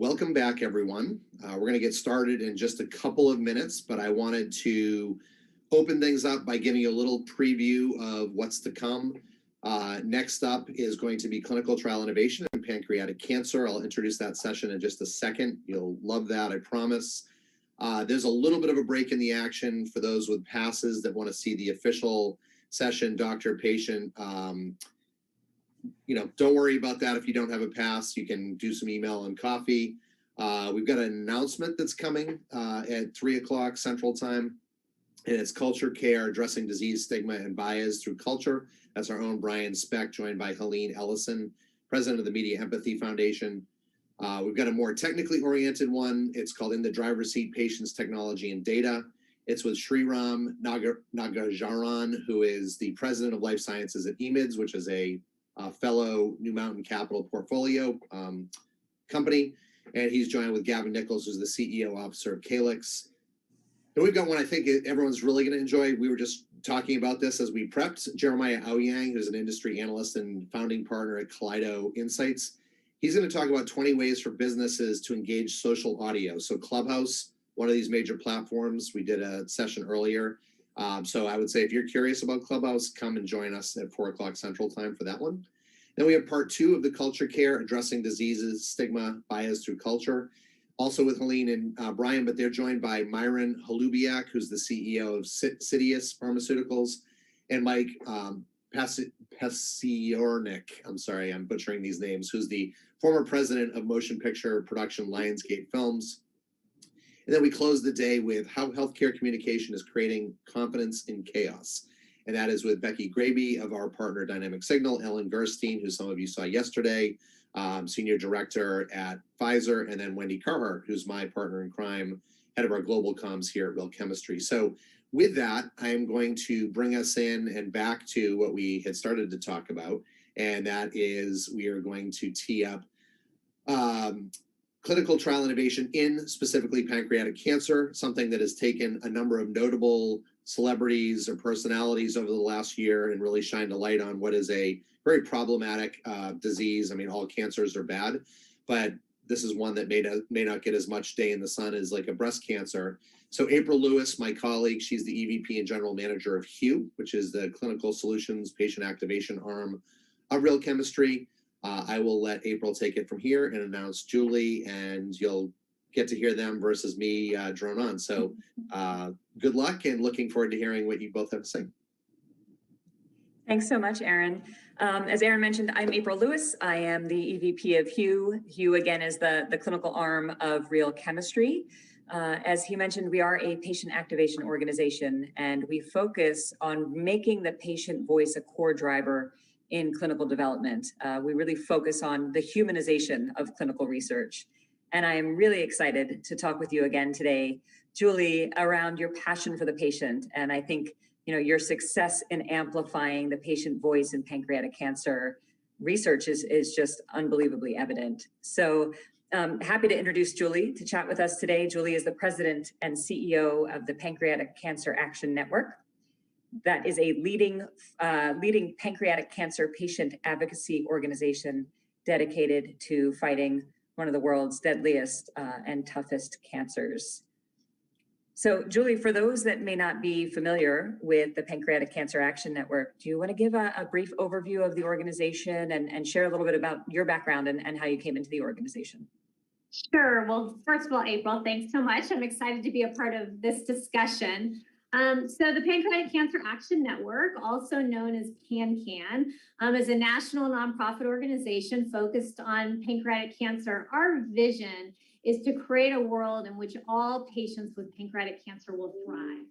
Welcome back, everyone. We're going to get started in just a couple of minutes, but I wanted to open things up by giving you a little preview of what's to come. Next up is going to be clinical trial innovation in pancreatic cancer. I'll introduce that session in just a second. You'll love that, I promise. There's a little bit of a break in the action for those with passes that want to see the official session, doctor, patient. Don't worry about that if you don't have a pass. You can do some email and coffee. We've got an announcement that's coming at 3 o'clock Central Time, and it's Culture Care, Addressing Disease, Stigma, and Bias Through Culture. That's our own Brian Speck, joined by Helene Ellison, president of the Media Empathy Foundation. We've got a more technically oriented one. It's called In the Driver's Seat, Patients, Technology, and Data. It's with Sriram Nagajaran, who is the president of Life Sciences at EMIDS, which is a fellow New Mountain Capital portfolio company. And he's joined with Gavin Nichols, who's the CEO officer of Calyx. And we've got one I think everyone's really going to enjoy. We were just talking about this as we prepped. Jeremiah Aoyang, who's an industry analyst and founding partner at Kaleido Insights. He's going to talk about 20 ways for businesses to engage social audio. So Clubhouse, one of these major platforms, we did a session earlier. So I would say if you're curious about Clubhouse, come and join us at 4 o'clock Central Time for that one. Then we have part 2 of the Culture Care, Addressing Diseases, Stigma, Bias Through Culture, also with Helene and Brian, but they're joined by Myron Holubiak, who's the CEO of Sidious Pharmaceuticals, and Mike Pasiornik, I'm sorry, I'm butchering these names, who's the former president of motion picture production Lionsgate Films. And then we close the day with How Healthcare Communication is Creating Confidence in Chaos. And that is with Becky Graby of our partner Dynamic Signal, Ellen Gerstein, who some of you saw yesterday, Senior Director at Pfizer, and then Wendy Carhart, who's my partner in crime, head of our global comms here at Real Chemistry. So with that, I am going to bring us in and back to what we had started to talk about. And that is we are going to tee up clinical trial innovation in specifically pancreatic cancer, something that has taken a number of notable celebrities or personalities over the last year and really shined a light on what is a very problematic disease. I mean, all cancers are bad, but this is one that may not get as much day in the sun as like a breast cancer. So April Lewis, my colleague, she's the EVP and General Manager of HUE, which is the Clinical Solutions Patient Activation arm of Real Chemistry. I will let April take it from here and announce Julie, and you'll get to hear them versus me drone on. So good luck, and looking forward to hearing what you both have to say. Thanks so much, Aaron. As Aaron mentioned, I'm April Lewis. I am the EVP of HUE. HUE, again, is the clinical arm of Real Chemistry. As he mentioned, we are a patient activation organization, and we focus on making the patient voice a core driver in clinical development. We really focus on the humanization of clinical research. And I am really excited to talk with you again today, Julie, around your passion for the patient. And I think your success in amplifying the patient voice in pancreatic cancer research is just unbelievably evident. So happy to introduce Julie to chat with us today. Julie is the president and CEO of the Pancreatic Cancer Action Network. That is a leading pancreatic cancer patient advocacy organization dedicated to fighting one of the world's deadliest and toughest cancers. So, Julie, for those that may not be familiar with the Pancreatic Cancer Action Network, do you want to give a brief overview of the organization and share a little bit about your background and how you came into the organization? Sure. Well, first of all, April, thanks so much. I'm excited to be a part of this discussion. So the Pancreatic Cancer Action Network, also known as PanCAN, is a national nonprofit organization focused on pancreatic cancer. Our vision is to create a world in which all patients with pancreatic cancer will thrive.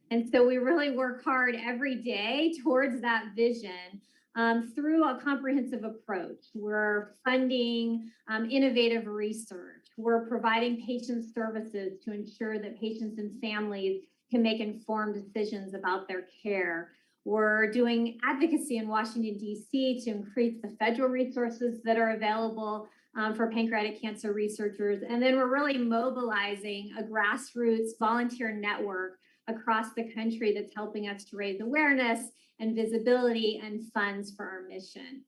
And so we really work hard every day towards that vision through a comprehensive approach. We're funding innovative research. We're providing patient services to ensure that patients and families can make informed decisions about their care. We're doing advocacy in Washington, D.C. to increase the federal resources that are available for pancreatic cancer researchers. And then we're really mobilizing a grassroots volunteer network across the country that's helping us to raise awareness and visibility and funds for our mission.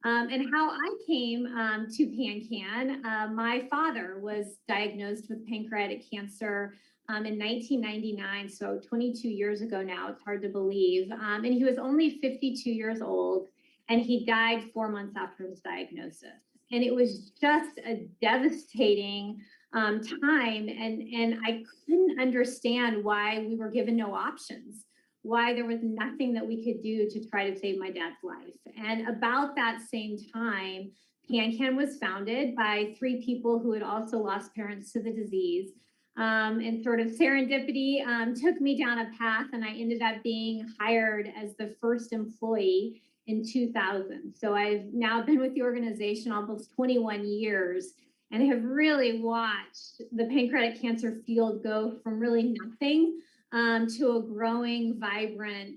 And how I came to PanCan, my father was diagnosed with pancreatic cancer in 1999, so 22 years ago now. It's hard to believe. And he was only 52 years old, and he died 4 months after his diagnosis. And it was just a devastating time, and I couldn't understand why we were given no options, why there was nothing that we could do to try to save my dad's life. And about that same time, PanCan was founded by 3 people who had also lost parents to the disease. And sort of serendipity took me down a path, and I ended up being hired as the first employee in 2000. So I've now been with the organization almost 21 years and have really watched the pancreatic cancer field go from really nothing to a growing, vibrant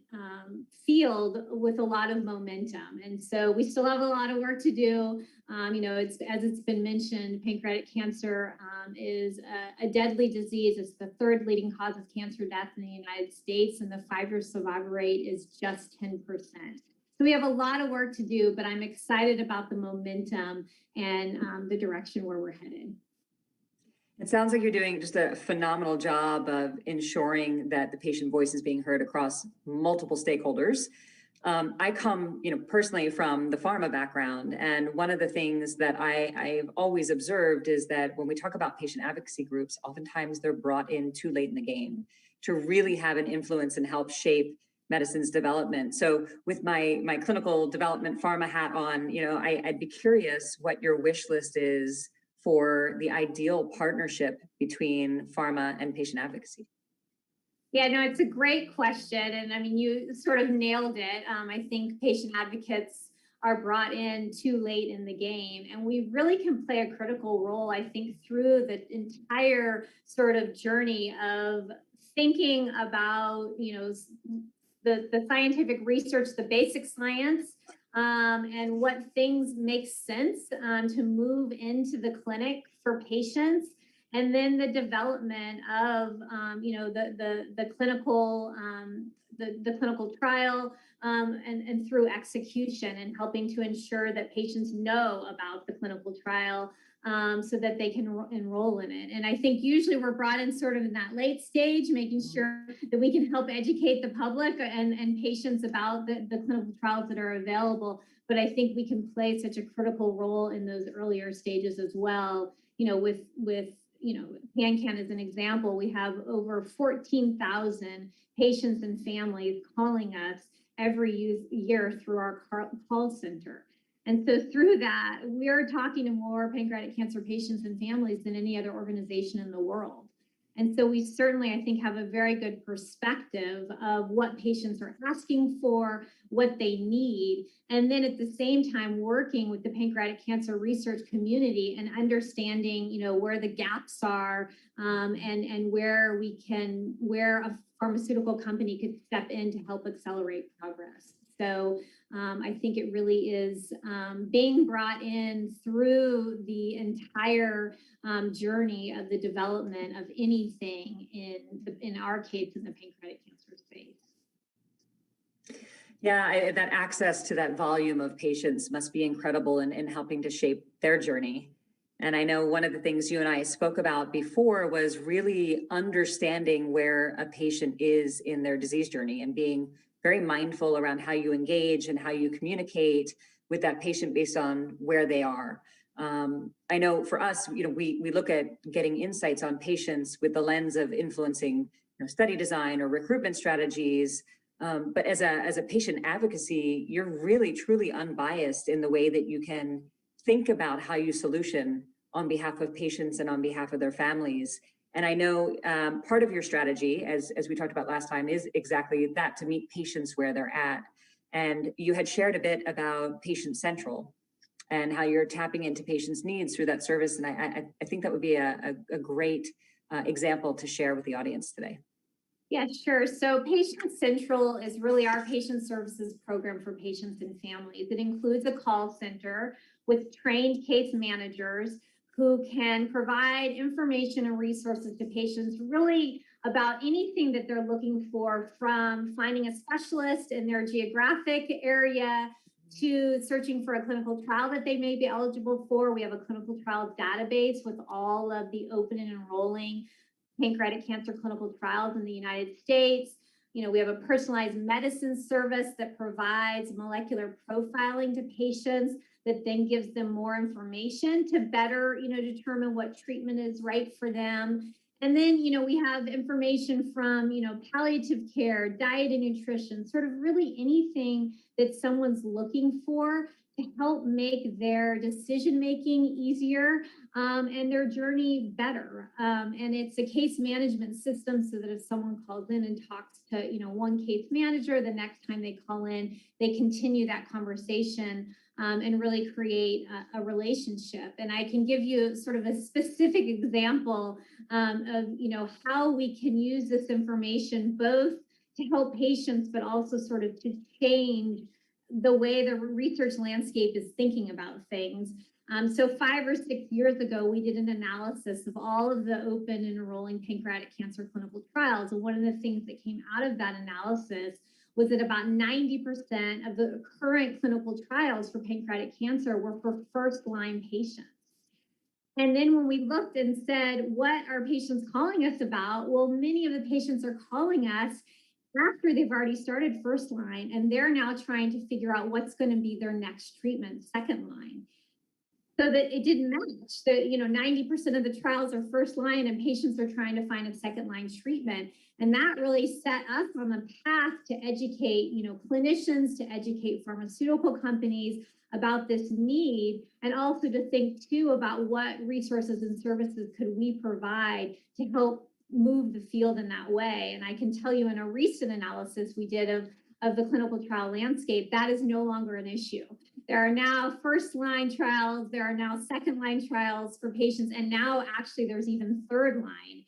field with a lot of momentum. And so we still have a lot of work to do. It's, as it's been mentioned, pancreatic cancer is a deadly disease. It's the 3rd leading cause of cancer death in the United States, and the 5-year survival rate is just 10%. So we have a lot of work to do, but I'm excited about the momentum and the direction where we're headed. It sounds like you're doing just a phenomenal job of ensuring that the patient voice is being heard across multiple stakeholders. I come, personally from the pharma background, and one of the things that I've always observed is that when we talk about patient advocacy groups, oftentimes they're brought in too late in the game to really have an influence and help shape medicine's development. So with my clinical development pharma hat on, I'd be curious what your wish list is for the ideal partnership between pharma and patient advocacy. Yeah, no, it's a great question. And I mean, you sort of nailed it. I think patient advocates are brought in too late in the game, and we really can play a critical role, I think, through the entire sort of journey of thinking about, the scientific research, the basic science, and what things make sense to move into the clinic for patients, and then the development of the clinical the clinical trial and through execution, and helping to ensure that patients know about the clinical trial so that they can enroll in it. And I think usually we're brought in sort of in that late stage, making sure that we can help educate the public and patients about the clinical trials that are available. But I think we can play such a critical role in those earlier stages as well. With PanCan as an example, we have over 14,000 patients and families calling us every year through our call center. And so through that, we're talking to more pancreatic cancer patients and families than any other organization in the world. And so we certainly, I think, have a very good perspective of what patients are asking for, what they need, and then at the same time working with the pancreatic cancer research community and understanding, where the gaps are and where a pharmaceutical company could step in to help accelerate progress. So I think it really is being brought in through the entire journey of the development of anything in our case, in the pancreatic cancer space. Yeah, that access to that volume of patients must be incredible in helping to shape their journey. And I know one of the things you and I spoke about before was really understanding where a patient is in their disease journey and being very mindful around how you engage and how you communicate with that patient based on where they are. I know for us, we look at getting insights on patients with the lens of influencing study design or recruitment strategies. But as a patient advocacy, you're really truly unbiased in the way that you can think about how you solution on behalf of patients and on behalf of their families. And I know part of your strategy, as we talked about last time, is exactly that, to meet patients where they're at. And you had shared a bit about Patient-centric and how you're tapping into patients' needs through that service. And I think that would be a great example to share with the audience today. Yeah, sure. So Patient-centric is really our patient services program for patients and families. It includes a call center with trained case managers who can provide information and resources to patients really about anything that they're looking for, from finding a specialist in their geographic area to searching for a clinical trial that they may be eligible for. We have a clinical trial database with all of the open and enrolling pancreatic cancer clinical trials in the United States. You know, we have a personalized medicine service that provides molecular profiling to patients that then gives them more information to better, you know, determine what treatment is right for them. And then, you know, we have information from, you know, palliative care, diet and nutrition, sort of really anything that someone's looking for to help make their decision-making easier and their journey better. And it's a case management system so that if someone calls in and talks to, you know, one case manager, the next time they call in, they continue that conversation and really create a relationship. And I can give you sort of a specific example of, you know, how we can use this information both to help patients, but also sort of to change the way the research landscape is thinking about things. So 5 or 6 years ago, we did an analysis of all of the open and enrolling pancreatic cancer clinical trials. And one of the things that came out of that analysis was that about 90% of the current clinical trials for pancreatic cancer were for first-line patients. And then when we looked and said, what are patients calling us about? Well, many of the patients are calling us after they've already started first line, and they're now trying to figure out what's going to be their next treatment, second line. So that it didn't match. That, you know, 90% of the trials are first line and patients are trying to find a second line treatment. And that really set us on the path to educate, you know, clinicians, to educate pharmaceutical companies about this need, and also to think too about what resources and services could we provide to help move the field in that way. And I can tell you in a recent analysis we did of the clinical trial landscape, that is no longer an issue. There are now first line trials, there are now second line trials for patients, and now actually there's even third line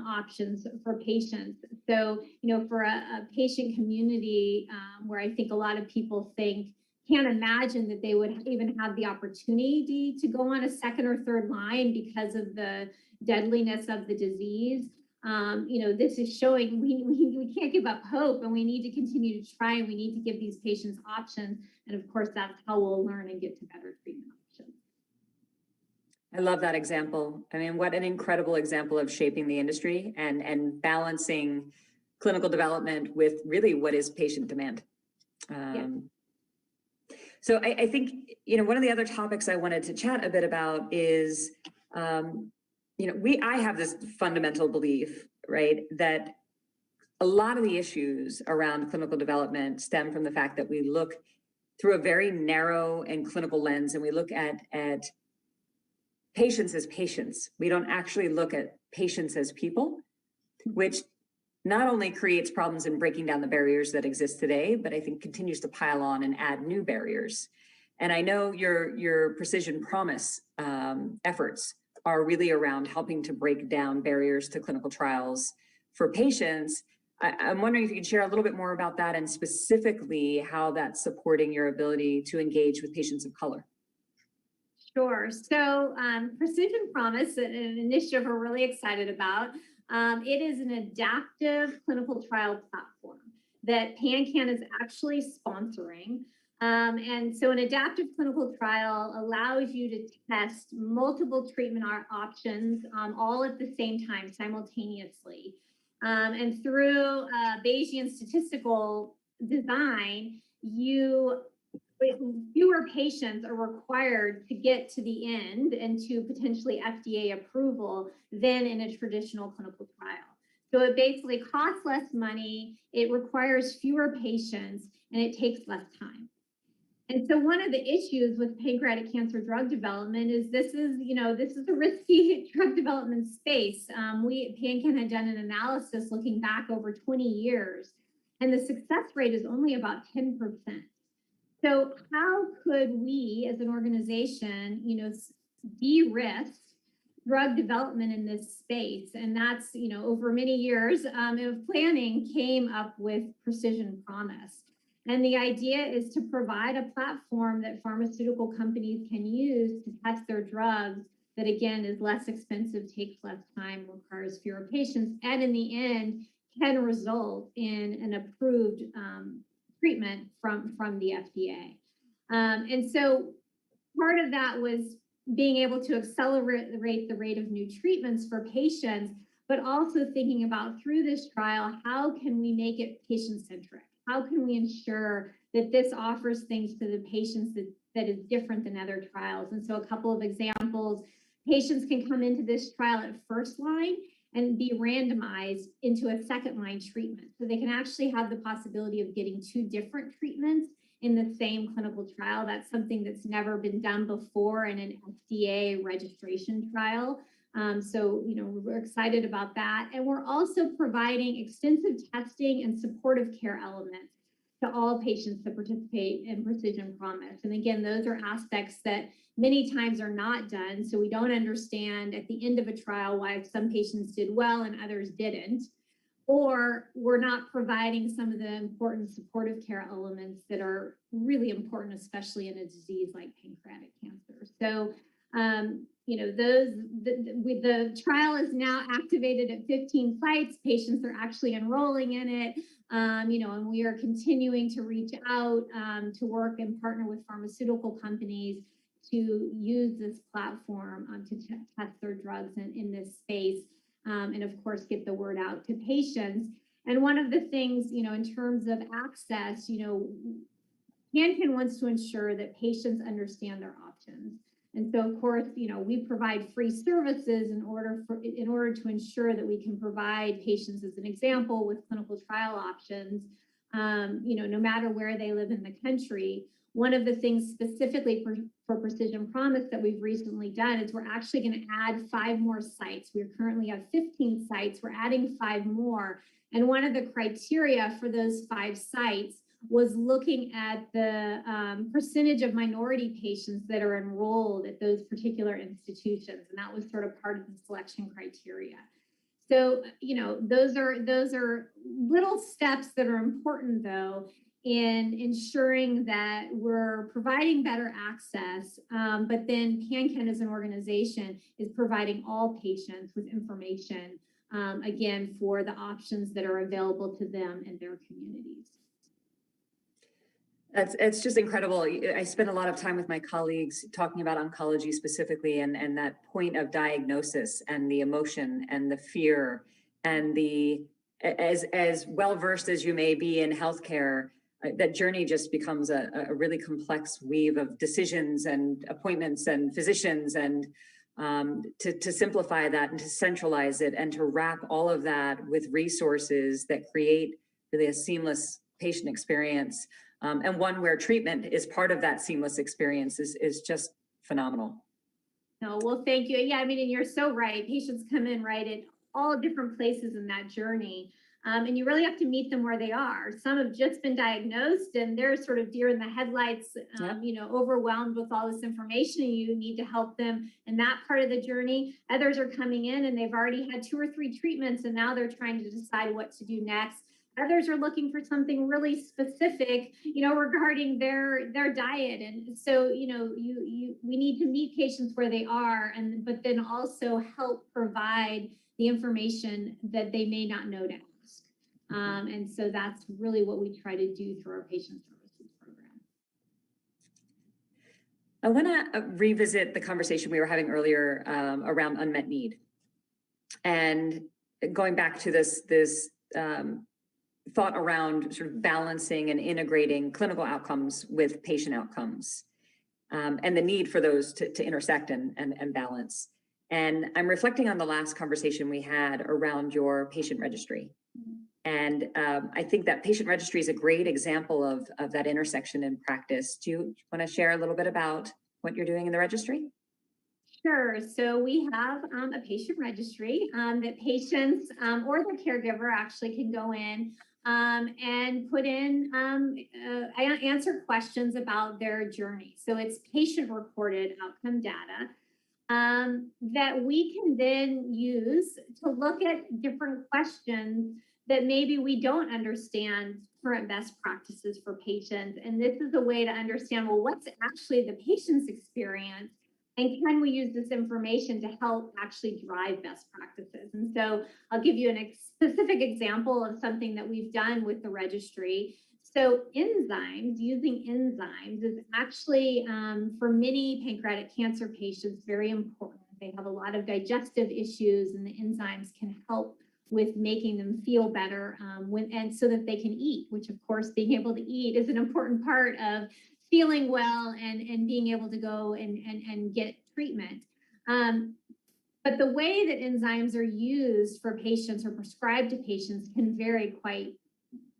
options for patients. So, you know, for a patient community where I think a lot of people can't imagine that they would even have the opportunity to go on a second or third line because of the deadliness of the disease. You know, this is showing we can't give up hope, and we need to continue to try, and we need to give these patients options. And of course, that's how we'll learn and get to better treatment options. I love that example. I mean, what an incredible example of shaping the industry and balancing clinical development with really what is patient demand. Yeah. So I think, you know, one of the other topics I wanted to chat a bit about is, you know, I have this fundamental belief, right, that a lot of the issues around clinical development stem from the fact that we look through a very narrow and clinical lens, and we look at patients as patients. We don't actually look at patients as people, which not only creates problems in breaking down the barriers that exist today, but I think continues to pile on and add new barriers. And I know your Precision Promise efforts are really around helping to break down barriers to clinical trials for patients. I'm wondering if you could share a little bit more about that, and specifically how that's supporting your ability to engage with patients of color. Sure. So Precision Promise, an initiative we're really excited about. It is an adaptive clinical trial platform that PanCan is actually sponsoring. And so an adaptive clinical trial allows you to test multiple treatment options all at the same time, simultaneously. And through Bayesian statistical design, fewer patients are required to get to the end and to potentially FDA approval than in a traditional clinical trial. So it basically costs less money, it requires fewer patients, and it takes less time. And so one of the issues with pancreatic cancer drug development is this is a risky drug development space. PanCan had done an analysis looking back over 20 years, and the success rate is only about 10%. So how could we as an organization, you know, de-risk drug development in this space? And that's, you know, over many years of planning came up with Precision Promise. And the idea is to provide a platform that pharmaceutical companies can use to test their drugs that, again, is less expensive, takes less time, requires fewer patients, and in the end can result in an approved treatment from the FDA. And so part of that was being able to accelerate the rate of new treatments for patients, but also thinking about through this trial, how can we make it patient-centric? How can we ensure that this offers things to the patients that is different than other trials? And so a couple of examples, patients can come into this trial at first line and be randomized into a second line treatment. So they can actually have the possibility of getting 2 different treatments in the same clinical trial. That's something that's never been done before in an FDA registration trial. So, we're excited about that. And we're also providing extensive testing and supportive care elements to all patients that participate in Precision Promise. And again, those are aspects that many times are not done. So we don't understand at the end of a trial why some patients did well and others didn't, or we're not providing some of the important supportive care elements that are really important, especially in a disease like pancreatic cancer. So, the trial is now activated at 15 sites. Patients are actually enrolling in it, and we are continuing to reach out to work and partner with pharmaceutical companies to use this platform to test their drugs in this space, and of course, get the word out to patients. And one of the things, in terms of access, PanCan wants to ensure that patients understand their options. And so, of course, we provide free services in order to ensure that we can provide patients, as an example, with clinical trial options, no matter where they live in the country. One of the things specifically for Precision Promise that we've recently done is we're actually going to add 5 more sites. We currently have 15 sites. We're adding 5 more. And one of the criteria for those 5 sites was looking at the percentage of minority patients that are enrolled at those particular institutions. And that was sort of part of the selection criteria. So, those are little steps that are important, though, in ensuring that we're providing better access, but then PanCan as an organization is providing all patients with information, again, for the options that are available to them and their communities. It's just incredible. I spend a lot of time with my colleagues talking about oncology specifically, and that point of diagnosis and the emotion and the fear and as well versed as you may be in healthcare, that journey just becomes a really complex weave of decisions and appointments and physicians, and to simplify that and to centralize it and to wrap all of that with resources that create really a seamless patient experience, and one where treatment is part of that seamless experience is just phenomenal. No, well, thank you. Yeah, and you're so right. Patients come in right at all different places in that journey. And you really have to meet them where they are. Some have just been diagnosed and they're sort of deer in the headlights, overwhelmed with all this information, and you need to help them in that part of the journey. Others are coming in and they've already had 2 or 3 treatments and now they're trying to decide what to do next. Others are looking for something really specific, regarding their diet. And so, we need to meet patients where they are, but then also help provide the information that they may not know to ask. And so that's really what we try to do through our patient services program. I want to revisit the conversation we were having earlier around unmet need, and going back to this thought around sort of balancing and integrating clinical outcomes with patient outcomes, and the need for those to intersect and balance. And I'm reflecting on the last conversation we had around your patient registry. And I think that patient registry is a great example of that intersection in practice. Do you want to share a little bit about what you're doing in the registry? Sure. So we have a patient registry that patients or their caregiver actually can go in and put in, answer questions about their journey. So it's patient-reported outcome data that we can then use to look at different questions that maybe we don't understand current best practices for patients. And this is a way to understand, well, what's actually the patient's experience? And can we use this information to help actually drive best practices? And so I'll give you a specific example of something that we've done with the registry. So enzymes, using enzymes is actually, for many pancreatic cancer patients, very important. They have a lot of digestive issues, and the enzymes can help with making them feel better, and so that they can eat, which of course, being able to eat is an important part of feeling well and being able to go and get treatment. But the way that enzymes are used for patients or prescribed to patients can vary quite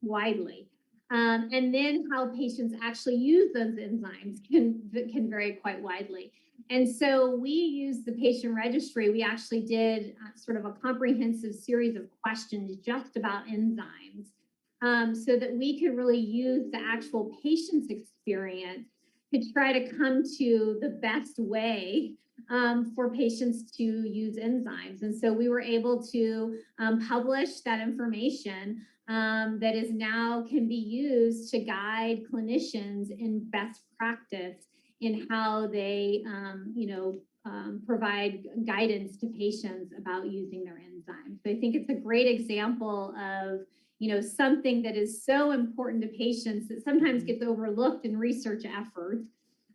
widely. And then how patients actually use those enzymes can vary quite widely. And so we use the patient registry. We actually did sort of a comprehensive series of questions just about enzymes, so that we could really use the actual patient's experience to try to come to the best way for patients to use enzymes. And so we were able to publish that information that is now can be used to guide clinicians in best practice in how they, provide guidance to patients about using their enzymes. So I think it's a great example of, something that is so important to patients that sometimes gets overlooked in research efforts.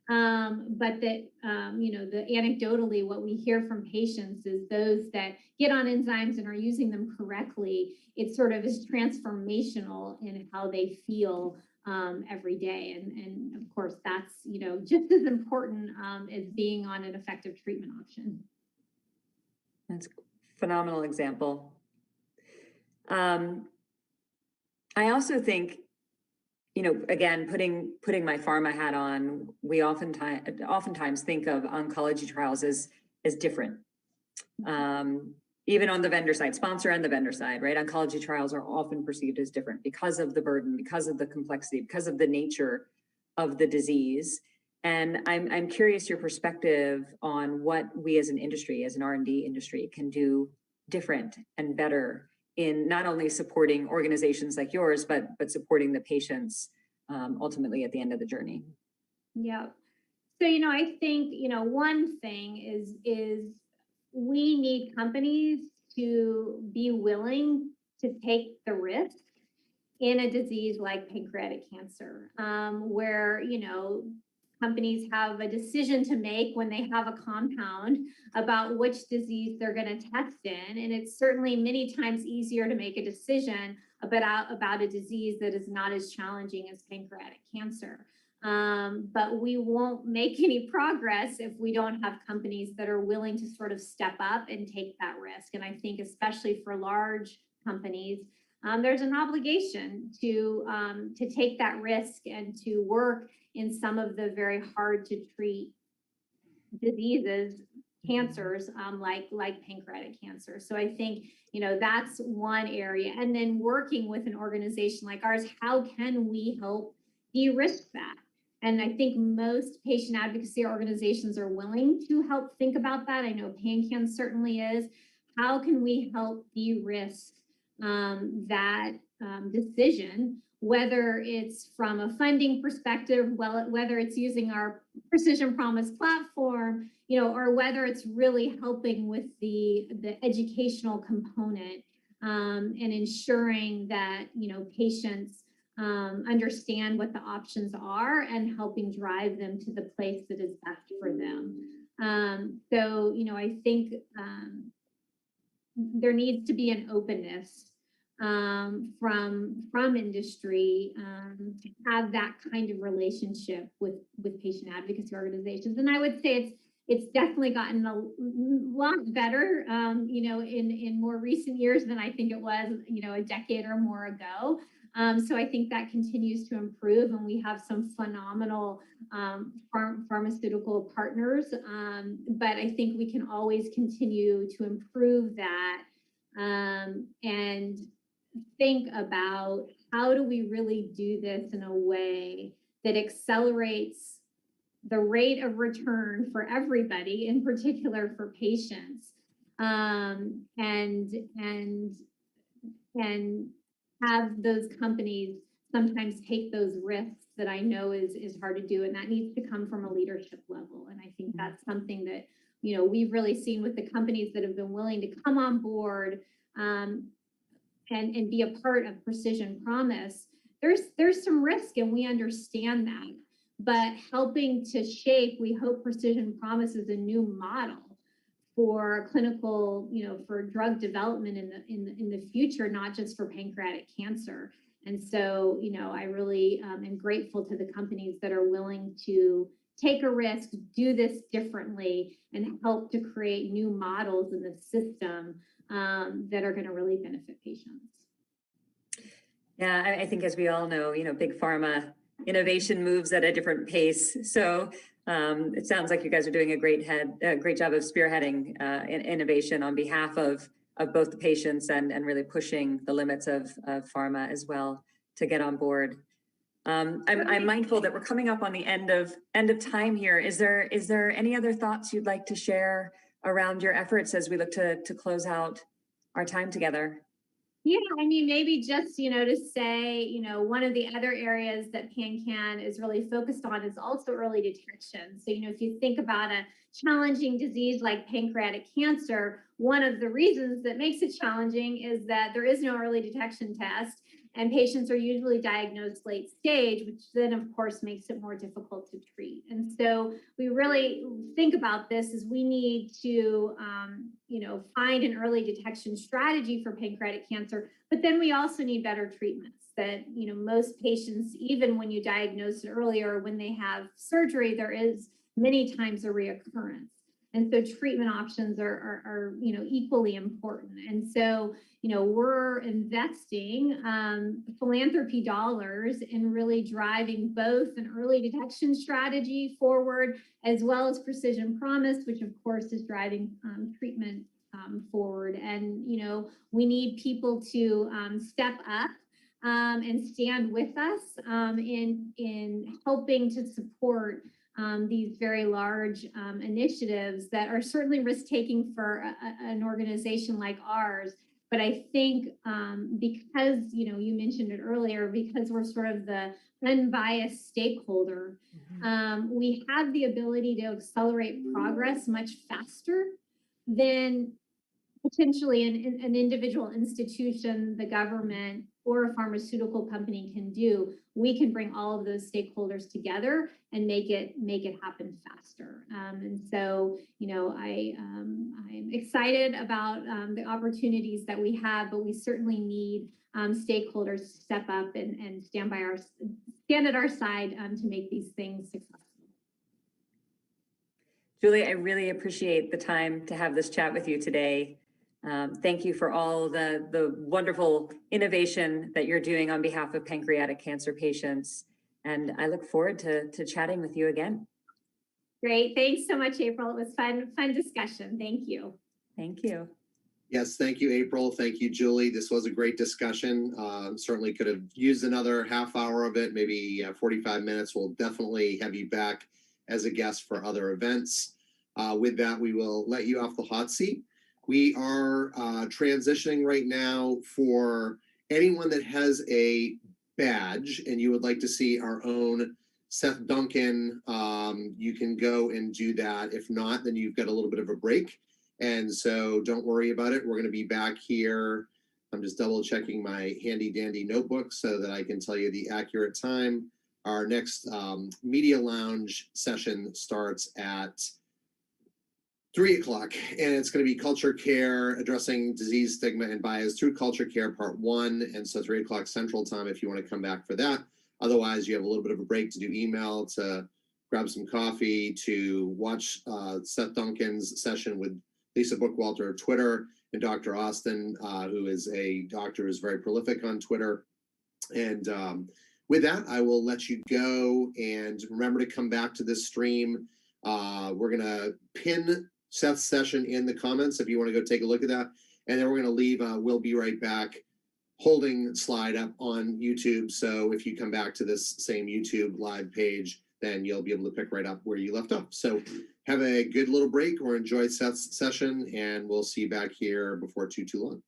But that, anecdotally, what we hear from patients is those that get on enzymes and are using them correctly, it sort of is transformational in how they feel every day. And of course, that's, just as important as being on an effective treatment option. That's a phenomenal example. I also think, again, putting my pharma hat on, we oftentimes think of oncology trials as different. Even on the vendor side, sponsor and the vendor side, right? Oncology trials are often perceived as different because of the burden, because of the complexity, because of the nature of the disease. And I'm curious your perspective on what we as an industry, as an R&D industry, can do different and better in not only supporting organizations like yours, but supporting the patients ultimately at the end of the journey. Yeah. So, I think, one thing is we need companies to be willing to take the risk in a disease like pancreatic cancer, where, companies have a decision to make when they have a compound about which disease they're going to test in. And it's certainly many times easier to make a decision about a disease that is not as challenging as pancreatic cancer. But we won't make any progress if we don't have companies that are willing to sort of step up and take that risk. And I think especially for large companies, there's an obligation to take that risk and to work in some of the very hard to treat diseases, cancers, like pancreatic cancer. So I think, that's one area. And then working with an organization like ours, how can we help de-risk that? And I think most patient advocacy organizations are willing to help think about that. I know PanCan certainly is. How can we help de-risk that decision, whether it's from a funding perspective, whether it's using our Precision Promise platform, or whether it's really helping with the educational component and ensuring that, patients understand what the options are and helping drive them to the place that is best for them. So, I think there needs to be an openness from industry to have that kind of relationship with patient advocacy organizations. And I would say it's definitely gotten a lot better, in more recent years than I think it was, a decade or more ago. So I think that continues to improve, and we have some phenomenal pharmaceutical partners. But I think we can always continue to improve that and think about how do we really do this in a way that accelerates the rate of return for everybody, in particular for patients, and have those companies sometimes take those risks that I know is hard to do, and that needs to come from a leadership level. And I think that's something that we've really seen with the companies that have been willing to come on board and be a part of Precision Promise. there's some risk, and we understand that. But helping to shape, we hope Precision Promise is a new model for clinical, for drug development in the future, not just for pancreatic cancer. And so, I really am grateful to the companies that are willing to take a risk, do this differently, and help to create new models in the system that are going to really benefit patients. Yeah, I think as we all know, big pharma innovation moves at a different pace. So it sounds like you guys are doing a great job of spearheading innovation on behalf of both the patients and really pushing the limits of pharma as well to get on board. I'm mindful that we're coming up on the end of time here. Is there any other thoughts you'd like to share around your efforts as we look to close out our time together? Yeah, maybe just, to say, one of the other areas that PanCan is really focused on is also early detection. So, if you think about a challenging disease like pancreatic cancer, one of the reasons that makes it challenging is that there is no early detection test, and patients are usually diagnosed late stage, which then, of course, makes it more difficult to treat. And so we really think about this as we need to, find an early detection strategy for pancreatic cancer, but then we also need better treatments that, most patients, even when you diagnose it earlier, when they have surgery, there is many times a reoccurrence. And so treatment options are equally important. And so, we're investing philanthropy dollars in really driving both an early detection strategy forward, as well as Precision Promise, which of course is driving treatment forward. And, we need people to step up and stand with us in helping to support these very large initiatives that are certainly risk-taking for an organization like ours. But I think because, you mentioned it earlier, because we're sort of the unbiased stakeholder, we have the ability to accelerate progress much faster than potentially an individual institution, the government, or a pharmaceutical company can do. We can bring all of those stakeholders together and make it happen faster. And so, I'm excited about the opportunities that we have, but we certainly need stakeholders to step up and stand at our side to make these things successful. Julie, I really appreciate the time to have this chat with you today. Thank you for all the wonderful innovation that you're doing on behalf of pancreatic cancer patients. And I look forward to chatting with you again. Great. Thanks so much, April. It was fun discussion. Thank you. Thank you. Yes, thank you, April. Thank you, Julie. This was a great discussion. Certainly could have used another half hour of it, maybe 45 minutes. We'll definitely have you back as a guest for other events. With that, we will let you off the hot seat. We are transitioning right now for anyone that has a badge and you would like to see our own Seth Duncan. You can go and do that. If not, then you've got a little bit of a break. And so don't worry about it. We're going to be back here. I'm just double checking my handy dandy notebook so that I can tell you the accurate time. Our next Media Lounge session starts at 3 o'clock, and it's going to be Culture Care, Addressing Disease, Stigma, and Bias through Culture Care Part 1. And so 3 o'clock Central Time if you want to come back for that. Otherwise, you have a little bit of a break to do email, to grab some coffee, to watch Seth Duncan's session with Lisa Bookwalter of Twitter, and Dr. Austin, who is a doctor who's very prolific on Twitter. And with that, I will let you go. And remember to come back to this stream. We're going to pin Seth's session in the comments if you want to go take a look at that. And then we're going to leave We'll Be Right Back holding slide up on YouTube. So if you come back to this same YouTube live page, then you'll be able to pick right up where you left off. So have a good little break or enjoy Seth's session, and we'll see you back here before too long.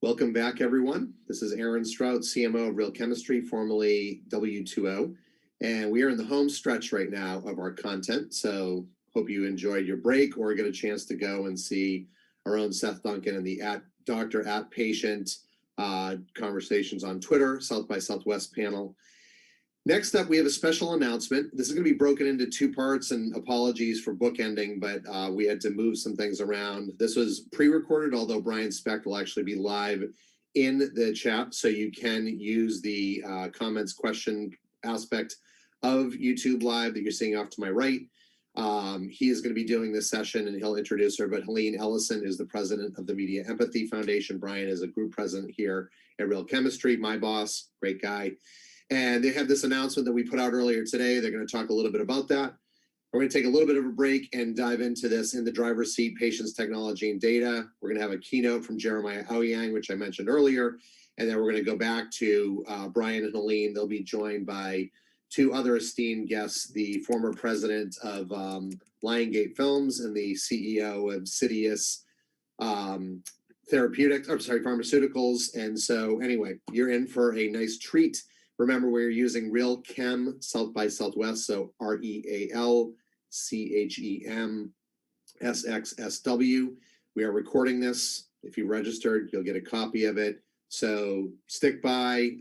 Welcome back, everyone. This is Aaron Strout, CMO of Real Chemistry, formerly W2O, and we are in the home stretch right now of our content. So hope you enjoyed your break or get a chance to go and see our own Seth Duncan and the Doctor at Patient conversations on Twitter, South by Southwest panel. Next up, we have a special announcement. This is going to be broken into two parts, and apologies for bookending, but we had to move some things around. This was pre-recorded, although Brian Specht will actually be live in the chat, so you can use the comments question aspect of YouTube Live that you're seeing off to my right. He is going to be doing this session, and he'll introduce her, but Helene Ellison is the president of the Media Empathy Foundation. Brian is a group president here at Real Chemistry, my boss, great guy. And they have this announcement that we put out earlier today. They're going to talk a little bit about that. We're going to take a little bit of a break and dive into this in the driver's seat, patients, technology, and data. We're going to have a keynote from Jeremiah Aoyang, which I mentioned earlier. And then we're going to go back to Brian and Helene. They'll be joined by two other esteemed guests, the former president of Liongate Films and the CEO of Sidious Pharmaceuticals. And so anyway, you're in for a nice treat. Remember, we're using Real Chem South by Southwest, so REAL CHEM SXSW. We are recording this. If you registered, you'll get a copy of it. So stick by,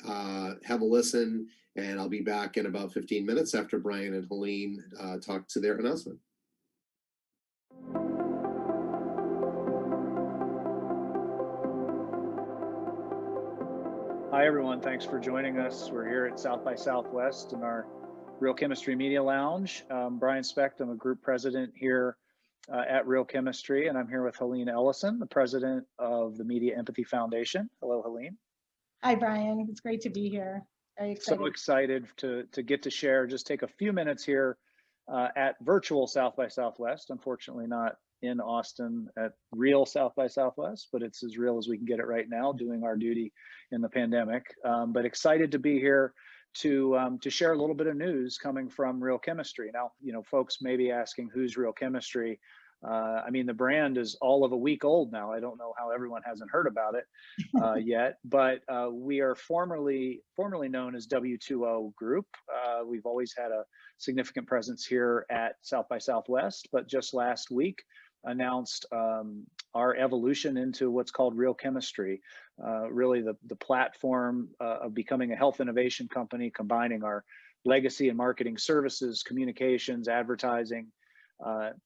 have a listen, and I'll be back in about 15 minutes after Brian and Helene talk to their announcement. Hi, everyone. Thanks for joining us. We're here at South by Southwest in our Real Chemistry Media Lounge. Brian Specht, I'm a group president here at Real Chemistry, and I'm here with Helene Ellison, the president of the Media Empathy Foundation. Hello, Helene. Hi, Brian. It's great to be here. Very excited. So excited to get to share, just take a few minutes here at virtual South by Southwest. Unfortunately, not in Austin at real South by Southwest, but it's as real as we can get it right now, doing our duty in the pandemic. But excited to be here to share a little bit of news coming from Real Chemistry. Now, you know, folks may be asking, who's Real Chemistry? I mean, the brand is all of a week old now. I don't know how everyone hasn't heard about it yet, but we are formerly known as W2O Group. We've always had a significant presence here at South by Southwest, but just last week announced our evolution into what's called Real Chemistry, really the platform of becoming a health innovation company, combining our legacy and marketing services, communications, advertising,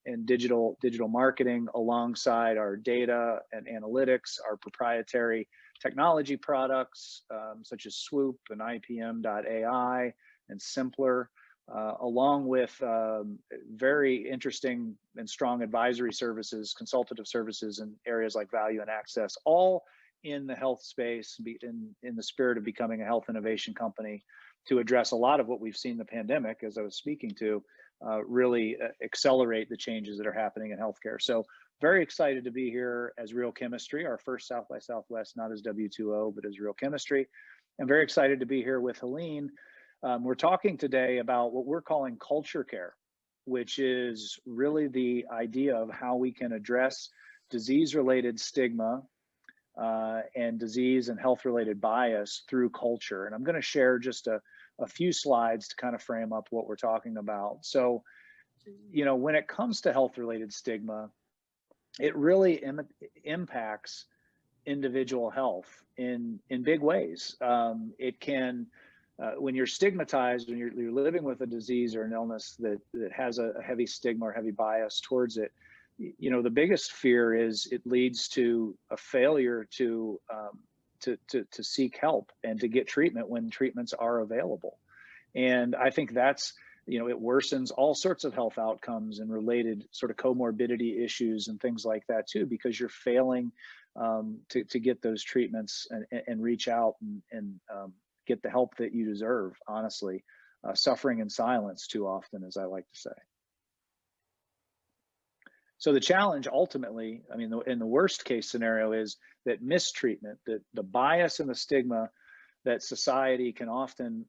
and digital marketing alongside our data and analytics, our proprietary technology products such as Swoop and IPM.ai and Simpler, along with very interesting and strong advisory services, consultative services in areas like value and access, all in the health space, in the spirit of becoming a health innovation company to address a lot of what we've seen the pandemic, as I was speaking to, really accelerate the changes that are happening in healthcare. So very excited to be here as Real Chemistry, our first South by Southwest, not as W2O, but as Real Chemistry. I'm very excited to be here with Helene. We're talking today about what we're calling culture care, which is really the idea of how we can address disease-related stigma and disease and health-related bias through culture. And I'm going to share just a few slides to kind of frame up what we're talking about. So, you know, when it comes to health-related stigma, it really impacts individual health in big ways. It can, when you're stigmatized, when you're living with a disease or an illness that has a heavy stigma or heavy bias towards it, you know, the biggest fear is it leads to a failure to seek help and to get treatment when treatments are available. And I think that's, you know, it worsens all sorts of health outcomes and related sort of comorbidity issues and things like that too, because you're failing to get those treatments and reach out and get the help that you deserve, honestly. Suffering in silence too often, as I like to say. So the challenge ultimately, I mean, in the worst case scenario is that mistreatment, that the bias and the stigma that society can often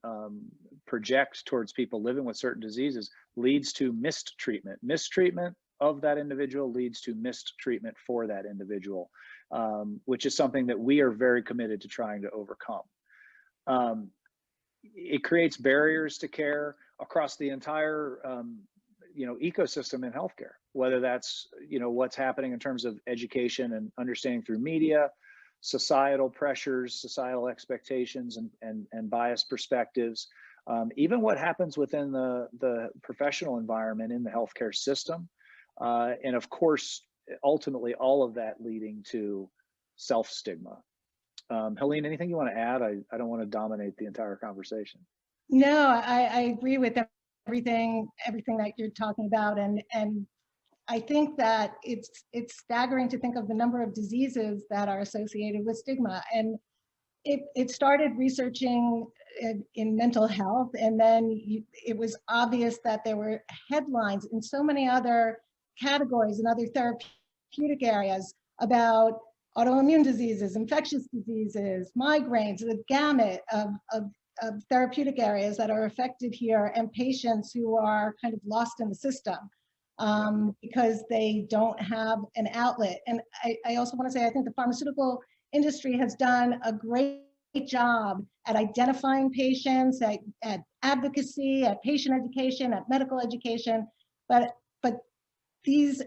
project towards people living with certain diseases leads to mistreatment. Mistreatment of that individual leads to missed treatment for that individual, which is something that we are very committed to trying to overcome. It creates barriers to care across the entire ecosystem in healthcare, whether that's what's happening in terms of education and understanding through media, societal pressures, societal expectations, and biased perspectives, even what happens within the professional environment in the healthcare system, and of course, ultimately, all of that leading to self-stigma. Helene, anything you want to add? I don't want to dominate the entire conversation. No, I agree with everything that you're talking about, and I think that it's staggering to think of the number of diseases that are associated with stigma. And it started researching in mental health, and then it was obvious that there were headlines in so many other categories and other therapeutic areas about autoimmune diseases, infectious diseases, migraines, the gamut of therapeutic areas that are affected here, and patients who are kind of lost in the system because they don't have an outlet. And I also want to say, I think the pharmaceutical industry has done a great job at identifying patients, at advocacy, at patient education, at medical education, but these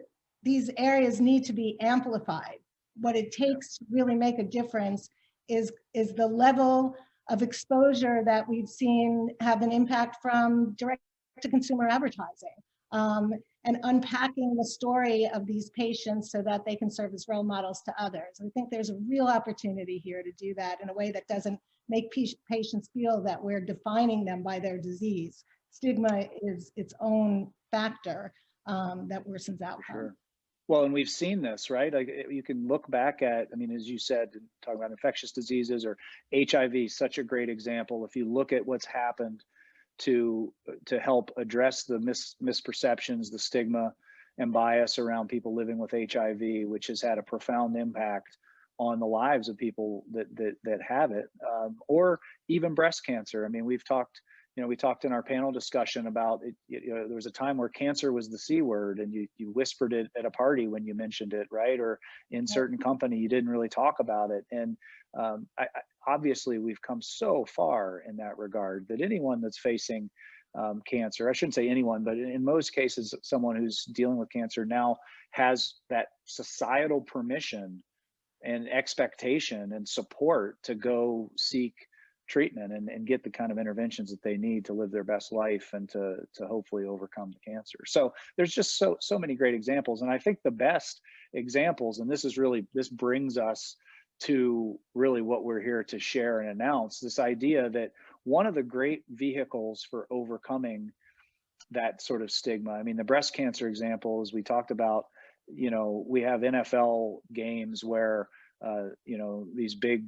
areas need to be amplified. What it takes to really make a difference is the level of exposure that we've seen have an impact from direct-to-consumer advertising, and unpacking the story of these patients so that they can serve as role models to others. I think there's a real opportunity here to do that in a way that doesn't make patients feel that we're defining them by their disease. Stigma is its own factor that worsens outcome. Sure. Well, and we've seen this, right? Like, you can look back at, I mean, as you said, talking about infectious diseases or HIV, such a great example. If you look at what's happened to help address the misperceptions, the stigma and bias around people living with HIV, which has had a profound impact on the lives of people that have it, or even breast cancer. I mean, we talked in our panel discussion about it. There was a time where cancer was the C word, and you whispered it at a party when you mentioned it, right? Or in certain company, you didn't really talk about it. And obviously, we've come so far in that regard that anyone that's facing cancer, I shouldn't say anyone, but in most cases, someone who's dealing with cancer now has that societal permission and expectation and support to go seek treatment and get the kind of interventions that they need to live their best life and to hopefully overcome the cancer. So there's just so many great examples. And I think the best examples, and this brings us to really what we're here to share and announce, this idea that one of the great vehicles for overcoming that sort of stigma, I mean, the breast cancer example, as we talked about, we have NFL games where, these big,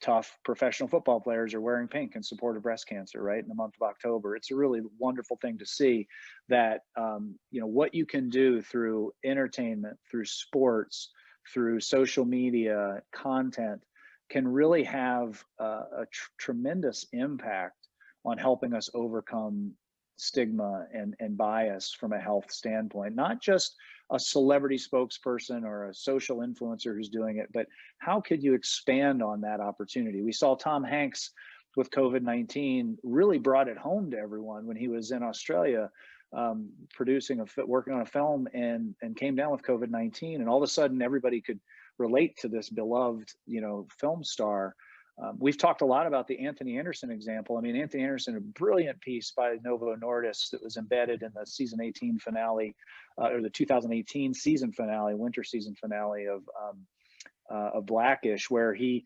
tough professional football players are wearing pink in support of breast cancer, right, in the month of October. It's a really wonderful thing to see that, what you can do through entertainment, through sports, through social media content can really have a tremendous impact on helping us overcome stigma and bias from a health standpoint. Not just a celebrity spokesperson or a social influencer who's doing it, but how could you expand on that opportunity? We saw Tom Hanks with COVID-19 really brought it home to everyone when he was in Australia working on a film and came down with COVID-19, and all of a sudden everybody could relate to this beloved film star. We've talked a lot about the Anthony Anderson example. I mean, Anthony Anderson, a brilliant piece by Novo Nordisk that was embedded in the season 18 finale, or the 2018 season finale, winter season finale of Blackish, where he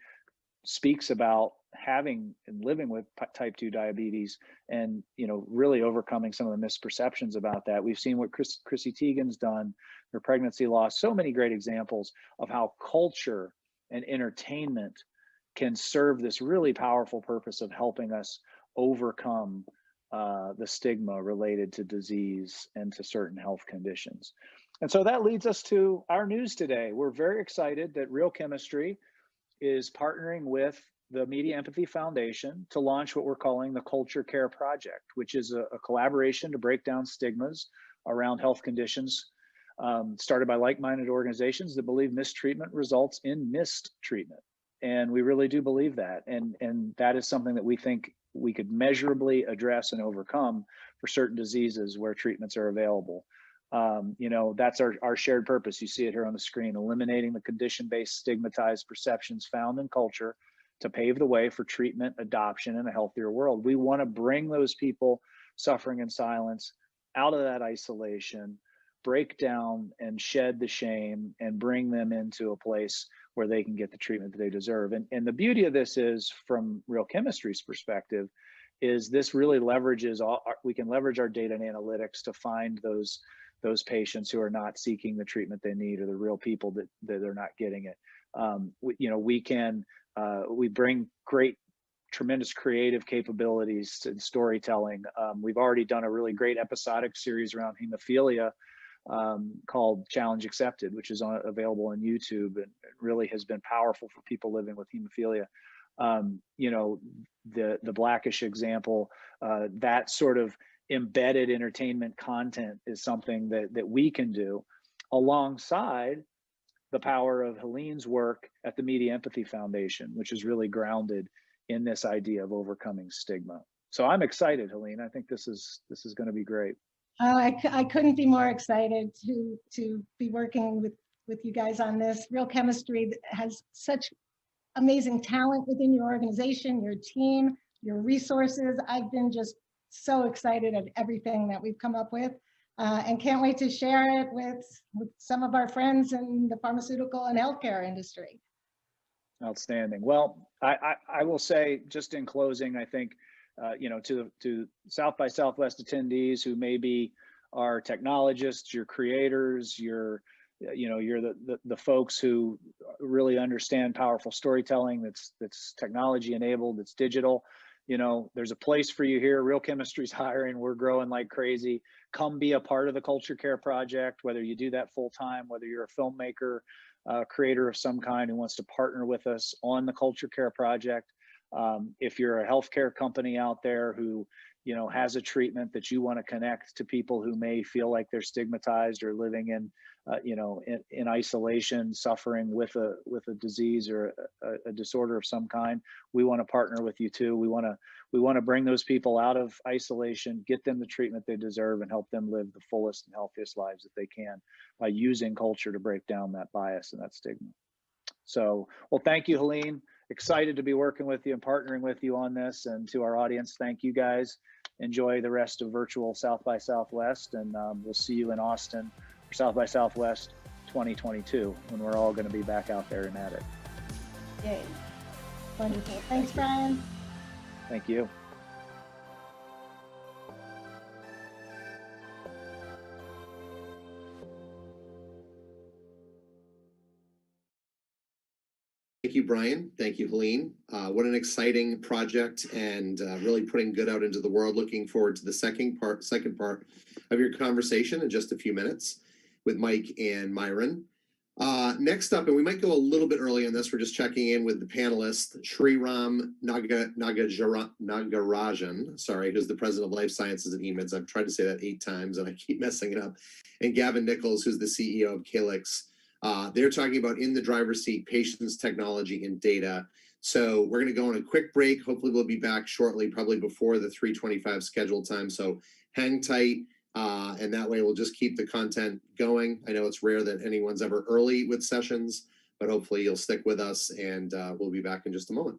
speaks about having and living with type 2 diabetes and, really overcoming some of the misperceptions about that. We've seen what Chrissy Teigen's done, her pregnancy loss, so many great examples of how culture and entertainment can serve this really powerful purpose of helping us overcome the stigma related to disease and to certain health conditions. And so that leads us to our news today. We're very excited that Real Chemistry is partnering with the Media Empathy Foundation to launch what we're calling the Culture Care Project, which is a collaboration to break down stigmas around health conditions started by like-minded organizations that believe mistreatment results in missed treatment. And we really do believe that. And that is something that we think we could measurably address and overcome for certain diseases where treatments are available. You know, that's our shared purpose. You see it here on the screen, eliminating the condition-based stigmatized perceptions found in culture to pave the way for treatment, adoption, and a healthier world. We want to bring those people suffering in silence out of that isolation, break down and shed the shame, and bring them into a place where they can get the treatment that they deserve. And the beauty of this is, from Real Chemistry's perspective, is this really leverages we can leverage our data and analytics to find those patients who are not seeking the treatment they need, or the real people that they're not getting it. We bring tremendous creative capabilities to storytelling. We've already done a really great episodic series around hemophilia called Challenge Accepted, which is available on YouTube, and it really has been powerful for people living with hemophilia. The Blackish example, that sort of embedded entertainment content is something that we can do alongside the power of Helene's work at the Media Empathy Foundation, which is really grounded in this idea of overcoming stigma. So I'm excited, Helene. I think this is going to be great. Oh, I couldn't be more excited to be working with you guys on this. Real Chemistry has such amazing talent within your organization, your team, your resources. I've been just so excited at everything that we've come up with, and can't wait to share it with some of our friends in the pharmaceutical and healthcare industry. Outstanding. Well, I will say, just in closing, I think, to South by Southwest attendees who maybe are technologists, your creators, you're the folks who really understand powerful storytelling that's technology enabled, that's digital. There's a place for you here. Real Chemistry's hiring. We're growing like crazy. Come be a part of the Culture Care Project, whether you do that full time, whether you're a filmmaker, creator of some kind who wants to partner with us on the Culture Care Project. If you're a healthcare company out there who has a treatment that you want to connect to people who may feel like they're stigmatized or living in isolation, suffering with a disease or a disorder of some kind, we want to partner with you too. We want to bring those people out of isolation, get them the treatment they deserve, and help them live the fullest and healthiest lives that they can by using culture to break down that bias and that stigma. So, well, thank you, Helene. Excited to be working with you and partnering with you on this. And to our audience, thank you guys. Enjoy the rest of virtual South by Southwest, and we'll see you in Austin for South by Southwest 2022, when we're all going to be back out there and at it. Yay. Wonderful. Thanks, Brian. Thank you. Thank you, Brian. Thank you, Helene. What an exciting project, and really putting good out into the world. Looking forward to the second part of your conversation in just a few minutes with Mike and Myron. Next up, and we might go a little bit early on this, we're just checking in with the panelists, Sriram Nagarajan, sorry, who's the president of Life Sciences and EMIDS. I've tried to say that 8 times and I keep messing it up. And Gavin Nichols, who's the CEO of Calyx. They're talking about in the driver's seat, patients, technology, and data. So we're going to go on a quick break. Hopefully we'll be back shortly, probably before the 3:25 scheduled time. So hang tight, and that way we'll just keep the content going. I know it's rare that anyone's ever early with sessions, but hopefully you'll stick with us, and we'll be back in just a moment.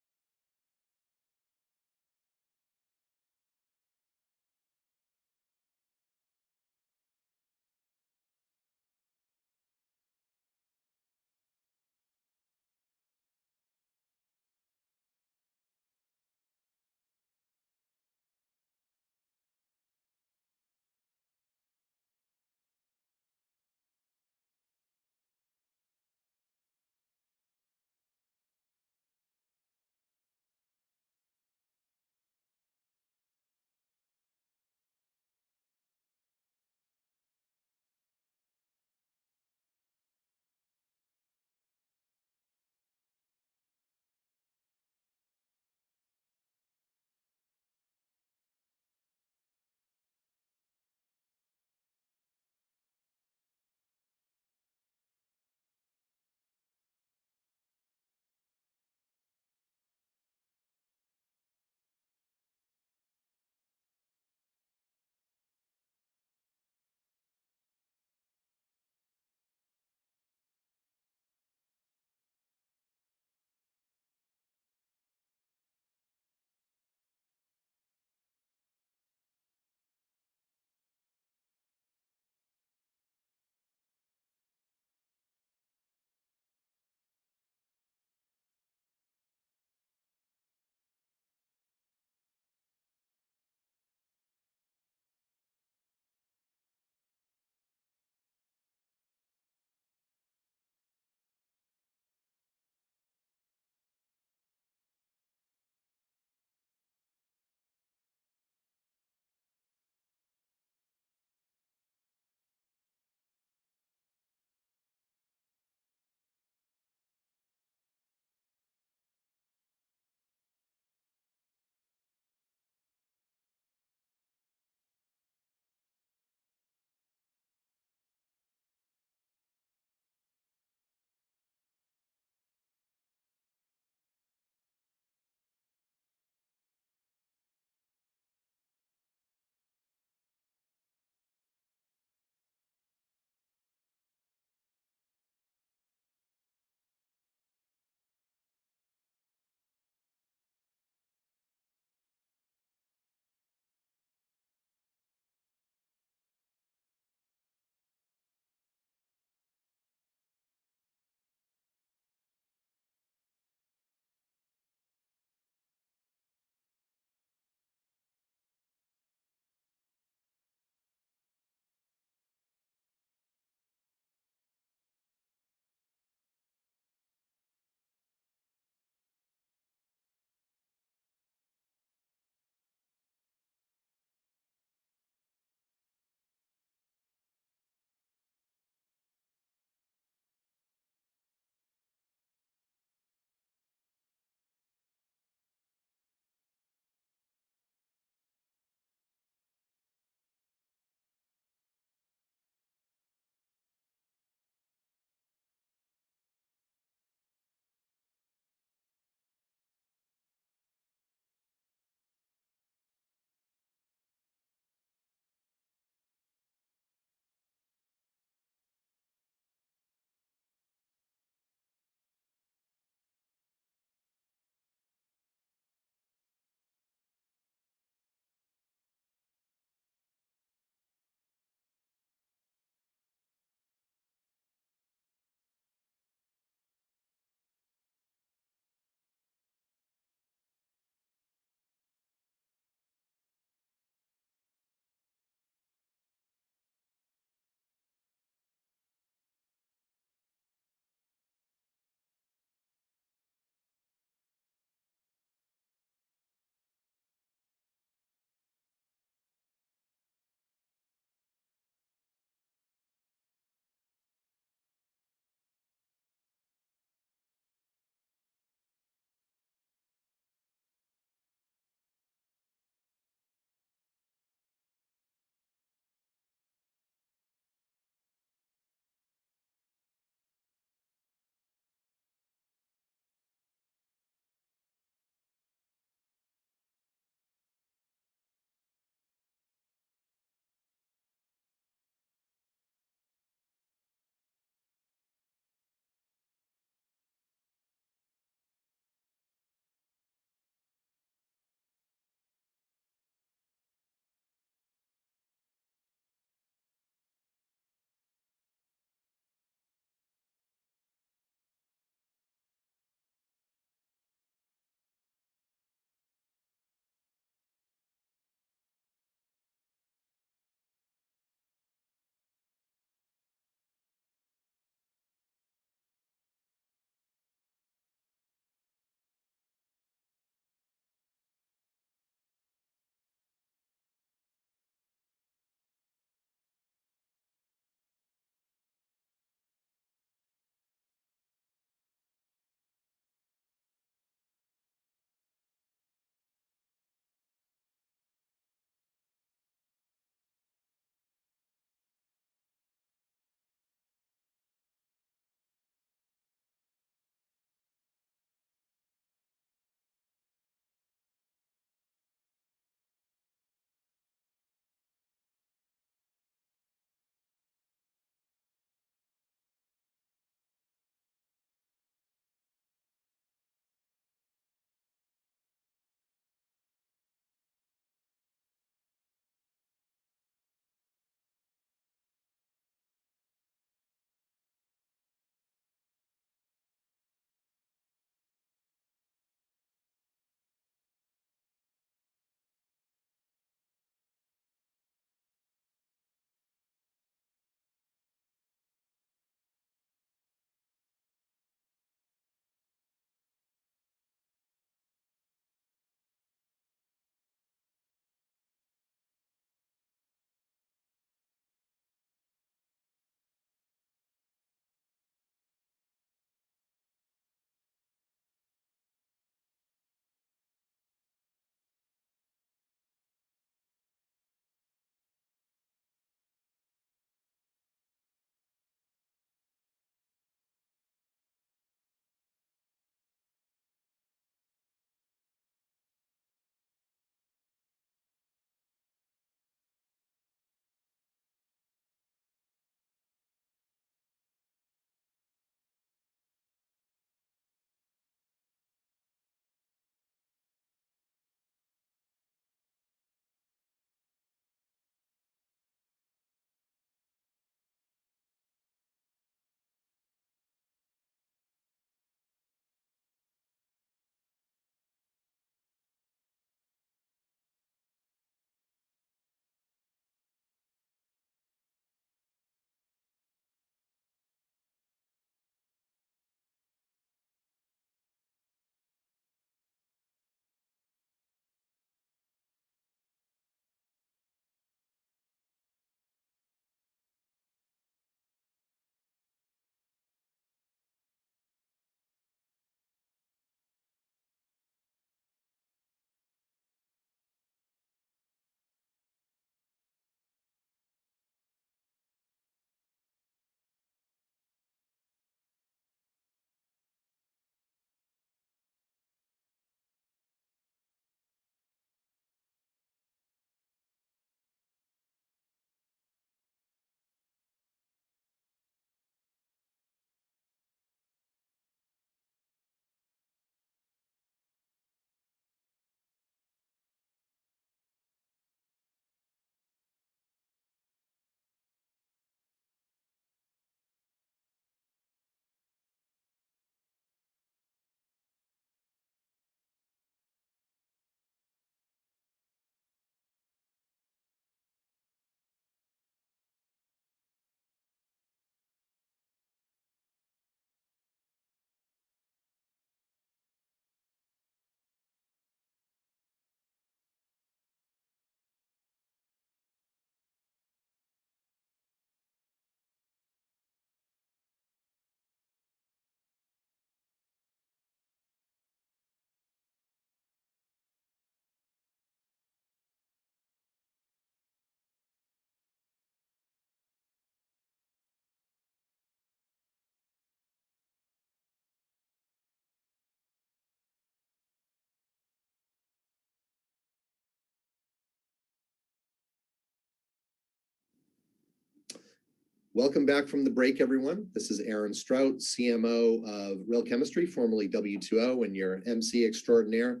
Welcome back from the break, everyone. This is Aaron Strout, CMO of Real Chemistry, formerly W2O, and your MC extraordinaire.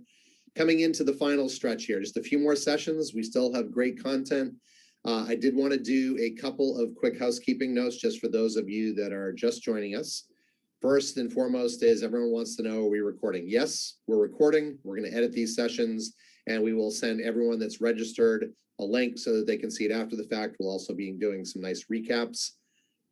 Coming into the final stretch here, just a few more sessions. We still have great content. I did want to do a couple of quick housekeeping notes just for those of you that are just joining us. First and foremost is everyone wants to know, are we recording? Yes, we're recording. We're going to edit these sessions, and we will send everyone that's registered a link so that they can see it after the fact. We'll also be doing some nice recaps.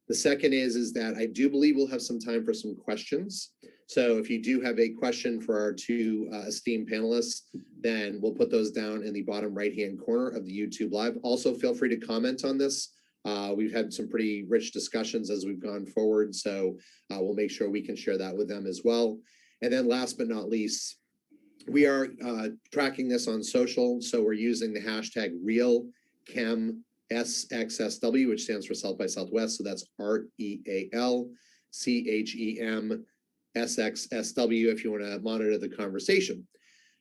The second is that I do believe we'll have some time for some questions. So if you do have a question for our two esteemed panelists, then we'll put those down in the bottom right-hand corner of the YouTube Live. Also, feel free to comment on this. We've had some pretty rich discussions as we've gone forward, so we'll make sure we can share that with them as well. And then last but not least, we are tracking this on social, so we're using the hashtag RealChemSXSW, which stands for South by Southwest, so that's RealChemSXSW if you want to monitor the conversation.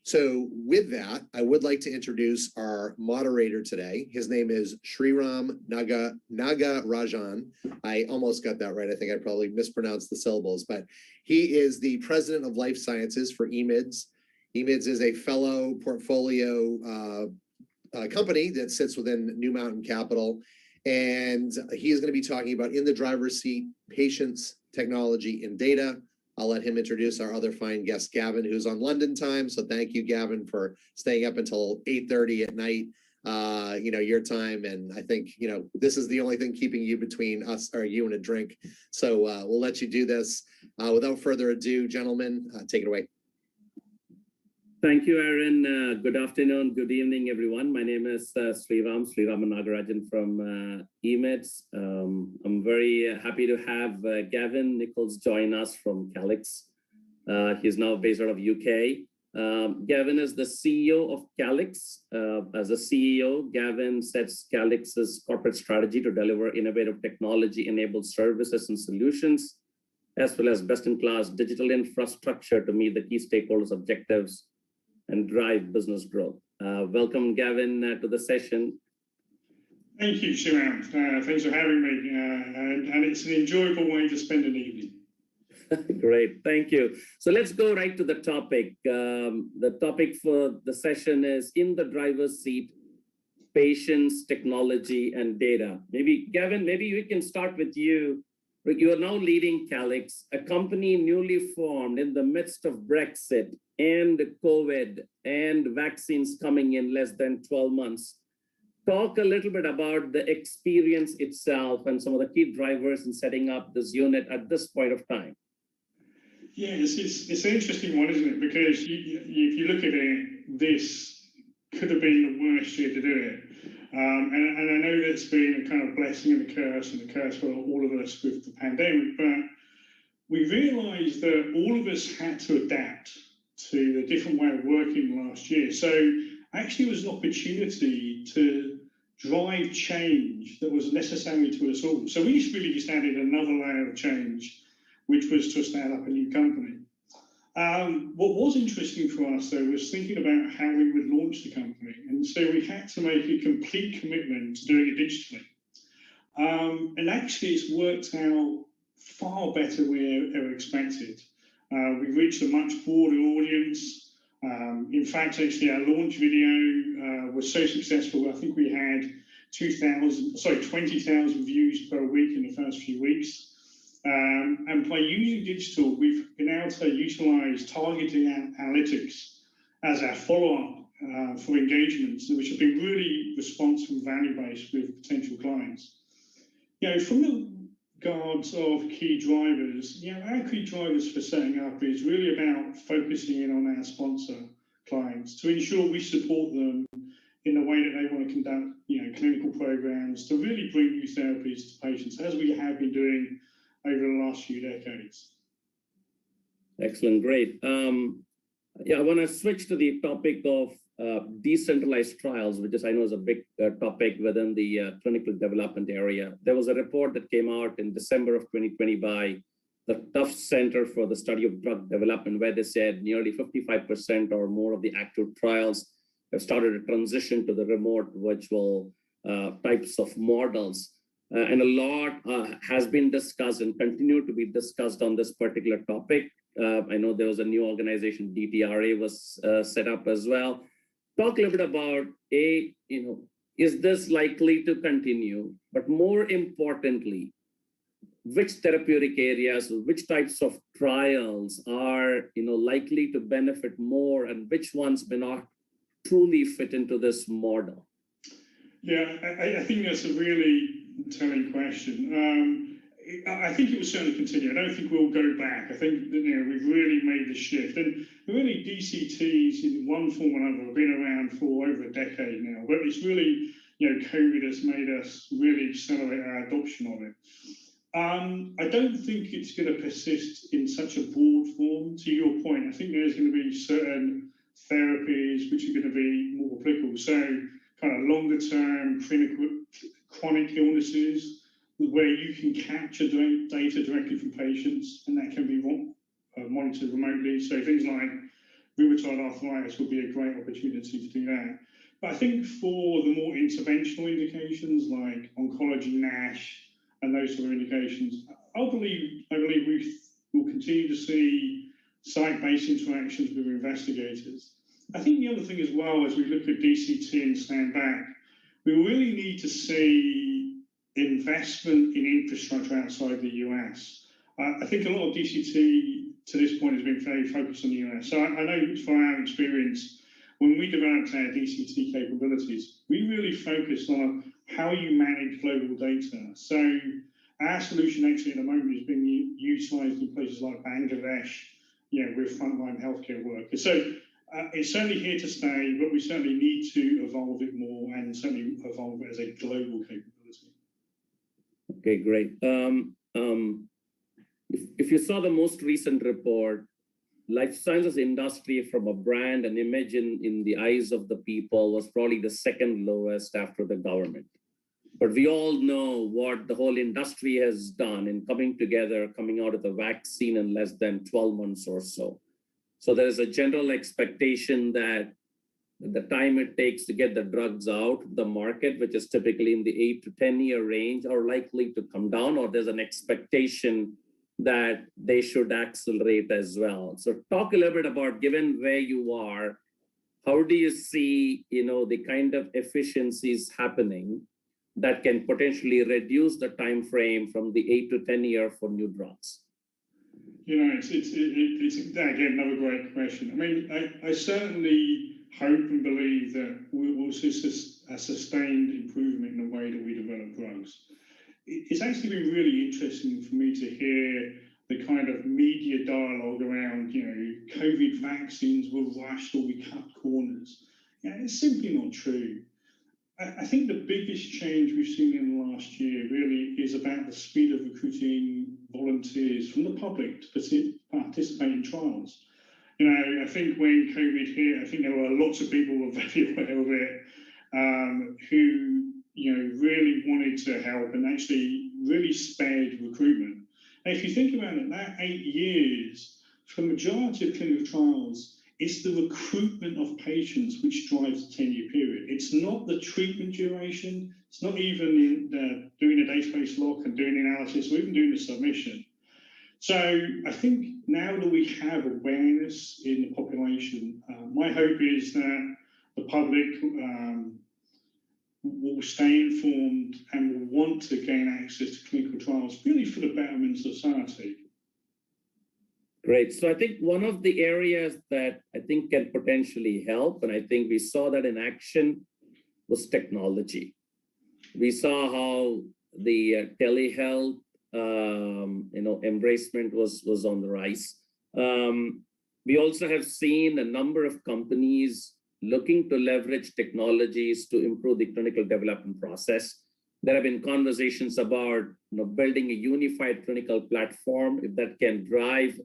So with that, I would like to introduce our moderator today. His name is Sriram Nagarajan. I almost got that right. I think I probably mispronounced the syllables, but he is the president of life sciences for EMIDS. EMIDS is a fellow portfolio company that sits within New Mountain Capital. And he is going to be talking about in the driver's seat, patients, technology, and data. I'll let him introduce our other fine guest, Gavin, who's on London time. So thank you, Gavin, for staying up until 8:30 at night, your time. And I think, this is the only thing keeping you between us or you and a drink. So we'll let you do this. Without further ado, gentlemen, take it away. Thank you, Aaron. Good afternoon, good evening, everyone. My name is Sriram Nagarajan from EMIDS. I'm very happy to have Gavin Nichols join us from Calix. He's now based out of UK. Gavin is the CEO of Calix. As a CEO, Gavin sets Calix's corporate strategy to deliver innovative technology-enabled services and solutions, as well as best-in-class digital infrastructure to meet the key stakeholders' objectives and drive business growth. Welcome, Gavin, to the session. Thank you, Sriram. Thanks for having me. And it's an enjoyable way to spend an evening. Great, thank you. So let's go right to the topic. The topic for the session is in the driver's seat, patients, technology, and data. Maybe, Gavin, maybe we can start with you. You are now leading Calix, a company newly formed in the midst of Brexit and COVID and vaccines coming in less than 12 months. Talk a little bit about the experience itself and some of the key drivers in setting up this unit at this point of time. Yeah, it's an interesting one, isn't it? Because if you look at it, this could have been the worst year to do it. And I know that's been a kind of blessing and a curse for all of us with the pandemic, but we realized that all of us had to adapt to a different way of working last year. So actually it was an opportunity to drive change that was necessary to us all. So we really just added another layer of change, which was to stand up a new company. What was interesting for us, though, was thinking about how we would launch the company. And so we had to make a complete commitment to doing it digitally. And actually, it's worked out far better than we ever expected. We've reached a much broader audience. In fact, actually, our launch video was so successful, I think we had 20,000 views per week in the first few weeks. And by using digital, we've been able to utilize targeting analytics as our follow-up for engagements, which have been really responsive and value-based with potential clients. From the regards of key drivers, our key drivers for setting up is really about focusing in on our sponsor clients to ensure we support them in the way that they want to conduct, clinical programs to really bring new therapies to patients, as we have been doing over the last few decades. Excellent, great. I want to switch to the topic of decentralized trials, which I know is a big topic within the clinical development area. There was a report that came out in December of 2020 by the Tufts Center for the Study of Drug Development, where they said nearly 55% or more of the active trials have started to transition to the remote virtual types of models. and a lot has been discussed and continue to be discussed on this particular topic. I know there was a new organization, DTRA, was set up as well. Talk a little bit about is this likely to continue? But more importantly, which therapeutic areas, which types of trials are likely to benefit more, and which ones may not truly fit into this model? Yeah, I think that's a really telling question. I think it will certainly continue. I don't think we'll go back. I think that, we've really made the shift, and really DCTs in one form or another have been around for over a decade now. But it's really, COVID has made us really accelerate our adoption of it. I don't think it's going to persist in such a broad form. To your point, I think there's going to be certain therapies which are going to be more applicable. So kind of longer term clinical chronic illnesses where you can capture data directly from patients, and that can be monitored remotely. So things like rheumatoid arthritis would be a great opportunity to do that. But I think for the more interventional indications like oncology, NASH, and those sort of indications, I believe we will continue to see site-based interactions with investigators. I think the other thing as well, as we look at DCT and stand back, we really need to see investment in infrastructure outside the US. I think a lot of DCT to this point has been very focused on the US. So I know from our experience, when we developed our DCT capabilities, we really focused on how you manage global data. So our solution actually at the moment is being utilized in places like Bangladesh, with frontline healthcare workers. So it's certainly here to stay, but we certainly need to evolve it more and certainly evolve it as a global capability. Okay, great. If you saw the most recent report, life sciences industry from a brand and image in the eyes of the people was probably the second lowest after the government. But we all know what the whole industry has done in coming together, coming out of the vaccine in less than 12 months or so. So there is a general expectation that the time it takes to get the drugs out the market, which is typically in the 8 to 10 year range, are likely to come down, or there's an expectation that they should accelerate as well. So talk a little bit about, given where you are, how do you see, the kind of efficiencies happening that can potentially reduce the time frame from the 8 to 10 year for new drugs? It's again another great question. I mean, I certainly hope and believe that we'll see a sustained improvement in the way that we develop drugs. It's actually been really interesting for me to hear the kind of media dialogue around, COVID vaccines were rushed or we cut corners. It's simply not true. I think the biggest change we've seen in the last year really is about the speed of recruiting volunteers from the public to participate in trials. I think when COVID hit, I think there were lots of people who were very aware of it, who really wanted to help and actually really spared recruitment. And if you think about it, that 8 years, for the majority of clinical trials, it's the recruitment of patients which drives the 10-year period. It's not the treatment duration. It's not even doing a database lock and doing analysis or even doing the submission. So I think now that we have awareness in the population, my hope is that the public will stay informed and will want to gain access to clinical trials, really for the betterment of society. Great. So I think one of the areas that I think can potentially help, and I think we saw that in action, was technology. We saw how the telehealth, embracement was on the rise. We also have seen a number of companies looking to leverage technologies to improve the clinical development process. There have been conversations about building a unified clinical platform, if that can drive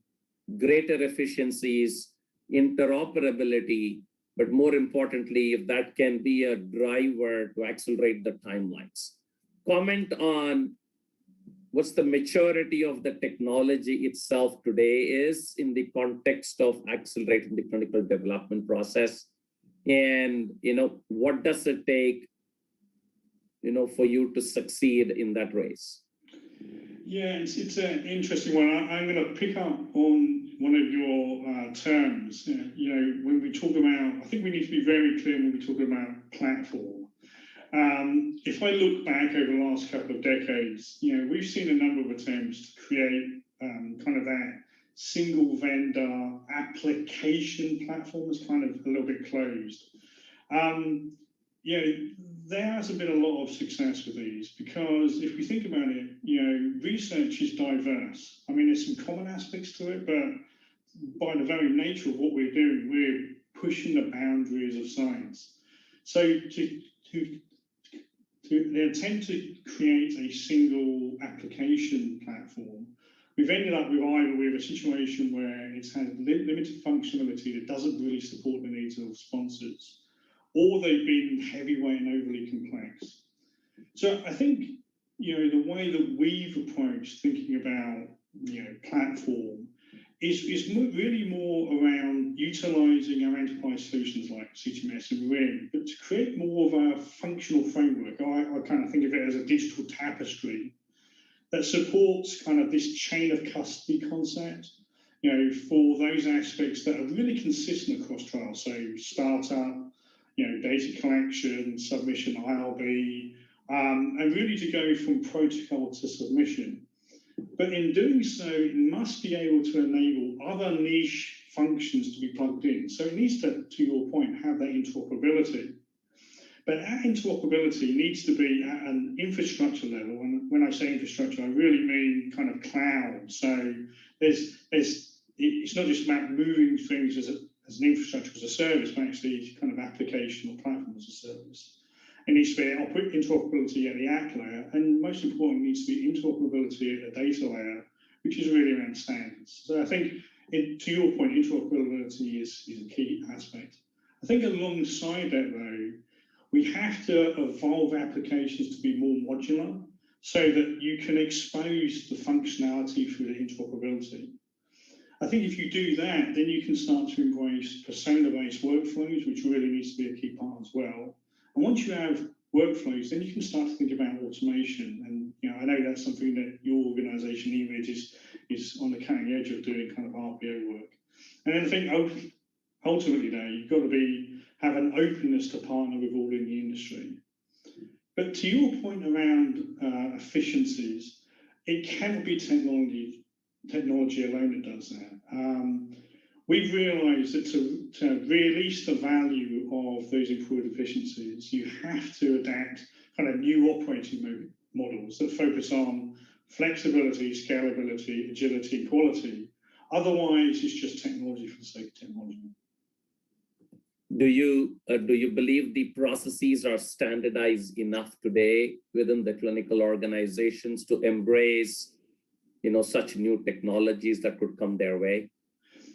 greater efficiencies, interoperability, but more importantly, if that can be a driver to accelerate the timelines. Comment on what's the maturity of the technology itself today is in the context of accelerating the clinical development process. And what does it take for you to succeed in that race? Yeah, it's an interesting one. I'm going to pick up on one of your terms. When we talk about, I think we need to be very clear when we talk about platform. If I look back over the last couple of decades, we've seen a number of attempts to create kind of that single vendor application platform is kind of a little bit closed. There hasn't been a lot of success with these because if we think about it, research is diverse. I mean, there's some common aspects to it, but by the very nature of what we're doing, we're pushing the boundaries of science. So the attempt to create a single application platform, we've ended up with either with a situation where it's had limited functionality that doesn't really support the needs of sponsors, or they've been heavyweight and overly complex. So I think, the way that we've approached thinking about, platform is really more around utilizing our enterprise solutions like CTMS and RIM, but to create more of a functional framework. I kind of think of it as a digital tapestry that supports kind of this chain of custody concept, for those aspects that are really consistent across trials. So startup, data collection, submission, IRB, and really to go from protocol to submission. But in doing so, it must be able to enable other niche functions to be plugged in. So it needs to your point, have that interoperability. But that interoperability needs to be at an infrastructure level. And when I say infrastructure, I really mean kind of cloud. So it's not just about moving things as an infrastructure as a service, but actually kind of application or platform as a service. It needs to be interoperability at the app layer, and most importantly, it needs to be interoperability at the data layer, which is really around standards. So I think, to your point, interoperability is a key aspect. I think alongside that, though, we have to evolve applications to be more modular so that you can expose the functionality through the interoperability. I think if you do that, then you can start to embrace persona-based workflows, which really needs to be a key part as well. And once you have workflows, then you can start to think about automation. And I know that's something that your organization, eMed, is on the cutting edge of doing kind of RPO work. And then I think ultimately, though, you've got to have an openness to partner with all in the industry. But to your point around efficiencies, it cannot be technology alone that does that. We've realized that to release the value of those improved efficiencies, you have to adapt kind of new operating models that focus on flexibility, scalability, agility, and quality. Otherwise, it's just technology for the sake of technology. Do you believe the processes are standardized enough today within the clinical organizations to embrace such new technologies that could come their way?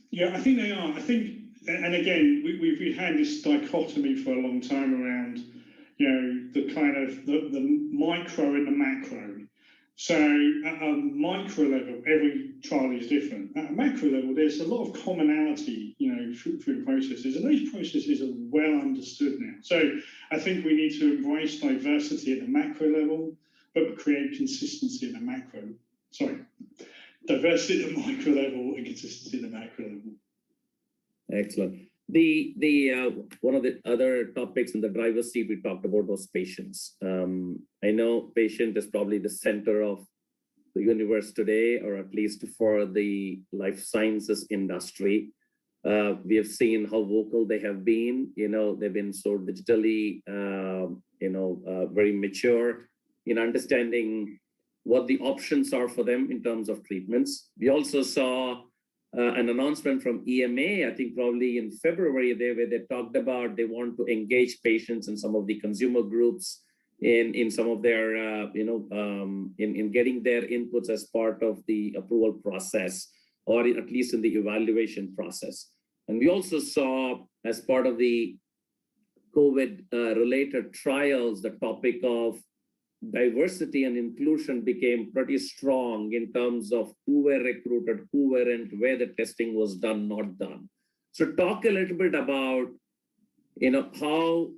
Yeah, I think they are. I think, and again, we've had this dichotomy for a long time around, the kind of the micro and the macro. So at a micro level, every trial is different. At a macro level, there's a lot of commonality, through the processes, and those processes are well understood now. So I think we need to embrace diversity at the macro level, but create consistency at the macro. Diversity at the micro level and consistency at the macro level. Excellent. The one of the other topics in the driver's seat we talked about was patients. I know patient is probably the center of the universe today, or at least for the life sciences industry. We have seen how vocal they have been. They've been so digitally, very mature in understanding what the options are for them in terms of treatments. We also saw an announcement from EMA, I think probably in February, where they talked about they want to engage patients and some of the consumer groups in some of their, in getting their inputs as part of the approval process, or at least in the evaluation process. And we also saw, as part of the COVID-related trials, the topic of diversity and inclusion became pretty strong in terms of who were recruited, who weren't, where the testing was done, not done. So talk a little bit about, how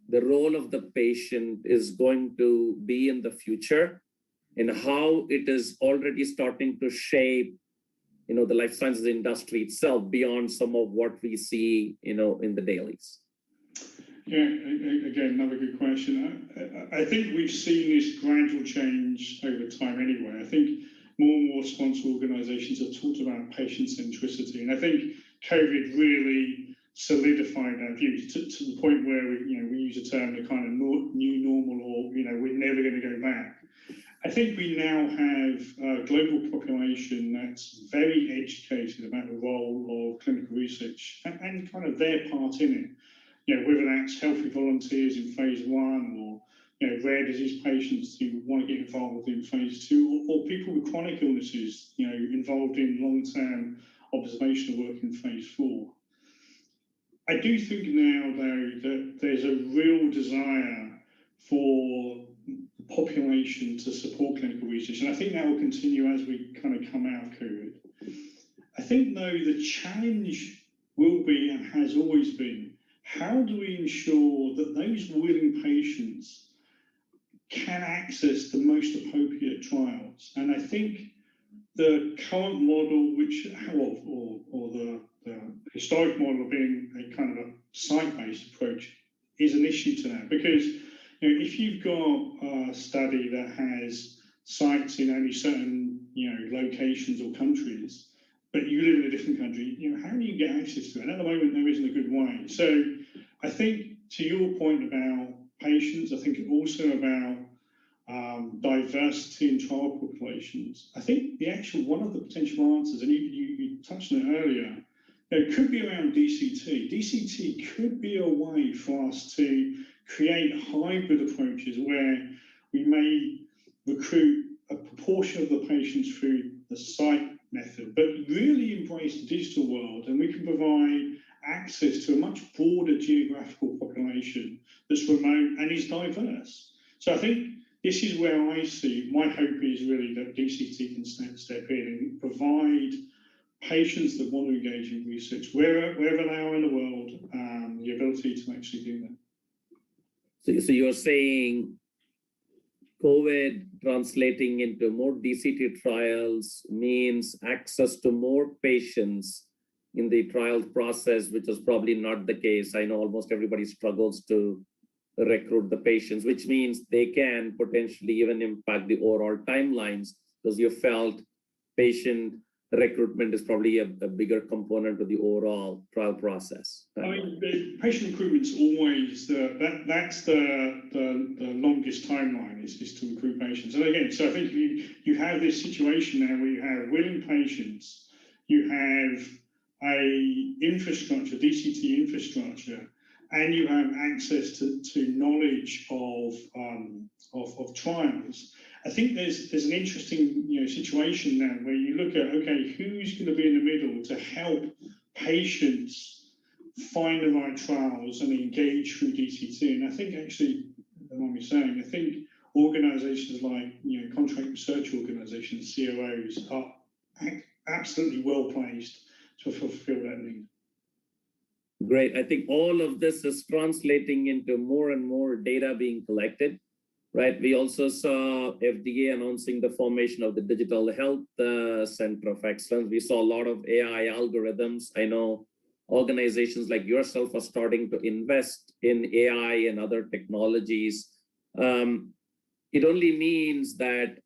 the role of the patient is going to be in the future and how it is already starting to shape, the life sciences industry itself beyond some of what we see, in the dailies? Yeah, again, another good question. I think we've seen this gradual change over time anyway. I think more and more sponsor organizations have talked about patient centricity. And I think COVID really solidified that view to the point where, we use a term, the kind of new normal, or, we're never going to go back. I think we now have a global population that's very educated about the role of clinical research and kind of their part in it. Whether that's healthy volunteers in phase 1 or rare disease patients who want to get involved in phase 2, or people with chronic illnesses, involved in long-term observational work in phase 4. I do think now, though, that there's a real desire for the population to support clinical research, and I think that will continue as we kind of come out of COVID. I think, though, the challenge will be, and has always been, how do we ensure that those willing patients can access the most appropriate trials? And I think the current model, or the historic model of being a kind of a site-based approach, is an issue to that. Because if you've got a study that has sites in only certain locations or countries, but you live in a different country, how do you get access to it? And at the moment, there isn't a good way. So I think, to your point about patients, I think also about diversity in trial populations. I think one of the potential answers, and you touched on it earlier, it could be around DCT. DCT could be a way for us to create hybrid approaches where we may recruit a proportion of the patients through the site method, but really embrace the digital world, and we can provide access to a much broader geographical population that's remote and is diverse. So I think this is where I see, my hope is really that DCT can step in and provide patients that want to engage in research, wherever they are in the world, the ability to actually do that. So you're saying COVID translating into more DCT trials means access to more patients in the trial process, which is probably not the case. I know almost everybody struggles to recruit the patients, which means they can potentially even impact the overall timelines, because you felt patient recruitment is probably a bigger component of the overall trial process. I mean, the patient recruitment's always that's the longest timeline is to recruit patients. And again, so I think you have this situation now where you have willing patients, you have a infrastructure, DCT infrastructure, and you have access to knowledge of trials. I think there's an interesting situation now where you look at, okay, who's going to be in the middle to help patients find the right trials and engage through DCT. And I think actually, I think organizations like contract research organizations, CROs, are absolutely well placed to fulfill that need. Great. I think all of this is translating into more and more data being collected, right? We also saw FDA announcing the formation of the Digital Health Center of Excellence. We saw a lot of AI algorithms. I know organizations like yourself are starting to invest in AI and other technologies. It only means that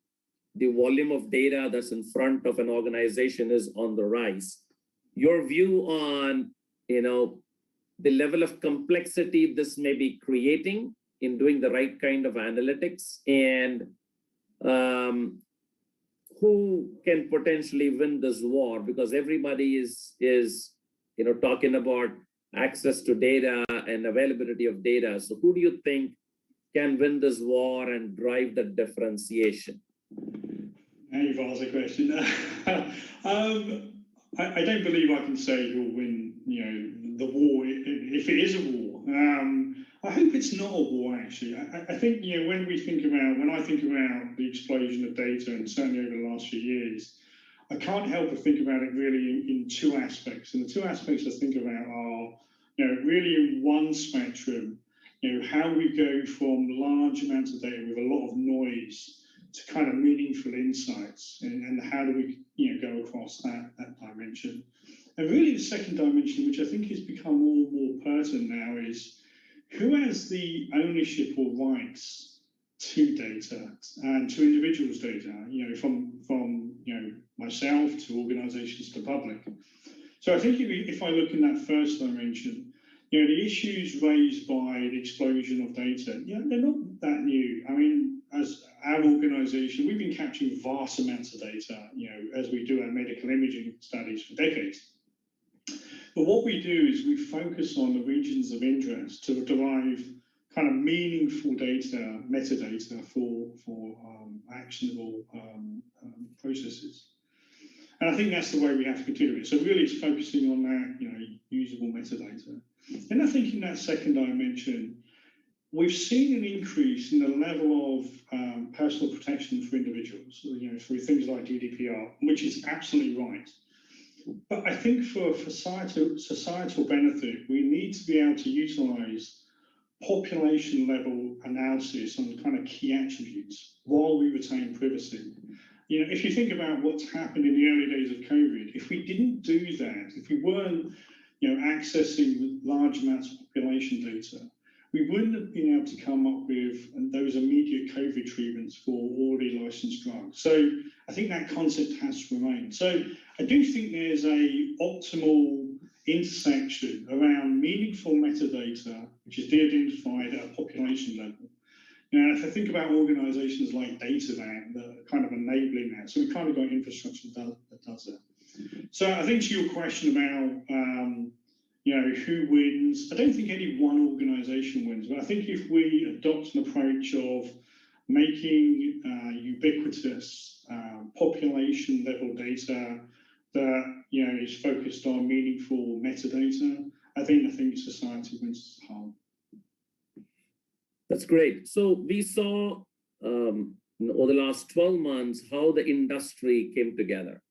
the volume of data that's in front of an organization is on the rise. Your view on, the level of complexity this may be creating in doing the right kind of analytics, and who can potentially win this war? Because everybody is talking about access to data and availability of data. So who do you think can win this war and drive the differentiation? Now you've asked a question. I don't believe I can say who'll win, the war, if it is a war. I hope it's not a war, actually. I think, when I think about the explosion of data, and certainly over the last few years, I can't help but think about it really in two aspects. And the two aspects I think about are, really in one spectrum, how we go from large amounts of data with a lot of noise to kind of meaningful insights, and how do we go across that dimension. And really the second dimension, which I think has become more and more pertinent now, is who has the ownership or rights to data and to individuals' data, from myself to organizations to public. So I think if I look in that first dimension, the issues raised by the explosion of data, they're not that new. I mean, as our organization, we've been capturing vast amounts of data, as we do our medical imaging studies for decades. But what we do is we focus on the regions of interest to derive kind of meaningful data, metadata for actionable processes. And I think that's the way we have to continue it. So really it's focusing on that, usable metadata. And I think in that second dimension, we've seen an increase in the level of personal protection for individuals, through things like GDPR, which is absolutely right. But I think for societal benefit, we need to be able to utilize population level analysis on kind of key attributes while we retain privacy. If you think about what's happened in the early days of COVID, if we didn't do that, if we weren't accessing large amounts of population data, we wouldn't have been able to come up with those immediate COVID treatments for already licensed drugs. So I think that concept has to remain. So I do think there's a optimal intersection around meaningful metadata, which is de-identified at a population level. If I think about organizations like DataVan that are kind of enabling that, so we've kind of got infrastructure that does that. So I think to your question about who wins, I don't think any one organization wins, but I think if we adopt an approach of making ubiquitous population level data that is focused on meaningful metadata, I think society wins as a whole. That's great. So we saw over the last 12 months how the industry came together,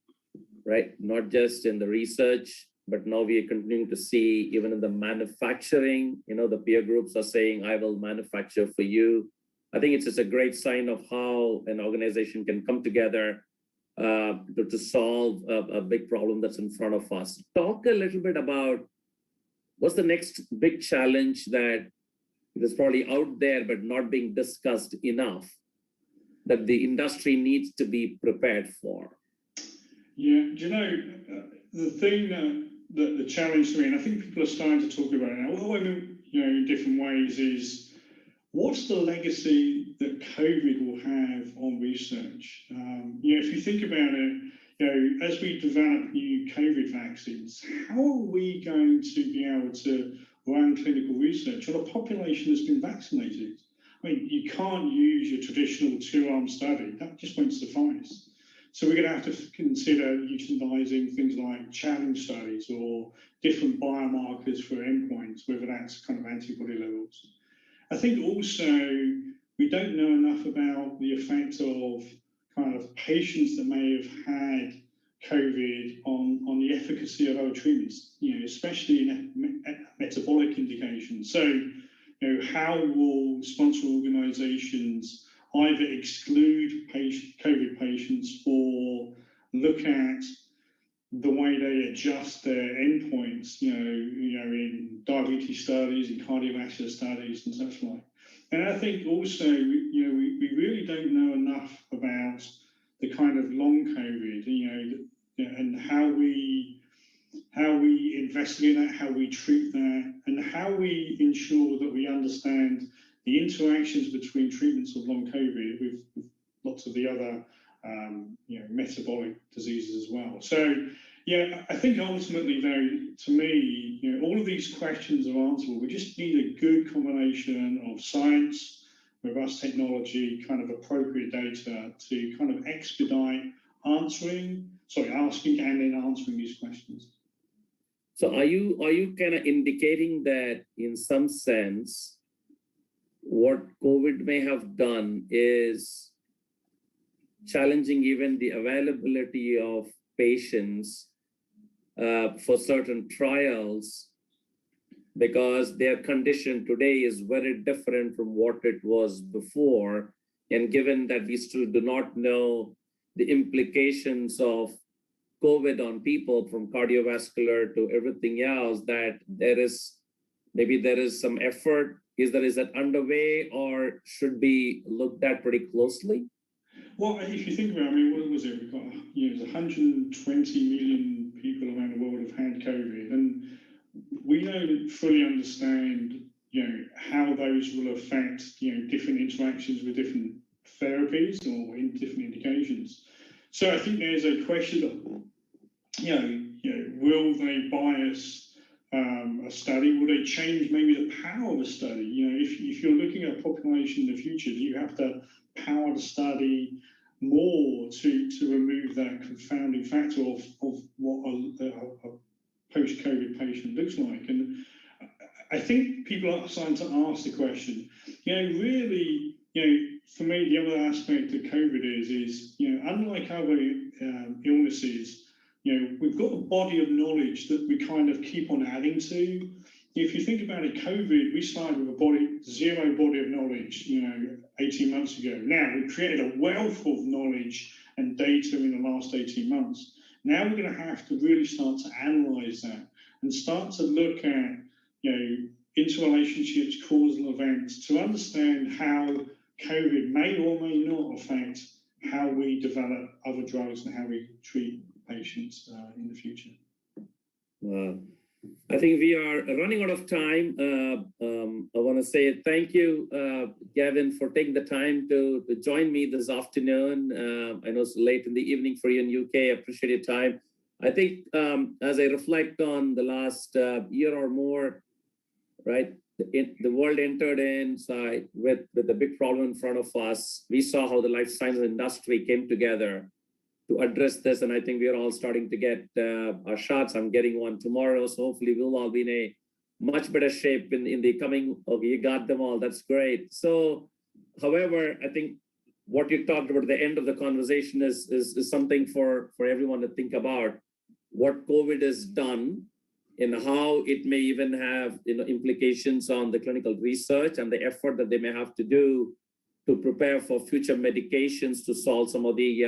right? Not just in the research, but now we are continuing to see even in the manufacturing, the peer groups are saying, I will manufacture for you. I think it's just a great sign of how an organization can come together to solve a big problem that's in front of us. Talk a little bit about what's the next big challenge that is probably out there, but not being discussed enough, that the industry needs to be prepared for. Yeah, the thing the challenge to me, and I think people are starting to talk about it now, in different ways, is what's the legacy that COVID will have on research? If you think about it, as we develop new COVID vaccines, how are we going to be able to run clinical research on a population that's been vaccinated? I mean, you can't use your traditional two-arm study. That just won't suffice. So we're going to have to consider utilizing things like challenge studies or different biomarkers for endpoints, whether that's kind of antibody levels. I think also we don't know enough about the effect of kind of patients that may have had COVID on the efficacy of our treatments, especially in metabolic indications. So, how will sponsor organizations either exclude COVID patients or look at the way they adjust their endpoints, in diabetes studies and cardiovascular studies and such like. And I think also, we really don't know enough about the kind of long COVID, and how we investigate that, how we treat that, and how we ensure that we understand the interactions between treatments of long COVID with lots of the other metabolic diseases as well. So, I think ultimately, though, to me, all of these questions are answerable. We just need a good combination of science, robust technology, kind of appropriate data to kind of expedite asking and then answering these questions. So are you kind of indicating that in some sense, what COVID may have done is challenging even the availability of patients for certain trials because their condition today is very different from what it was before. And given that we still do not know the implications of COVID on people, from cardiovascular to everything else, that there is some effort. Is that underway, or should be looked at pretty closely? Well, if you think about it, I mean, what was it? We've got, there's 120 million people around the world have had COVID, and we don't fully understand, how those will affect, different interactions with different therapies or in different indications. So I think there's a question of, will they bias a study? Will they change maybe the power of a study? If you're looking at a population in the future, do you have to power the study more to remove that confounding factor of what a post-COVID patient looks like? And I think people are starting to ask the question, really, for me, the other aspect of COVID is unlike other illnesses, we've got a body of knowledge that we kind of keep on adding to. If you think about it, COVID, we started with zero body of knowledge, 18 months ago. Now we've created a wealth of knowledge and data in the last 18 months. Now we're going to have to really start to analyze that and start to look at, interrelationships, causal events, to understand how COVID may or may not affect how we develop other drugs and how we treat patients in the future. I think we are running out of time. I want to say thank you, Gavin, for taking the time to join me this afternoon. I know it's late in the evening for you in UK. I appreciate your time. I think as I reflect on the last year or more, right, the world entered inside with the big problem in front of us. We saw how the life sciences industry came together to address this, and I think we are all starting to get our shots. I'm getting one tomorrow, so hopefully we'll all be in a much better shape in the coming. Okay, you got them all. That's great. So, however, I think what you talked about at the end of the conversation is something for everyone to think about. What COVID has done and how it may even have implications on the clinical research and the effort that they may have to do to prepare for future medications to solve some of the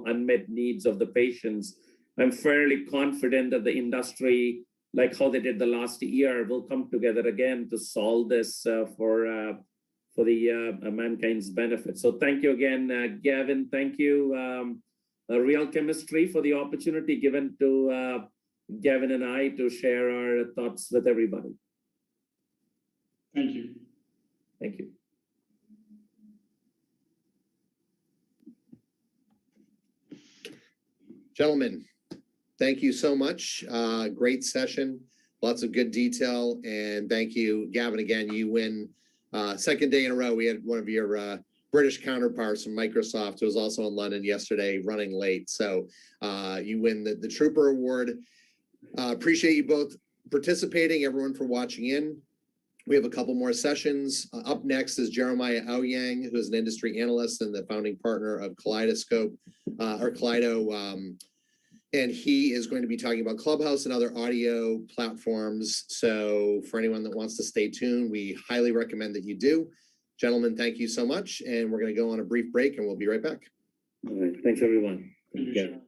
unmet needs of the patients. I'm fairly confident that the industry, like how they did the last year, will come together again to solve this for the mankind's benefit. So thank you again, Gavin. Thank you, Real Chemistry, for the opportunity given to Gavin and I to share our thoughts with everybody. Thank you. Thank you. Gentlemen, thank you so much. Great session, lots of good detail, and thank you, Gavin. Again, you win second day in a row. We had one of your British counterparts from Microsoft who was also in London yesterday running late. So you win the Trooper Award. Appreciate you both participating, everyone for watching in. We have a couple more sessions. Up next is Jeremiah Aoyang, who is an industry analyst and the founding partner of Kaleidoscope, or Kaleido, and he is going to be talking about Clubhouse and other audio platforms. So for anyone that wants to stay tuned, we highly recommend that you do. Gentlemen, thank you so much. And we're going to go on a brief break and we'll be right back. All right. Thanks, everyone. Thank you.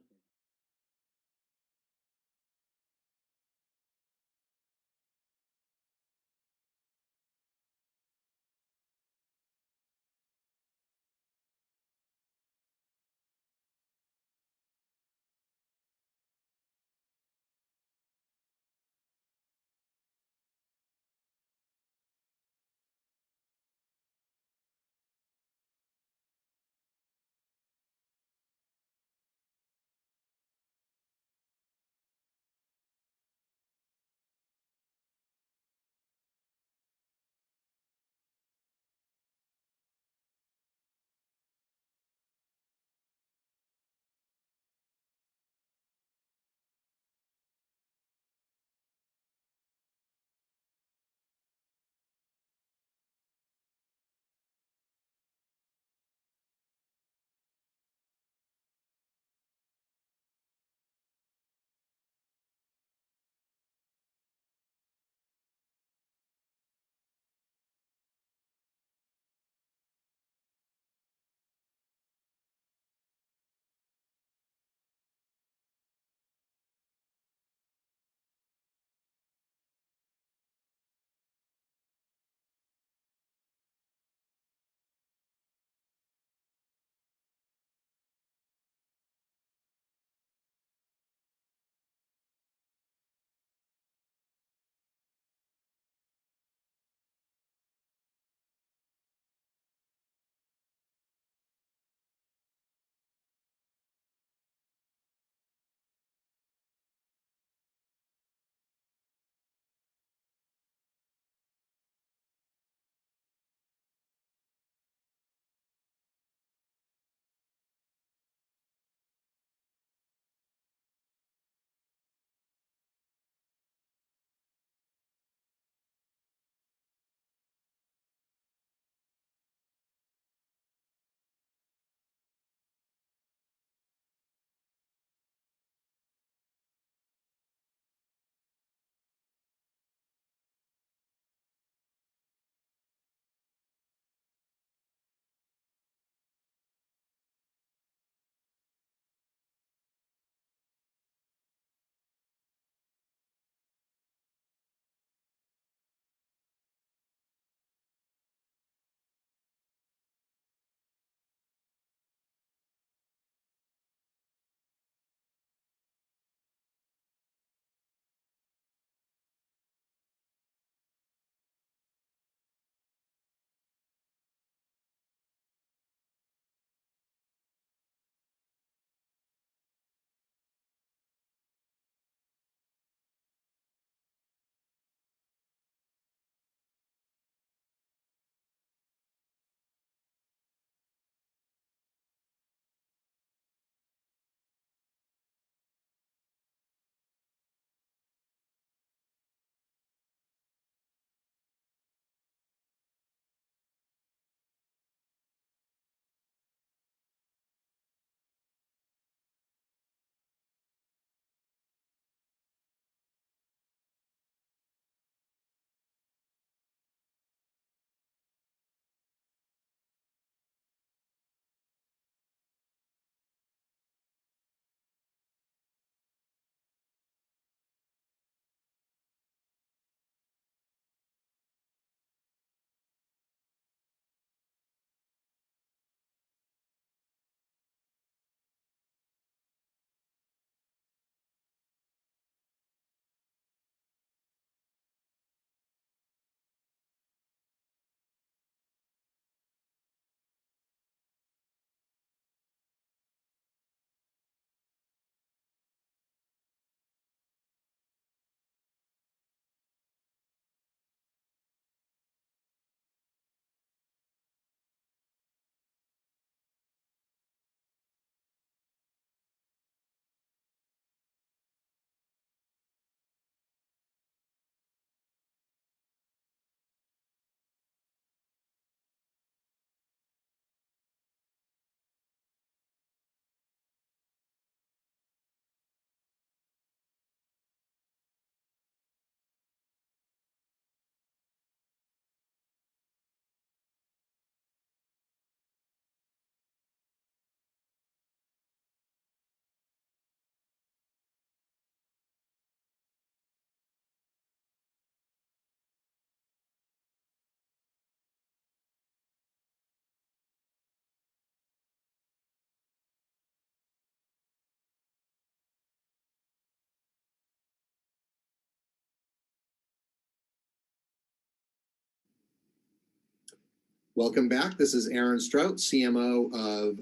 Welcome back. This is Aaron Strout, CMO of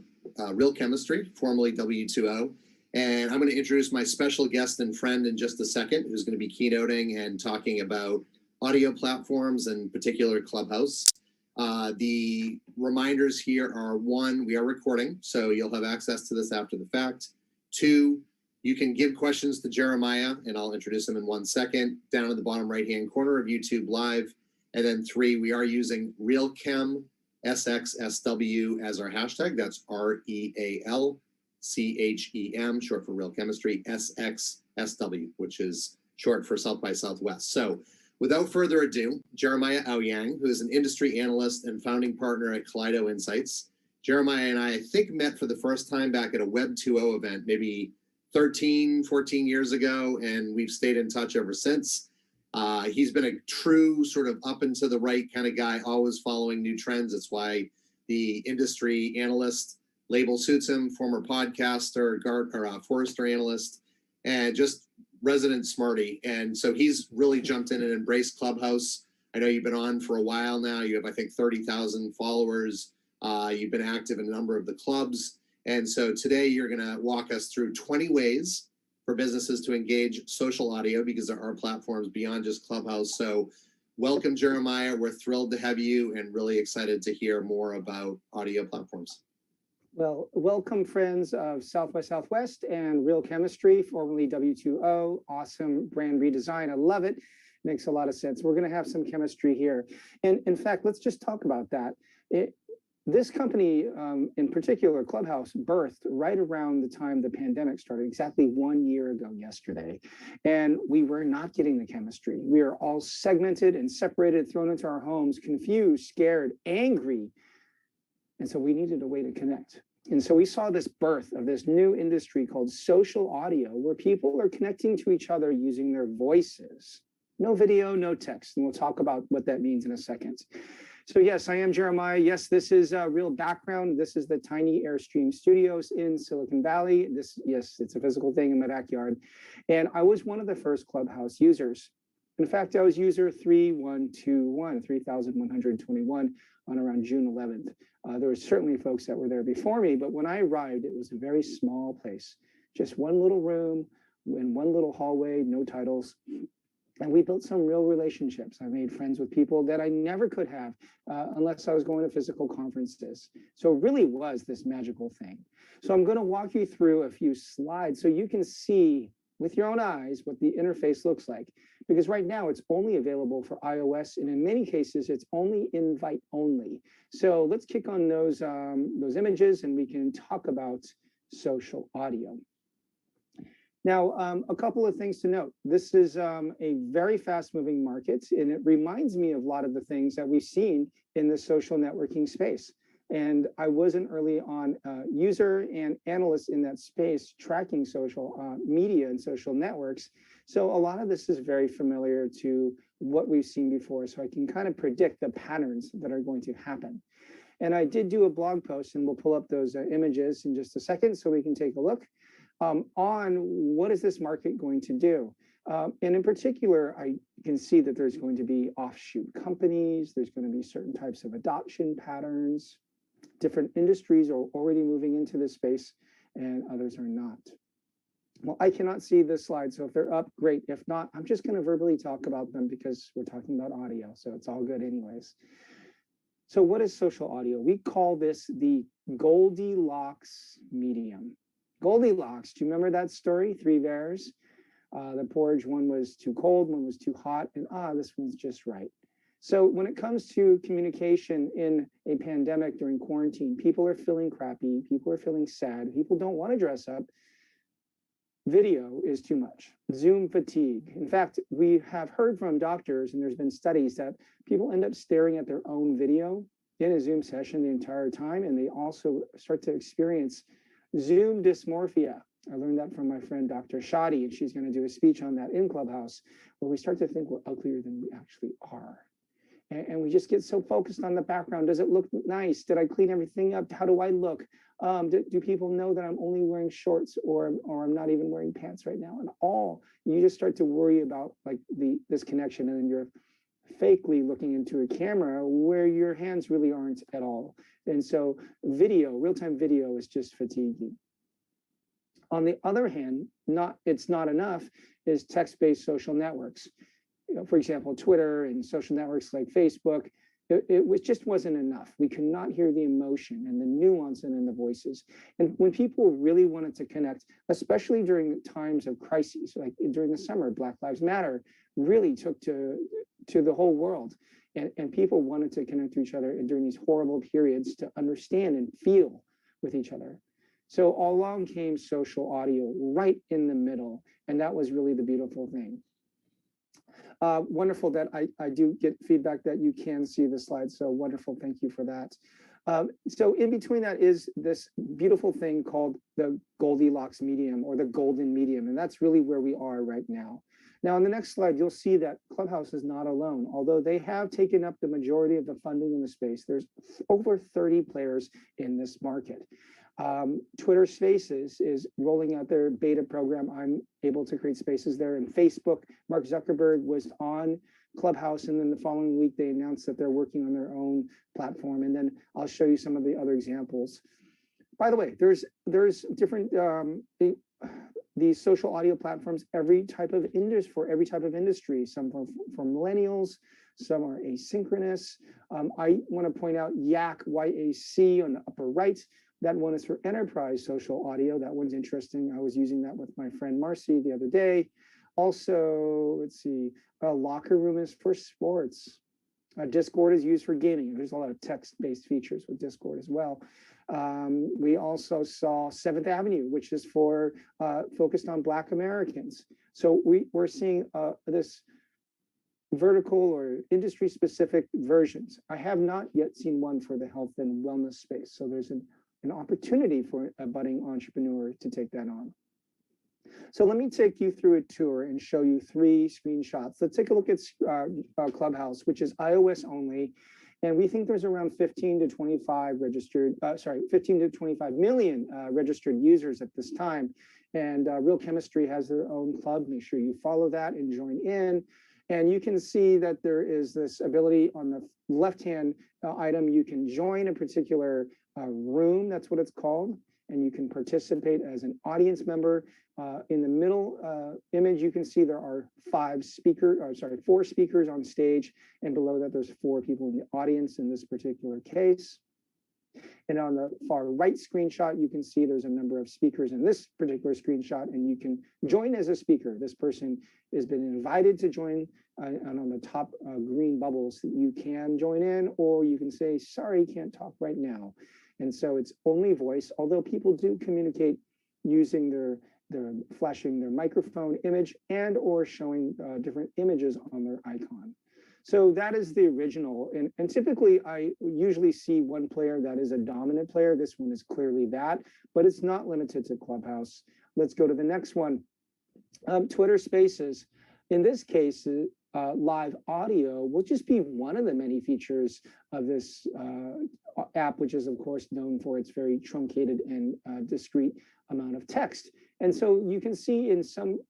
Real Chemistry, formerly W2O. And I'm going to introduce my special guest and friend in just a second, who's going to be keynoting and talking about audio platforms, and particular Clubhouse. The reminders here are: 1, we are recording, so you'll have access to this after the fact. 2, you can give questions to Jeremiah, and I'll introduce him in 1 second, down in the bottom right-hand corner of YouTube Live. And then 3, we are using RealChem SXSW as our hashtag. That's RealChem, short for Real Chemistry, SXSW, which is short for South by Southwest. So without further ado, Jeremiah Aoyang, who is an industry analyst and founding partner at Kaleido Insights. Jeremiah and I think met for the first time back at a Web 2.0 event, maybe 13, 14 years ago, and we've stayed in touch ever since. He's been a true sort of up and to the right kind of guy, always following new trends. That's why the industry analyst label suits him, former podcaster, Forrester analyst, and just resident smarty. And so he's really jumped in and embraced Clubhouse. I know you've been on for a while now. You have, I think, 30,000 followers. You've been active in a number of the clubs. And so today you're going to walk us through 20 ways for businesses to engage social audio, because there are platforms beyond just Clubhouse. So welcome, Jeremiah. We're thrilled to have you and really excited to hear more about audio platforms. Well, welcome, friends of South by Southwest and Real Chemistry, formerly W2O. Awesome brand redesign. I love it. Makes a lot of sense. We're going to have some chemistry here. And in fact, let's just talk about that. This company, in particular, Clubhouse, birthed right around the time the pandemic started, exactly 1 year ago yesterday. And we were not getting the chemistry. We are all segmented and separated, thrown into our homes, confused, scared, angry. And so we needed a way to connect. And so we saw this birth of this new industry called social audio, where people are connecting to each other using their voices. No video, no text. And we'll talk about what that means in a second. So yes, I am Jeremiah. Yes, this is a real background. This is the tiny Airstream Studios in Silicon Valley. Yes, it's a physical thing in my backyard. And I was one of the first Clubhouse users. In fact, I was user 3121 on around June 11th. There were certainly folks that were there before me, but when I arrived, it was a very small place. Just one little room in one little hallway, no titles. And we built some real relationships. I made friends with people that I never could have unless I was going to physical conferences. So it really was this magical thing. So I'm going to walk you through a few slides so you can see with your own eyes what the interface looks like. Because right now it's only available for iOS, and in many cases it's only invite only. So let's kick on those images and we can talk about social audio. Now, a couple of things to note. This is a very fast-moving market, and it reminds me of a lot of the things that we've seen in the social networking space. And I was an early on user and analyst in that space, tracking social media and social networks. So a lot of this is very familiar to what we've seen before. So I can kind of predict the patterns that are going to happen. And I did do a blog post, and we'll pull up those images in just a second so we can take a look on what is this market going to do. And in particular, I can see that there's going to be offshoot companies. There's going to be certain types of adoption patterns. Different industries are already moving into this space and others are not. Well, I cannot see this slide, so if they're up, great. If not, I'm just going to verbally talk about them because we're talking about audio, so it's all good anyways. So what is social audio? We call this the Goldilocks medium. Goldilocks, do you remember that story? 3 bears. The porridge, one was too cold, one was too hot, and this one's just right. So when it comes to communication in a pandemic during quarantine, people are feeling crappy, people are feeling sad, people don't want to dress up. Video is too much. Zoom fatigue. In fact, we have heard from doctors, and there's been studies that people end up staring at their own video in a Zoom session the entire time, and they also start to experience Zoom dysmorphia. I learned that from my friend, Dr. Shadi, and she's going to do a speech on that in Clubhouse, where we start to think we're uglier than we actually are. And we just get so focused on the background. Does it look nice? Did I clean everything up? How do I look? Do people know that I'm only wearing shorts or I'm not even wearing pants right now? And you just start to worry about like this connection, and then you're fakely looking into a camera where your hands really aren't at all. And so video, real-time video is just fatiguing. On the other hand, it's not enough is text-based social networks. For example, Twitter and social networks like Facebook, it just wasn't enough. We could not hear the emotion and the nuance in the voices. And when people really wanted to connect, especially during times of crises, like during the summer, Black Lives Matter really took to the whole world. And people wanted to connect to each other during these horrible periods to understand and feel with each other. So along came social audio right in the middle. And that was really the beautiful thing. Wonderful that I do get feedback that you can see the slides. So wonderful. Thank you for that. So in between that is this beautiful thing called the Goldilocks medium or the golden medium. And that's really where we are right now. Now, on the next slide, you'll see that Clubhouse is not alone. Although they have taken up the majority of the funding in the space, there's over 30 players in this market. Twitter Spaces is rolling out their beta program. I'm able to create spaces there. And Facebook, Mark Zuckerberg was on Clubhouse, and then the following week they announced that they're working on their own platform. And then I'll show you some of the other examples. By the way, there's different these social audio platforms, every type of industry for every type of industry. Some for millennials, some are asynchronous. I want to point out YAC, YAC on the upper right. That one is for enterprise social audio. That one's interesting. I was using that with my friend Marcy the other day. Also, let's see, Locker Room is for sports. Discord is used for gaming. There's a lot of text-based features with Discord as well. We also saw 7th Avenue, which is for focused on Black Americans. So we're seeing this vertical or industry-specific versions. I have not yet seen one for the health and wellness space. So there's an opportunity for a budding entrepreneur to take that on. So let me take you through a tour and show you 3 screenshots. Let's take a look at Clubhouse, which is iOS only. And we think there's around 15 to 25 million registered users at this time. And Real Chemistry has their own club. Make sure you follow that and join in. And you can see that there is this ability on the left-hand item. You can join a particular room, that's what it's called, and you can participate as an audience member. In the middle image, you can see there are 4 speakers on stage, and below that there's 4 people in the audience in this particular case. And on the far right screenshot, you can see there's a number of speakers in this particular screenshot, and you can join as a speaker. This person has been invited to join, and on the top green bubbles, you can join in, or you can say, sorry, can't talk right now. And so it's only voice, although people do communicate using their flashing their microphone image and or showing different images on their icon. So that is the original. And typically I usually see one player that is a dominant player. This one is clearly that, but it's not limited to Clubhouse. Let's go to the next one. Twitter Spaces. In this case, live audio will just be one of the many features of this app, which is of course known for its very truncated and discrete amount of text. And so you can see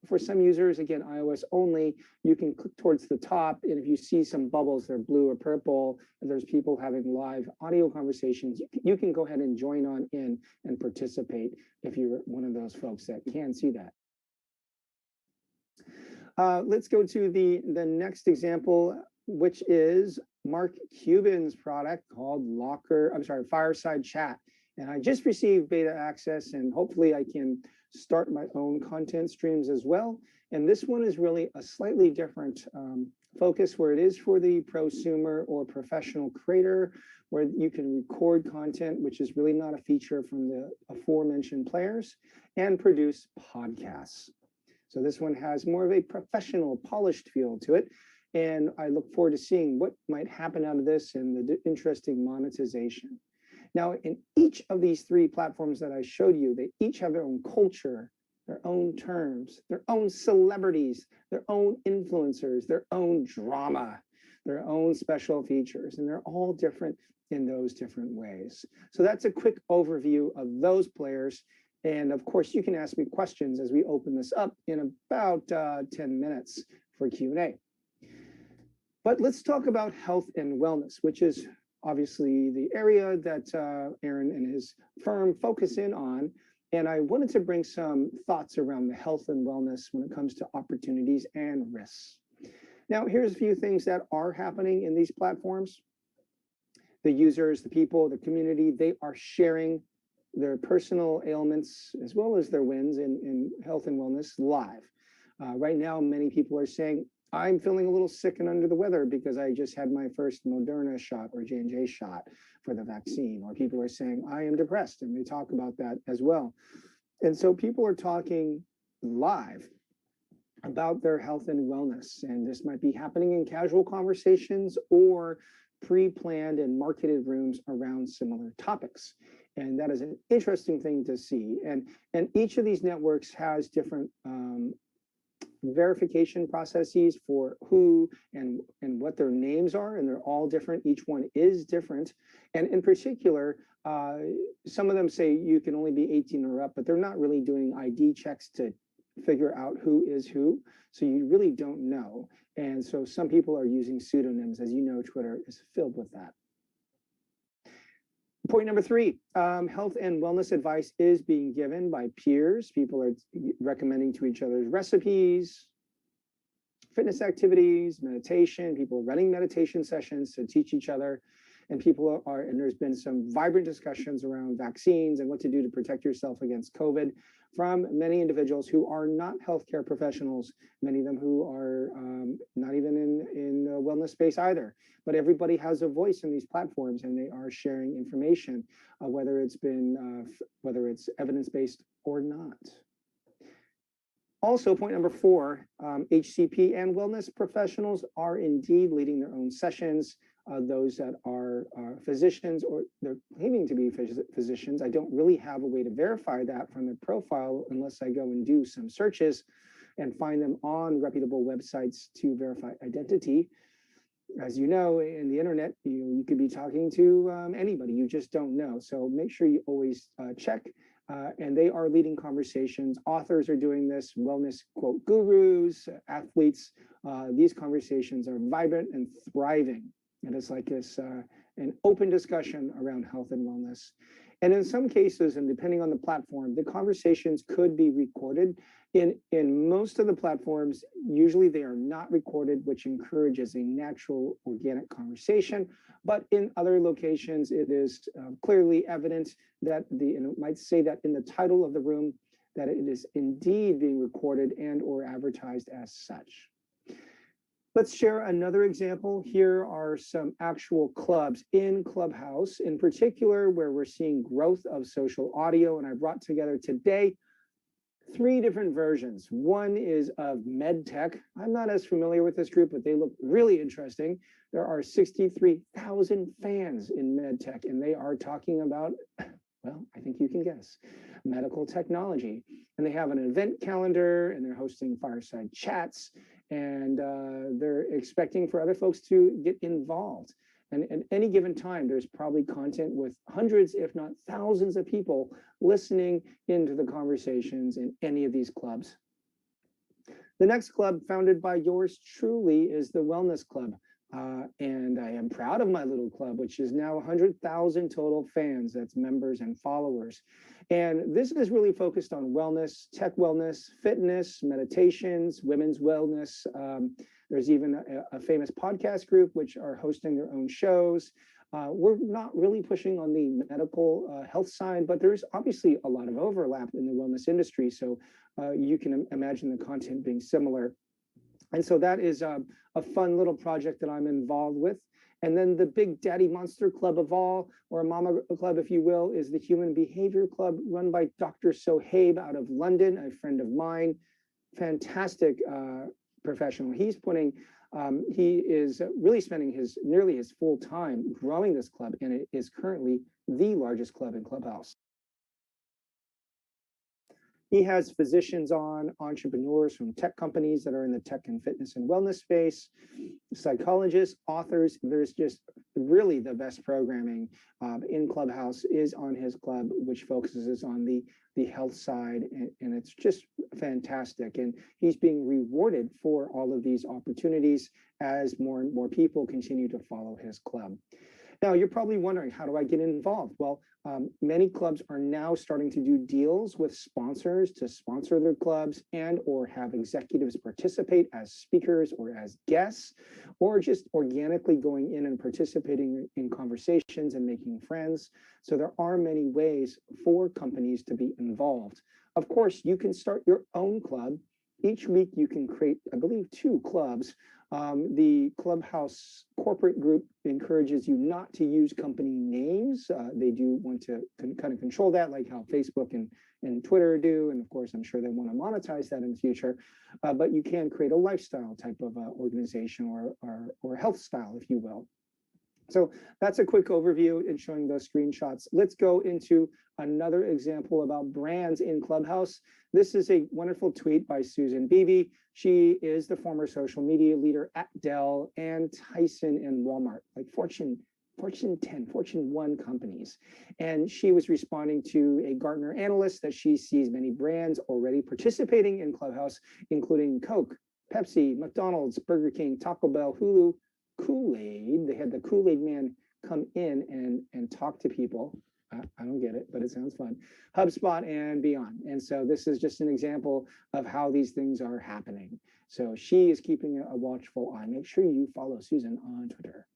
for some users, again, iOS only, you can click towards the top, and if you see some bubbles, they're blue or purple, and there's people having live audio conversations, you can go ahead and join on in and participate if you're one of those folks that can see that. Let's go to the next example, which is Mark Cuban's product called Fireside Chat. And I just received beta access, and hopefully I can start my own content streams as well. And this one is really a slightly different focus, where it is for the prosumer or professional creator, where you can record content, which is really not a feature from the aforementioned players, and produce podcasts. So this one has more of a professional, polished feel to it. And I look forward to seeing what might happen out of this and the interesting monetization. Now, in each of these 3 platforms that I showed you, they each have their own culture, their own terms, their own celebrities, their own influencers, their own drama, their own special features, and they're all different in those different ways. So that's a quick overview of those players. And of course, you can ask me questions as we open this up in about 10 minutes for Q&A. But let's talk about health and wellness, which is obviously the area that Aaron and his firm focus in on. And I wanted to bring some thoughts around the health and wellness when it comes to opportunities and risks. Now, here's a few things that are happening in these platforms. The users, the people, the community, they are sharing their personal ailments as well as their wins in health and wellness live. Right now, many people are saying, I'm feeling a little sick and under the weather because I just had my first Moderna shot or J&J shot for the vaccine. Or people are saying, I am depressed, and they talk about that as well. And so people are talking live about their health and wellness. And this might be happening in casual conversations or pre-planned and marketed rooms around similar topics. And that is an interesting thing to see. And each of these networks has different verification processes for who and what their names are, and they're all different. Each one is different. And in particular, some of them say you can only be 18 or up, but they're not really doing ID checks to figure out who is who. So you really don't know. And so some people are using pseudonyms. As you know, Twitter is filled with that. Point number 3, health and wellness advice is being given by peers. People are recommending to each other's recipes, fitness activities, meditation. People are running meditation sessions to teach each other. And people are, and there's been some vibrant discussions around vaccines and what to do to protect yourself against COVID from many individuals who are not healthcare professionals, many of them who are not even in the wellness space either. But everybody has a voice in these platforms, and they are sharing information, whether it's evidence-based or not. Also, point number 4, HCP and wellness professionals are indeed leading their own sessions. Those that are physicians, or they're claiming to be physicians. I don't really have a way to verify that from their profile unless I go and do some searches and find them on reputable websites to verify identity. As you know, in the internet, you could be talking to anybody. You just don't know. So make sure you always check. And they are leading conversations. Authors are doing this, wellness, quote, gurus, athletes. These conversations are vibrant and thriving. And it's like this an open discussion around health and wellness. And in some cases, and depending on the platform, the conversations could be recorded. In most of the platforms, usually they are not recorded, which encourages a natural, organic conversation. But in other locations, it is clearly evident that and it might say that in the title of the room, that it is indeed being recorded and or advertised as such. Let's share another example. Here are some actual clubs in Clubhouse, in particular, where we're seeing growth of social audio. And I brought together today 3 different versions. One is of MedTech. I'm not as familiar with this group, but they look really interesting. There are 63,000 fans in MedTech, and they are talking about, well, I think you can guess, medical technology. And they have an event calendar, and they're hosting fireside chats. And they're expecting for other folks to get involved. And at any given time, there's probably content with hundreds, if not thousands of people listening into the conversations in any of these clubs. The next club, founded by yours truly, is the Wellness Club. And I am proud of my little club, which is now 100,000 total fans. That's members and followers. And this is really focused on wellness, tech wellness, fitness, meditations, women's wellness. There's even a famous podcast group which are hosting their own shows. We're not really pushing on the medical health side, but there's obviously a lot of overlap in the wellness industry. So you can imagine the content being similar. And so that is a fun little project that I'm involved with. And then the big daddy monster club of all, or a mama club, if you will, is the Human Behavior Club, run by Dr. Sohaib out of London, a friend of mine, fantastic professional. He is really spending nearly his full time growing this club, and it is currently the largest club in Clubhouse. He has physicians on, entrepreneurs from tech companies that are in the tech and fitness and wellness space, psychologists, authors. There's just really the best programming in Clubhouse is on his club, which focuses on the health side, and it's just fantastic. And he's being rewarded for all of these opportunities as more and more people continue to follow his club. Now, you're probably wondering, how do I get involved? Well, many clubs are now starting to do deals with sponsors to sponsor their clubs and or have executives participate as speakers or as guests, or just organically going in and participating in conversations and making friends. So there are many ways for companies to be involved. Of course, you can start your own club. Each week you can create, I believe, 2 clubs. The Clubhouse corporate group encourages you not to use company names. They do want to kind of control that, like how Facebook and Twitter do. And of course, I'm sure they want to monetize that in the future. But you can create a lifestyle type of organization or health style, if you will. So that's a quick overview and showing those screenshots. Let's go into another example about brands in Clubhouse. This is a wonderful tweet by Susan Beebe. She is the former social media leader at Dell and Tyson and Walmart, like Fortune 10, Fortune 1 companies. And she was responding to a Gartner analyst that she sees many brands already participating in Clubhouse, including Coke, Pepsi, McDonald's, Burger King, Taco Bell, Hulu, Kool-Aid. They had the Kool-Aid man come in and talk to people. I don't get it, but it sounds fun. HubSpot and beyond. And so this is just an example of how these things are happening. So she is keeping a watchful eye. Make sure you follow Susan on Twitter.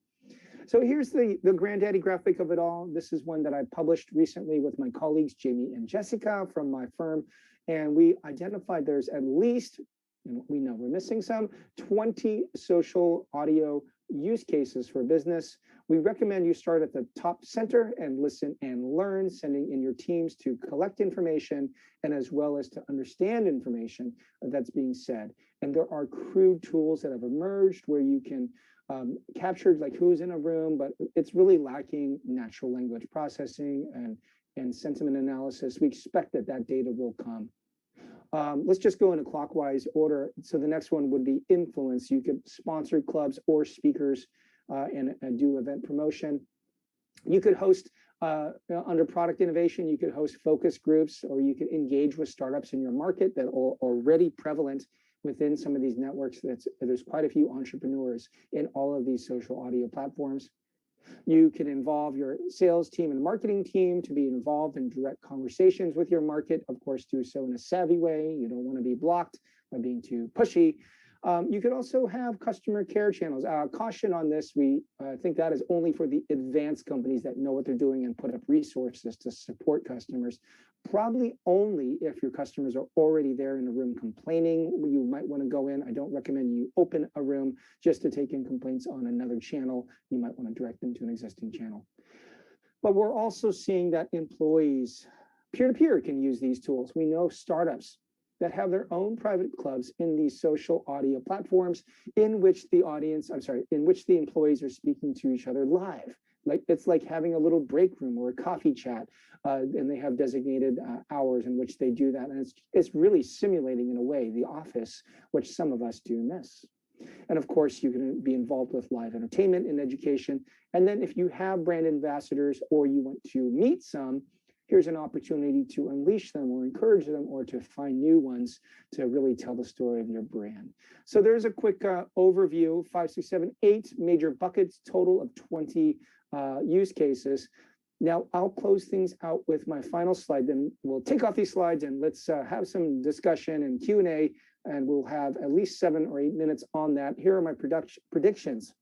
So here's the granddaddy graphic of it all. This is one that I published recently with my colleagues, Jamie and Jessica from my firm. And we identified there's at least, and we know we're missing some, 20 social audio use cases for business. We recommend you start at the top center and listen and learn, sending in your teams to collect information and as well as to understand information that's being said. And there are crude tools that have emerged where you can capture like who's in a room, but it's really lacking natural language processing and sentiment analysis. We expect that that data will come. Let's just go in a clockwise order. So the next one would be influence. You could sponsor clubs or speakers and do event promotion. You could host under product innovation, you could host focus groups, or you could engage with startups in your market that are already prevalent within some of these networks. There's quite a few entrepreneurs in all of these social audio platforms. You can involve your sales team and marketing team to be involved in direct conversations with your market. Of course, do so in a savvy way. You don't want to be blocked by being too pushy. You could also have customer care channels. Caution on this, we think that is only for the advanced companies that know what they're doing and put up resources to support customers. Probably only if your customers are already there in a room complaining, you might want to go in. I don't recommend you open a room just to take in complaints on another channel. You might want to direct them to an existing channel. But we're also seeing that employees peer-to-peer can use these tools. We know startups that have their own private clubs in these social audio platforms in which the employees are speaking to each other live. Like it's like having a little break room or a coffee chat, and they have designated hours in which they do that. And it's really simulating in a way the office, which some of us do miss. And of course, you can be involved with live entertainment and education. And then if you have brand ambassadors or you want to meet some, here's an opportunity to unleash them or encourage them or to find new ones to really tell the story of your brand. So there's a quick overview, 5, 6, 7, 8 major buckets, total of 20 use cases. Now I'll close things out with my final slide, then we'll take off these slides and let's have some discussion and Q&A, and we'll have at least 7 or 8 minutes on that. Here are my predictions.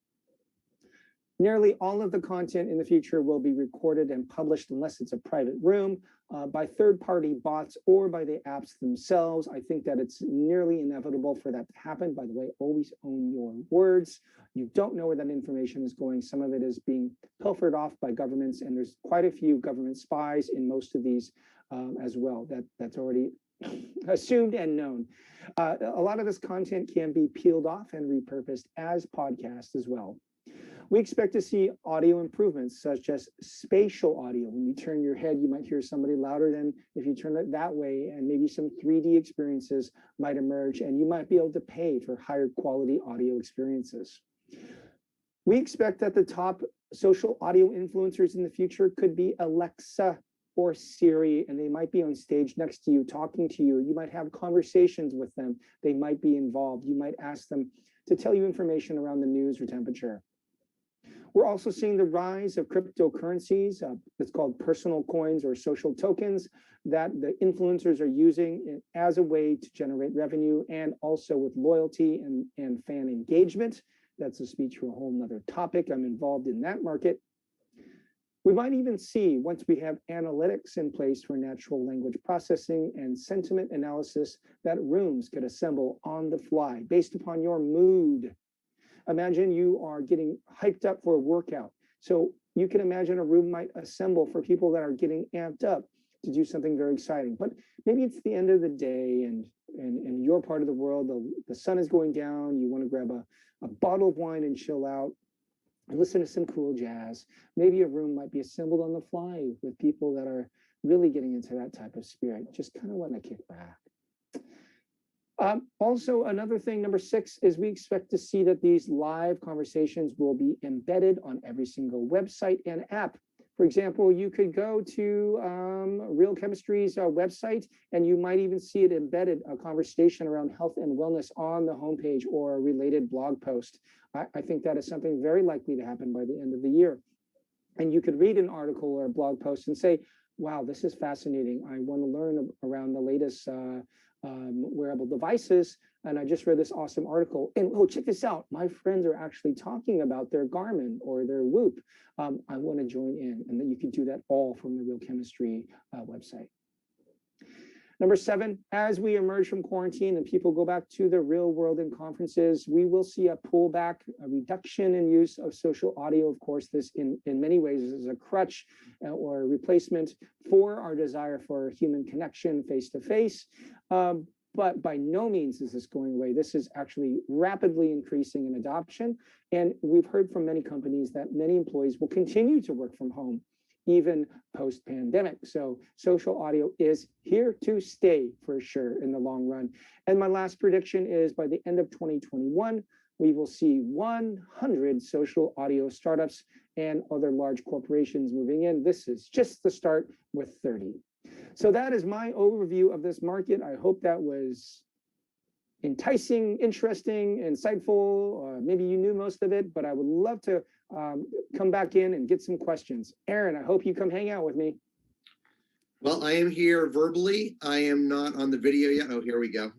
Nearly all of the content in the future will be recorded and published unless it's a private room by third-party bots or by the apps themselves. I think that it's nearly inevitable for that to happen. By the way, always own your words. You don't know where that information is going. Some of it is being pilfered off by governments, and there's quite a few government spies in most of these as well. That's already assumed and known. A lot of this content can be peeled off and repurposed as podcasts as well. We expect to see audio improvements such as spatial audio. When you turn your head, you might hear somebody louder than if you turn it that way, and maybe some 3D experiences might emerge, and you might be able to pay for higher quality audio experiences. We expect that the top social audio influencers in the future could be Alexa or Siri, and they might be on stage next to you, talking to you. You might have conversations with them. They might be involved. You might ask them to tell you information around the news or temperature. We're also seeing the rise of cryptocurrencies. It's called personal coins or social tokens that the influencers are using as a way to generate revenue, and also with loyalty and fan engagement. That's a speech for a whole nother topic. I'm involved in that market. We might even see, once we have analytics in place for natural language processing and sentiment analysis, that rooms could assemble on the fly based upon your mood. Imagine you are getting hyped up for a workout. So you can imagine a room might assemble for people that are getting amped up to do something very exciting. But maybe it's the end of the day, and in your part of the world, the sun is going down. You want to grab a bottle of wine and chill out and listen to some cool jazz. Maybe a room might be assembled on the fly with people that are really getting into that type of spirit, just kind of want to kick back. Also, another thing, number 6, is we expect to see that these live conversations will be embedded on every single website and app. For example, you could go to Real Chemistry's website, and you might even see it embedded, a conversation around health and wellness on the homepage or a related blog post. I think that is something very likely to happen by the end of the year. And you could read an article or a blog post and say, wow, this is fascinating. I want to learn around the latest wearable devices. And I just read this awesome article. And oh, check this out. My friends are actually talking about their Garmin or their Whoop. I want to join in. And then you can do that all from the Real Chemistry website. Number 7, as we emerge from quarantine and people go back to the real world in conferences, we will see a pullback, a reduction in use of social audio. Of course, this in many ways is a crutch or a replacement for our desire for human connection face to face. But by no means is this going away. This is actually rapidly increasing in adoption. And we've heard from many companies that many employees will continue to work from home, even post-pandemic. So social audio is here to stay for sure in the long run. And my last prediction is by the end of 2021, we will see 100 social audio startups and other large corporations moving in. This is just the start with 30. So that is my overview of this market. I hope that was enticing, interesting, insightful. Maybe you knew most of it, but I would love to come back in and get some questions. Aaron, I hope you come hang out with me. Well, I am here verbally. I am not on the video yet. Oh, here we go.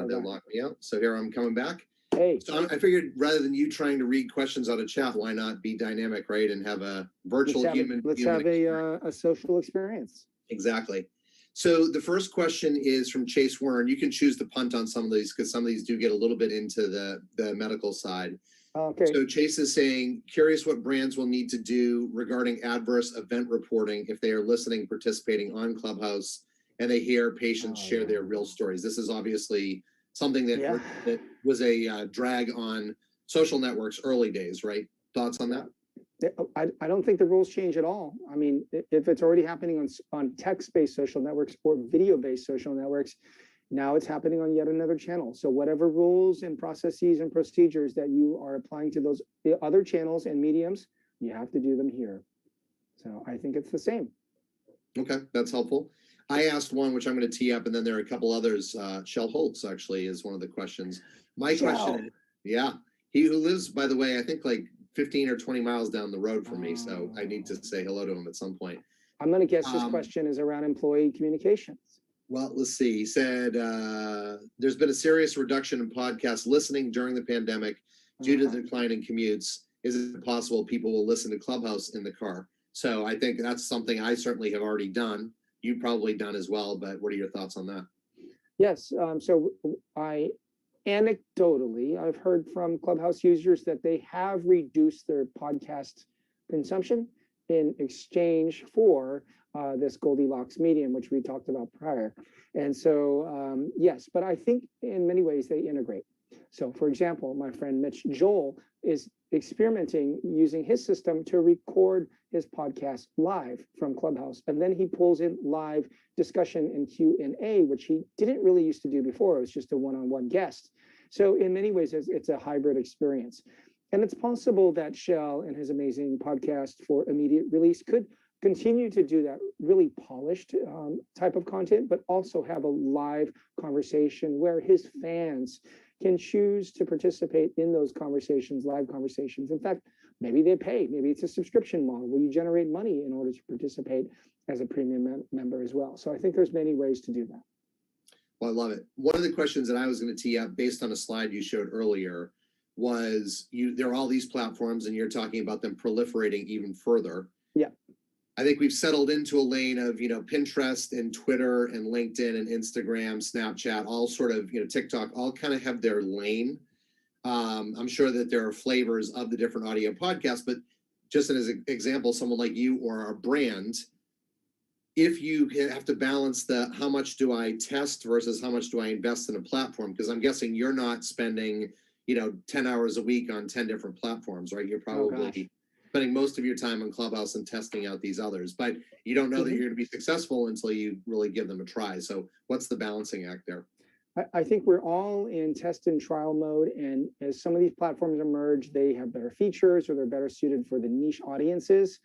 They'll lock me out. So here I'm coming back. Hey. So I figured rather than you trying to read questions out of chat, why not be dynamic, right? And have a virtual Let's have a social experience. Exactly. So the first question is from Chase Warren. You can choose to punt on some of these because some of these do get a little bit into the medical side. Okay. So Chase is saying, curious what brands will need to do regarding adverse event reporting if they are listening, participating on Clubhouse, and they hear patients share their real stories. This is obviously something that, that was a drag on social networks early days, right? Thoughts on that? I don't think the rules change at all. I mean, if it's already happening on text-based social networks or video-based social networks, now it's happening on yet another channel. So whatever rules and processes and procedures that you are applying to those other channels and mediums, you have to do them here. So I think it's the same. Okay, that's helpful. I asked one, which I'm going to tee up, and then there are a couple others. Shell Holtz actually is one of the questions. My question, yeah, he who lives, by the way, I think like 15 or 20 miles down the road from me, so I need to say hello to him at some point. I'm going to guess this question is around employee communications. Well, let's see. He said, there's been a serious reduction in podcast listening during the pandemic due to the decline in commutes. Is it possible people will listen to Clubhouse in the car? So I think that's something I certainly have already done. You've probably done as well, but what are your thoughts on that? Yes. So anecdotally, I've heard from Clubhouse users that they have reduced their podcast consumption in exchange for this Goldilocks medium, which we talked about prior. And so, yes, but I think in many ways they integrate. So for example, my friend Mitch Joel is experimenting using his system to record his podcast live from Clubhouse. And then he pulls in live discussion and Q&A, which he didn't really used to do before. It was just a one-on-one guest. So in many ways, it's a hybrid experience. And it's possible that Shell and his amazing podcast for immediate release could continue to do that really polished type of content, but also have a live conversation where his fans can choose to participate in those conversations, live conversations. In fact, maybe they pay, maybe it's a subscription model where you generate money in order to participate as a premium member as well. So I think there's many ways to do that. Well, I love it. One of the questions that I was going to tee up based on a slide you showed earlier was there are all these platforms and you're talking about them proliferating even further. Yeah. I think we've settled into a lane of, Pinterest and Twitter and LinkedIn and Instagram, Snapchat, all sort of, TikTok, all kind of have their lane. I'm sure that there are flavors of the different audio podcasts, but just as an example, someone like you or a brand, if you have to balance the how much do I test versus how much do I invest in a platform, because I'm guessing you're not spending, 10 hours a week on 10 different platforms, right? You're probably spending most of your time on Clubhouse and testing out these others, but you don't know that you're going to be successful until you really give them a try. So what's the balancing act there? I think we're all in test and trial mode. And as some of these platforms emerge, they have better features or they're better suited for the niche audiences.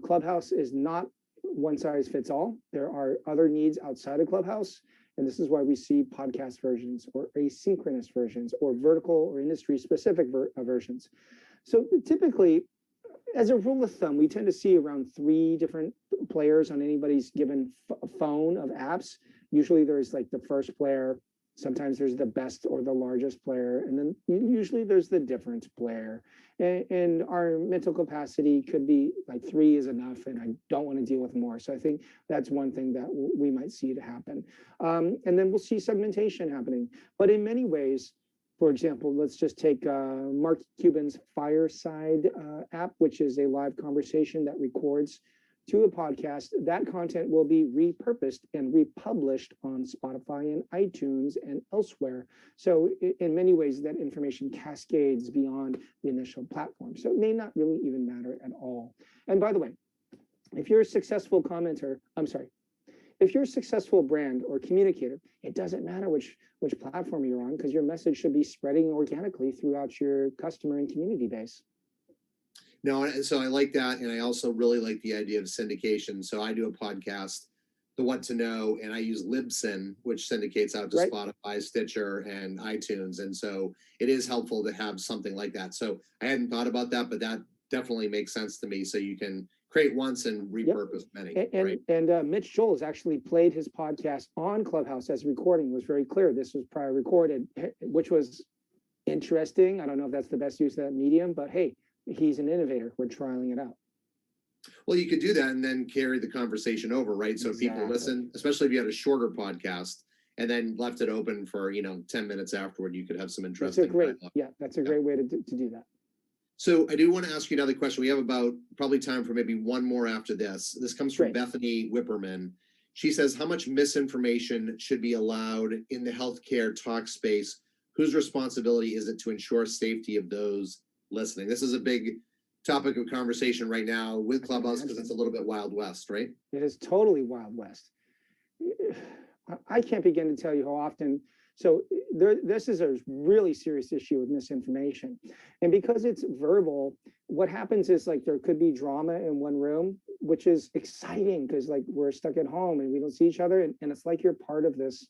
Clubhouse is not one size fits all. There are other needs outside of Clubhouse. And this is why we see podcast versions or asynchronous versions or vertical or industry specific versions. So typically, as a rule of thumb, we tend to see around 3 different players on anybody's given phone of apps. Usually there's like the first player, sometimes there's the best or the largest player, and then usually there's the different player. And our mental capacity could be like 3 is enough, and I don't want to deal with more. So I think that's one thing that we might see to happen. And then we'll see segmentation happening. But in many ways, for example, let's just take Mark Cuban's Fireside app, which is a live conversation that records to a podcast. That content will be repurposed and republished on Spotify and iTunes and elsewhere. So in many ways, that information cascades beyond the initial platform. So it may not really even matter at all. And by the way, if you're a successful if you're a successful brand or communicator, it doesn't matter which platform you're on, because your message should be spreading organically throughout your customer and community base. No, and so I like that. And I also really like the idea of syndication. So I do a podcast, The What to Know, and I use Libsyn, which syndicates out to Spotify, Stitcher, and iTunes. And so it is helpful to have something like that. So I hadn't thought about that, but that definitely makes sense to me. So you can create once and repurpose many. And Mitch Joel has actually played his podcast on Clubhouse as a recording. It was very clear this was prior recorded, which was interesting. I don't know if that's the best use of that medium, but hey, he's an innovator. We're trialing it out. Well, you could do that and then carry the conversation over, right? So people listen, especially if you had a shorter podcast and then left it open for, 10 minutes afterward, you could have some interesting. That's a great way to do that. So I do want to ask you another question. We have about probably time for maybe one more after this. This comes from Bethany Whipperman. She says, how much misinformation should be allowed in the healthcare talk space? Whose responsibility is it to ensure safety of those listening? This is a big topic of conversation right now with Clubhouse because it's a little bit Wild West, right? It is totally Wild West. I can't begin to tell you how often. So this is a really serious issue with misinformation. And because it's verbal, what happens is like there could be drama in one room, which is exciting because like we're stuck at home and we don't see each other. And it's like you're part of this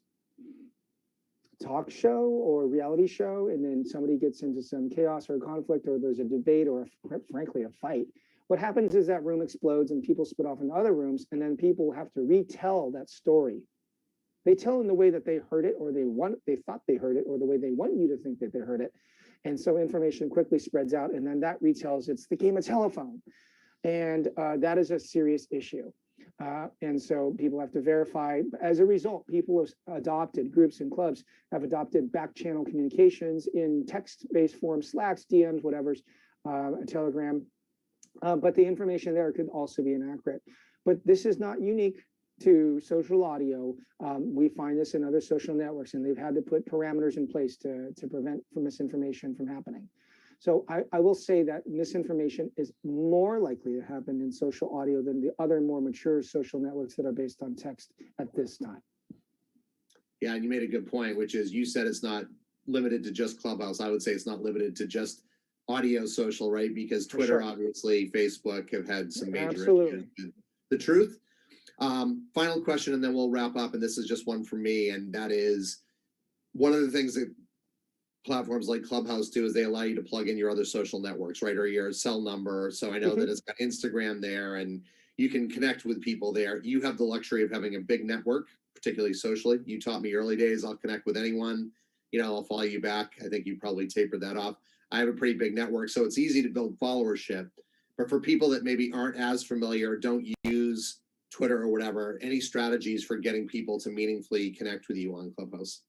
talk show or reality show, and then somebody gets into some chaos or conflict, or there's a debate or frankly a fight. What happens is that room explodes and people split off into other rooms, and then people have to retell that story. They tell in the way that they heard it, or they thought they heard it, or the way they want you to think that they heard it. And so information quickly spreads out, and then that retells. It's the game of telephone. And that is a serious issue. And so people have to verify. As a result, people have adopted, groups and clubs have adopted back channel communications in text-based form, Slacks, DMs, whatever's, Telegram. But the information there could also be inaccurate. But this is not unique to social audio. We find this in other social networks, and they've had to put parameters in place to prevent misinformation from happening. So I will say that misinformation is more likely to happen in social audio than the other more mature social networks that are based on text at this time. Yeah, and you made a good point, which is you said it's not limited to just Clubhouse. I would say it's not limited to just audio social, right? Because Twitter, obviously, Facebook have had some major issues with the truth. Final question, and then we'll wrap up. And this is just one for me, and that is one of the things that platforms like Clubhouse do is they allow you to plug in your other social networks, right? Or your cell number. So I know that it's got Instagram there, and you can connect with people there. You have the luxury of having a big network, particularly socially. You taught me early days, I'll connect with anyone. You know, I'll follow you back. I think you probably tapered that off. I have a pretty big network, so it's easy to build followership. But for people that maybe aren't as familiar, don't use Twitter or whatever, any strategies for getting people to meaningfully connect with you on Clubhouse?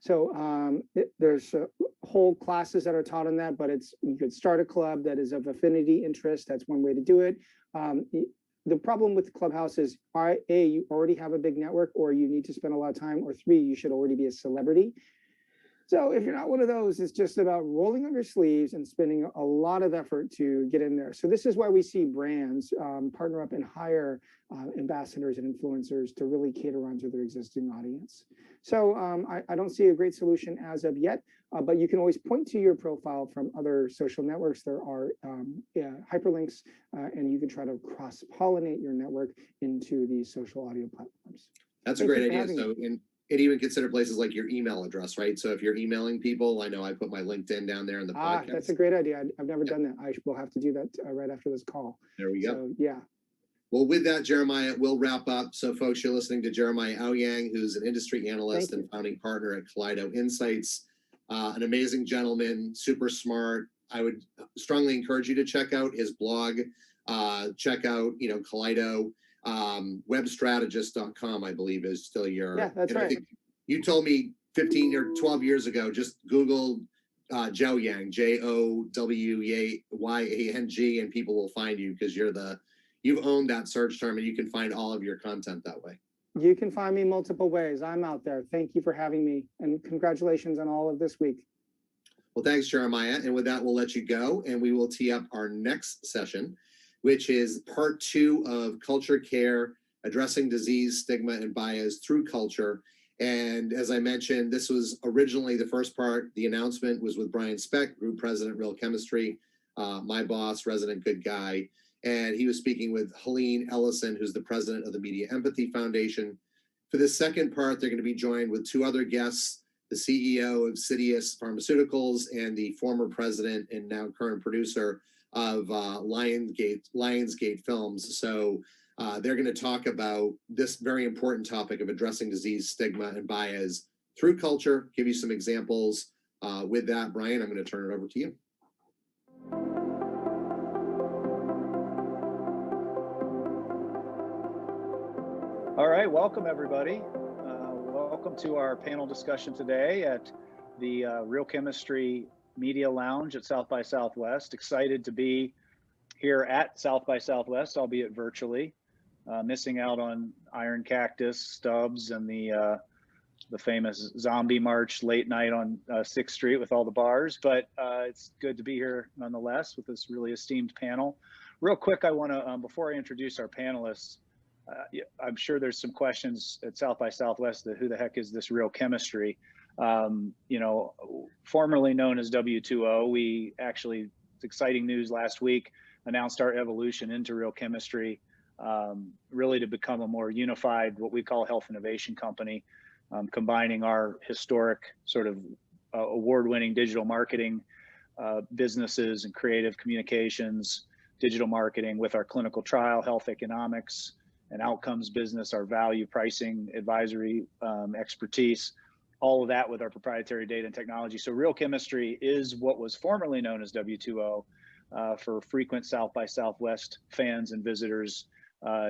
So there's whole classes that are taught on that, but you could start a club that is of affinity interest. That's one way to do it. The problem with Clubhouse is, A, you already have a big network, or you need to spend a lot of time, or 3, you should already be a celebrity. So if you're not one of those, it's just about rolling up your sleeves and spending a lot of effort to get in there. So this is why we see brands partner up and hire ambassadors and influencers to really cater onto their existing audience. So I don't see a great solution as of yet, but you can always point to your profile from other social networks. There are hyperlinks, and you can try to cross-pollinate your network into these social audio platforms. That's a great idea. So, and even consider places like your email address, right? So if you're emailing people, I know I put my LinkedIn down there in the podcast. That's a great idea. I've never done that. I will have to do that right after this call. There we go. So, yeah. Well, with that, Jeremiah, we'll wrap up. So folks, you're listening to Jeremiah Aoyang, who's an industry analyst and founding partner at Kaleido Insights. An amazing gentleman, super smart. I would strongly encourage you to check out his blog. Check out, Kaleido. Webstrategist.com, I believe, is still your. Yeah, that's right. I think you told me 15 or 12 years ago, just Google Jowyang, Jowyang, and people will find you because you've owned that search term, and you can find all of your content that way. You can find me multiple ways. I'm out there. Thank you for having me, and congratulations on all of this week. Well, thanks, Jeremiah. And with that, we'll let you go, and we will tee up our next session, which is part 2 of Culture Care, Addressing Disease, Stigma, and Bias Through Culture. And as I mentioned, this was originally the first part. The announcement was with Brian Speck, Group President, Real Chemistry, my boss, resident good guy. And he was speaking with Helene Ellison, who's the president of the Media Empathy Foundation. For the second part, they're going to be joined with 2 other guests, the CEO of Sidious Pharmaceuticals and the former president and now current producer of Lionsgate Films. So they're going to talk about this very important topic of addressing disease, stigma, and bias through culture, give you some examples. With that, Brian, I'm going to turn it over to you. All right, welcome everybody. Welcome to our panel discussion today at the Real Chemistry Media Lounge at South by Southwest. Excited to be here at South by Southwest, albeit virtually. Missing out on Iron Cactus, Stubbs, and the famous Zombie March late night on 6th Street with all the bars, but it's good to be here nonetheless with this really esteemed panel. Real quick, I want to, before I introduce our panelists, I'm sure there's some questions at South by Southwest that who the heck is this Real Chemistry? Formerly known as W2O, we actually, it's exciting news last week, announced our evolution into Real Chemistry, really to become a more unified, what we call health innovation company, combining our historic sort of award-winning digital marketing businesses and creative communications, digital marketing with our clinical trial, health economics, and outcomes business, our value pricing, advisory expertise, all of that with our proprietary data and technology. So Real Chemistry is what was formerly known as W2O. For frequent South by Southwest fans and visitors,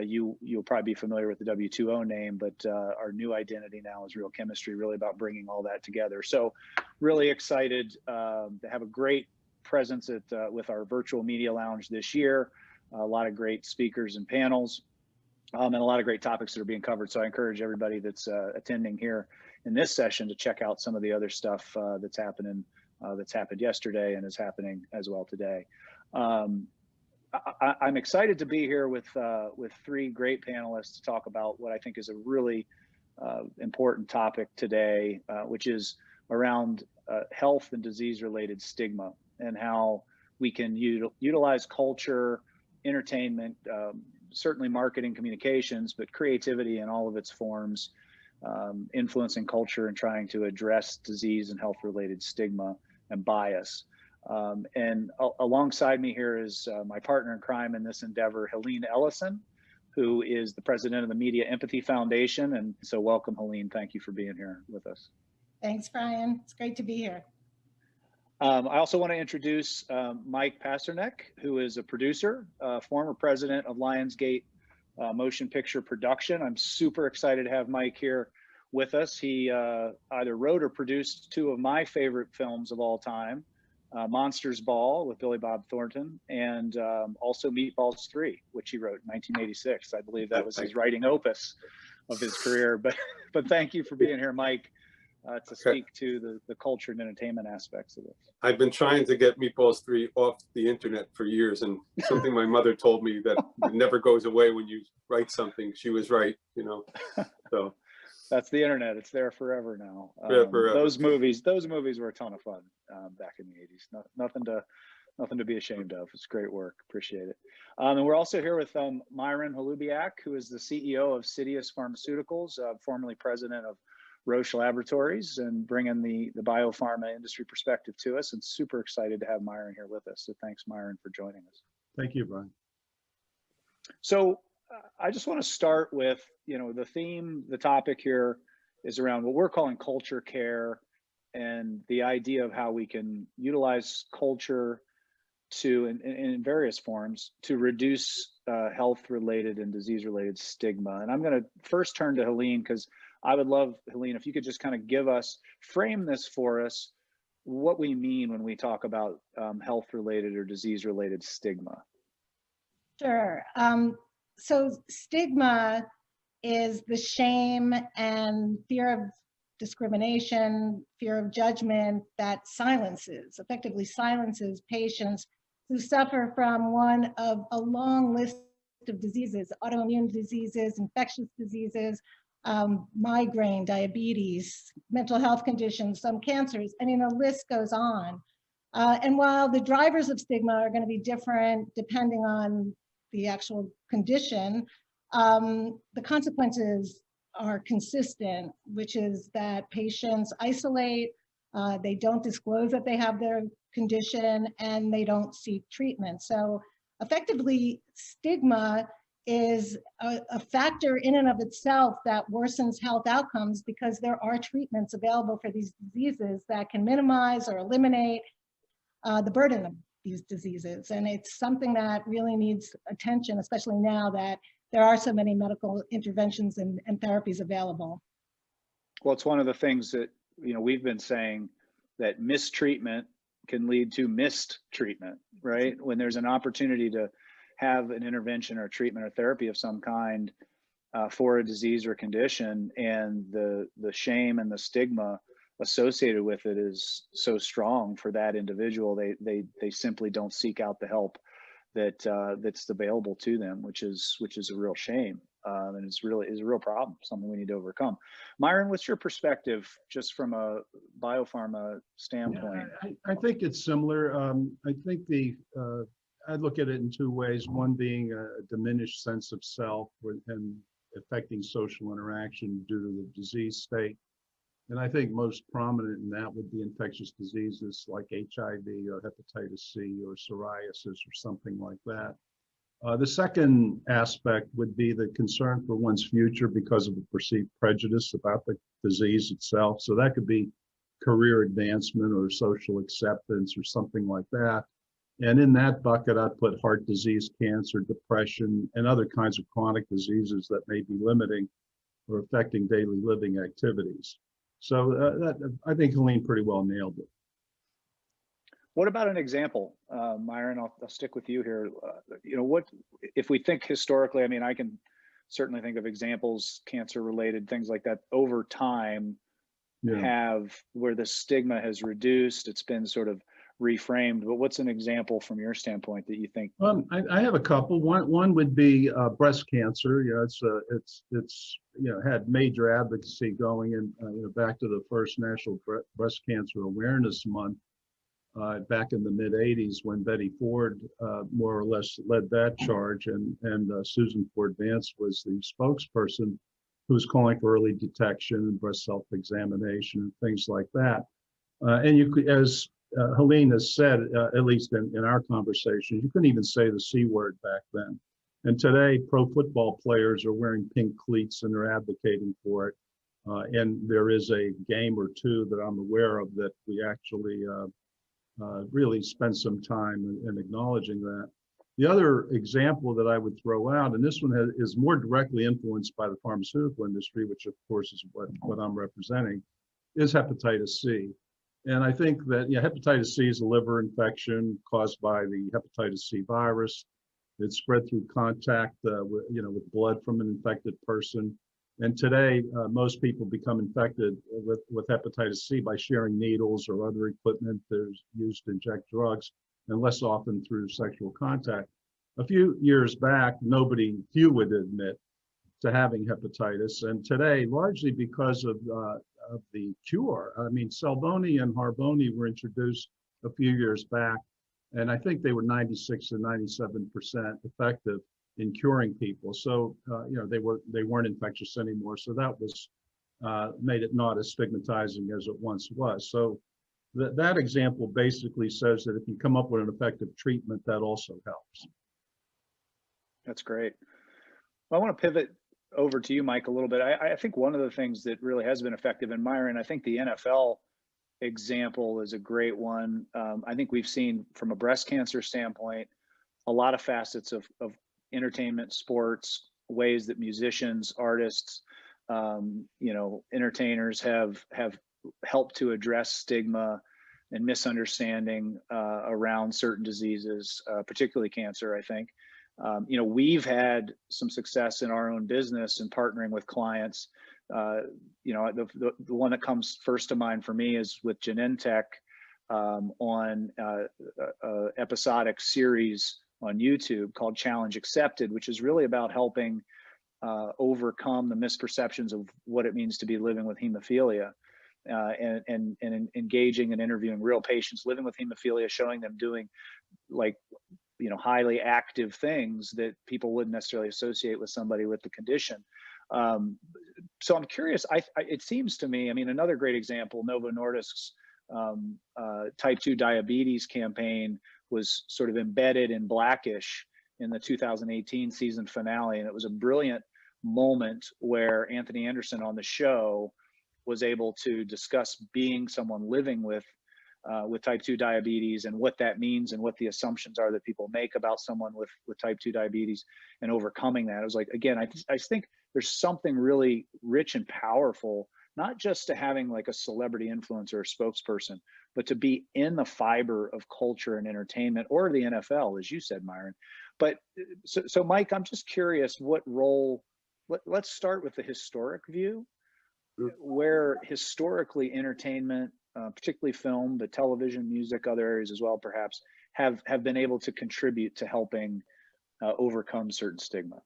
you'll probably be familiar with the W2O name, but our new identity now is Real Chemistry, really about bringing all that together. So really excited to have a great presence at with our virtual media lounge this year. A lot of great speakers and panels. and a lot of great topics that are being covered. So I encourage everybody that's attending here in this session to check out some of the other stuff that's happened yesterday and is happening as well today. I'm excited to be here with three great panelists to talk about what I think is a really important topic today, which is around health and disease-related stigma and how we can utilize culture, entertainment, certainly marketing, communications, but creativity in all of its forms, influencing culture and trying to address disease and health-related stigma and bias. And alongside me here is my partner in crime in this endeavor, Helene Ellison, who is the president of the Media Empathy Foundation. And so welcome, Helene. Thank you for being here with us. Thanks, Brian. It's great to be here. I also want to introduce Mike Pasternak, who is a producer, former president of Lionsgate Motion Picture Production. I'm super excited to have Mike here with us. He either wrote or produced two of my favorite films of all time, Monsters Ball with Billy Bob Thornton, and also Meatballs 3, which he wrote in 1986. I believe that was his writing opus of his career. But thank you for being here, Mike, to speak to the culture and entertainment aspects of this. I've been trying to get Meatballs 3 off the internet for years, and something my mother told me that it never goes away when you write something. She was right, you know. So that's the internet. It's there forever now. Forever. Those movies were a ton of fun back in the 80s. Nothing to be ashamed of. It's great work. Appreciate it. And we're also here with Myron Holubiak, who is the CEO of Sidious Pharmaceuticals, formerly president of Roche Laboratories, and bringing the biopharma industry perspective to us, and super excited to have Myron here with us. So thanks, Myron, for joining us. Thank you, Brian. So I just want to start with, the topic here is around what we're calling culture care, and the idea of how we can utilize culture to, in various forms, to reduce health-related and disease-related stigma. And I'm going to first turn to Helene, because I would love, Helene, if you could just kind of frame this for us, what we mean when we talk about health-related or disease-related stigma. Sure. So stigma is the shame and fear of discrimination, fear of judgment that effectively silences patients who suffer from one of a long list of diseases, autoimmune diseases, infectious diseases, migraine, diabetes, mental health conditions, some cancers. I mean, the list goes on. And while the drivers of stigma are going to be different depending on the actual condition, the consequences are consistent, which is that patients isolate, they don't disclose that they have their condition, and they don't seek treatment. So effectively, stigma is a factor in and of itself that worsens health outcomes, because there are treatments available for these diseases that can minimize or eliminate the burden of these diseases. And it's something that really needs attention, especially now that there are so many medical interventions and therapies available. Well, it's one of the things that, we've been saying, that mistreatment can lead to missed treatment, right? When there's an opportunity to have an intervention or treatment or therapy of some kind for a disease or condition, and the shame and the stigma associated with it is so strong for that individual, they simply don't seek out the help that's available to them, which is a real shame, and is a real problem, something we need to overcome. Myron, what's your perspective, just from a biopharma standpoint? Yeah, I think it's similar. I think I look at it in two ways. One being a diminished sense of self and affecting social interaction due to the disease state. And I think most prominent in that would be infectious diseases like HIV or hepatitis C or psoriasis or something like that. The second aspect would be the concern for one's future because of a perceived prejudice about the disease itself. So that could be career advancement or social acceptance or something like that. And in that bucket, I'd put heart disease, cancer, depression, and other kinds of chronic diseases that may be limiting or affecting daily living activities. So I think Helene pretty well nailed it. What about an example, Myron? I'll stick with you here. What if we think historically? I mean, I can certainly think of examples, cancer related, things like that over time have where the stigma has reduced, it's been sort of reframed. But what's an example from your standpoint that you think? I have a couple. One would be breast cancer. It's had major advocacy going in back to the first National Breast Cancer Awareness Month back in the mid '80s, when Betty Ford more or less led that charge, and Susan Ford Vance was the spokesperson who was calling for early detection and breast self-examination and things like that. And you could, as Helene has said, at least in our conversation, you couldn't even say the C word back then. And today, pro football players are wearing pink cleats and they're advocating for it. And there is a game or two that I'm aware of that we actually really spend some time in acknowledging that. The other example that I would throw out, and this one is more directly influenced by the pharmaceutical industry, which of course is what I'm representing, is hepatitis C. And I think that hepatitis C is a liver infection caused by the hepatitis C virus. It's spread through contact with blood from an infected person. And today, most people become infected with hepatitis C by sharing needles or other equipment that's used to inject drugs, and less often through sexual contact. A few years back, few would admit to having hepatitis. And today, largely because of the cure, I mean, Salboni and Harboni were introduced a few years back, and I think they were 96 to 97% effective in curing people. So, they weren't infectious anymore. So that was made it not as stigmatizing as it once was. So that example basically says that if you come up with an effective treatment, that also helps. That's great. Well, I want to pivot over to you, Mike, a little bit. I think one of the things that really has been effective in Myron, I think the NFL example is a great one. I think we've seen from a breast cancer standpoint, a lot of facets of entertainment, sports, ways that musicians, artists, entertainers have helped to address stigma and misunderstanding around certain diseases, particularly cancer, I think. We've had some success in our own business in partnering with clients. The one that comes first to mind for me is with Genentech on episodic series on YouTube called Challenge Accepted, which is really about helping overcome the misperceptions of what it means to be living with hemophilia, and engaging and interviewing real patients living with hemophilia, showing them doing highly active things that people wouldn't necessarily associate with somebody with the condition. So I'm curious, it seems to me, another great example, Novo Nordisk's type 2 diabetes campaign was sort of embedded in Blackish in the 2018 season finale. And it was a brilliant moment where Anthony Anderson on the show was able to discuss being someone living with type 2 diabetes and what that means and what the assumptions are that people make about someone with type 2 diabetes and overcoming that. It was like, again, I think there's something really rich and powerful, not just to having like a celebrity influencer or spokesperson, but to be in the fiber of culture and entertainment, or the NFL, as you said, Myron. But so Mike, I'm just curious, what role, let's start with the historic view, where historically entertainment, particularly film, but television, music, other areas as well, perhaps, have been able to contribute to helping overcome certain stigma.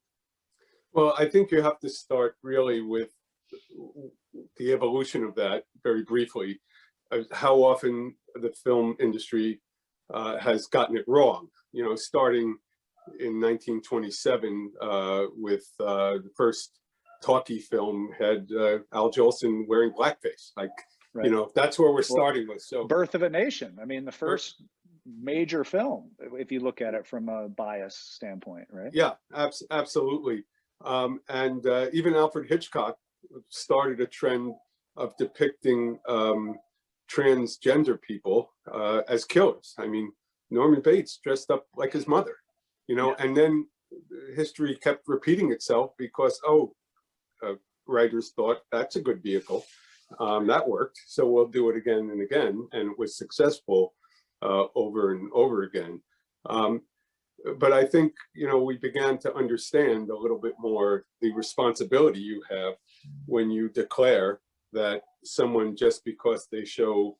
Well, I think you have to start really with the evolution of that very briefly. How often the film industry has gotten it wrong, starting in 1927 with the first talkie film had Al Jolson wearing blackface. Right. That's where we're starting with. So Birth of a Nation, the first major film, if you look at it from a bias standpoint, right? Yeah, absolutely. And even Alfred Hitchcock started a trend of depicting transgender people as killers. Norman Bates dressed up like his mother, and then history kept repeating itself because, writers thought that's a good vehicle. That worked, so we'll do it again and again, and it was successful over and over again. but I think, you know, we began to understand a little bit more the responsibility you have when you declare that someone, just because they show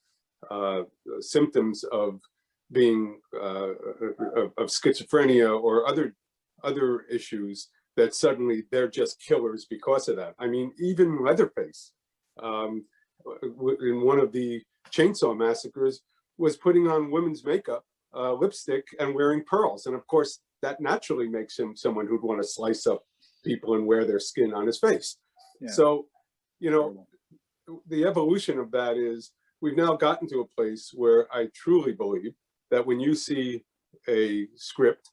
symptoms of being of schizophrenia or other issues, that suddenly they're just killers because of that. I mean, even Leatherface, in one of the Chainsaw Massacres, was putting on women's makeup, lipstick, and wearing pearls. And of course, that naturally makes him someone who'd want to slice up people and wear their skin on his face. Yeah. So, you know, the evolution of that is we've now gotten to a place where I truly believe that when you see a script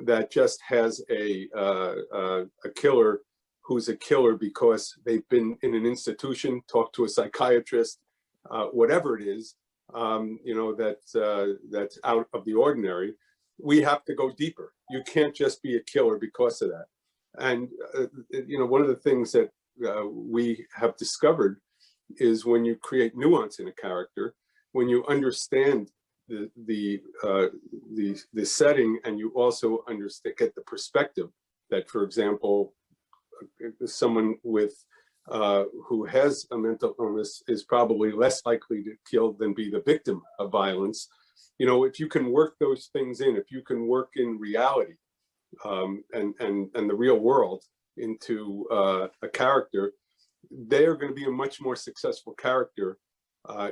that just has a killer who's a killer because they've been in an institution, talked to a psychiatrist, whatever it is, you know, that's out of the ordinary, we have to go deeper. You can't just be a killer because of that. And, you know, one of the things that we have discovered is when you create nuance in a character, when you understand the setting, and you also get the perspective that, for example, someone with who has a mental illness is probably less likely to kill than be the victim of violence. You know, if you can work those things in, if you can work in reality and the real world into a character, they are going to be a much more successful character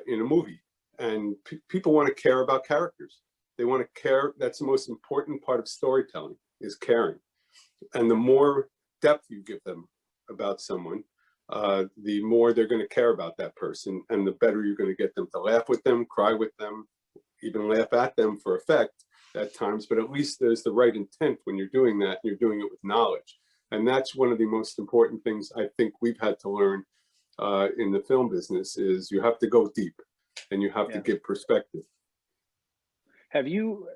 in a movie. And people want to care about characters. They want to care. That's the most important part of storytelling, is caring. And the more depth you give them about someone, the more they're going to care about that person, and the better you're going to get them to laugh with them, cry with them, even laugh at them for effect at times. But at least there's the right intent when you're doing that, and you're doing it with knowledge. And that's one of the most important things I think we've had to learn in the film business, is you have to go deep and you have to give perspective. Have you,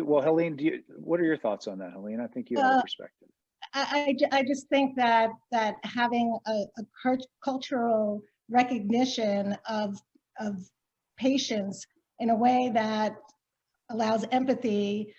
well, Helene, what are your thoughts on that, Helene? I think you have a perspective. I just think that having a cultural recognition of patients in a way that allows empathy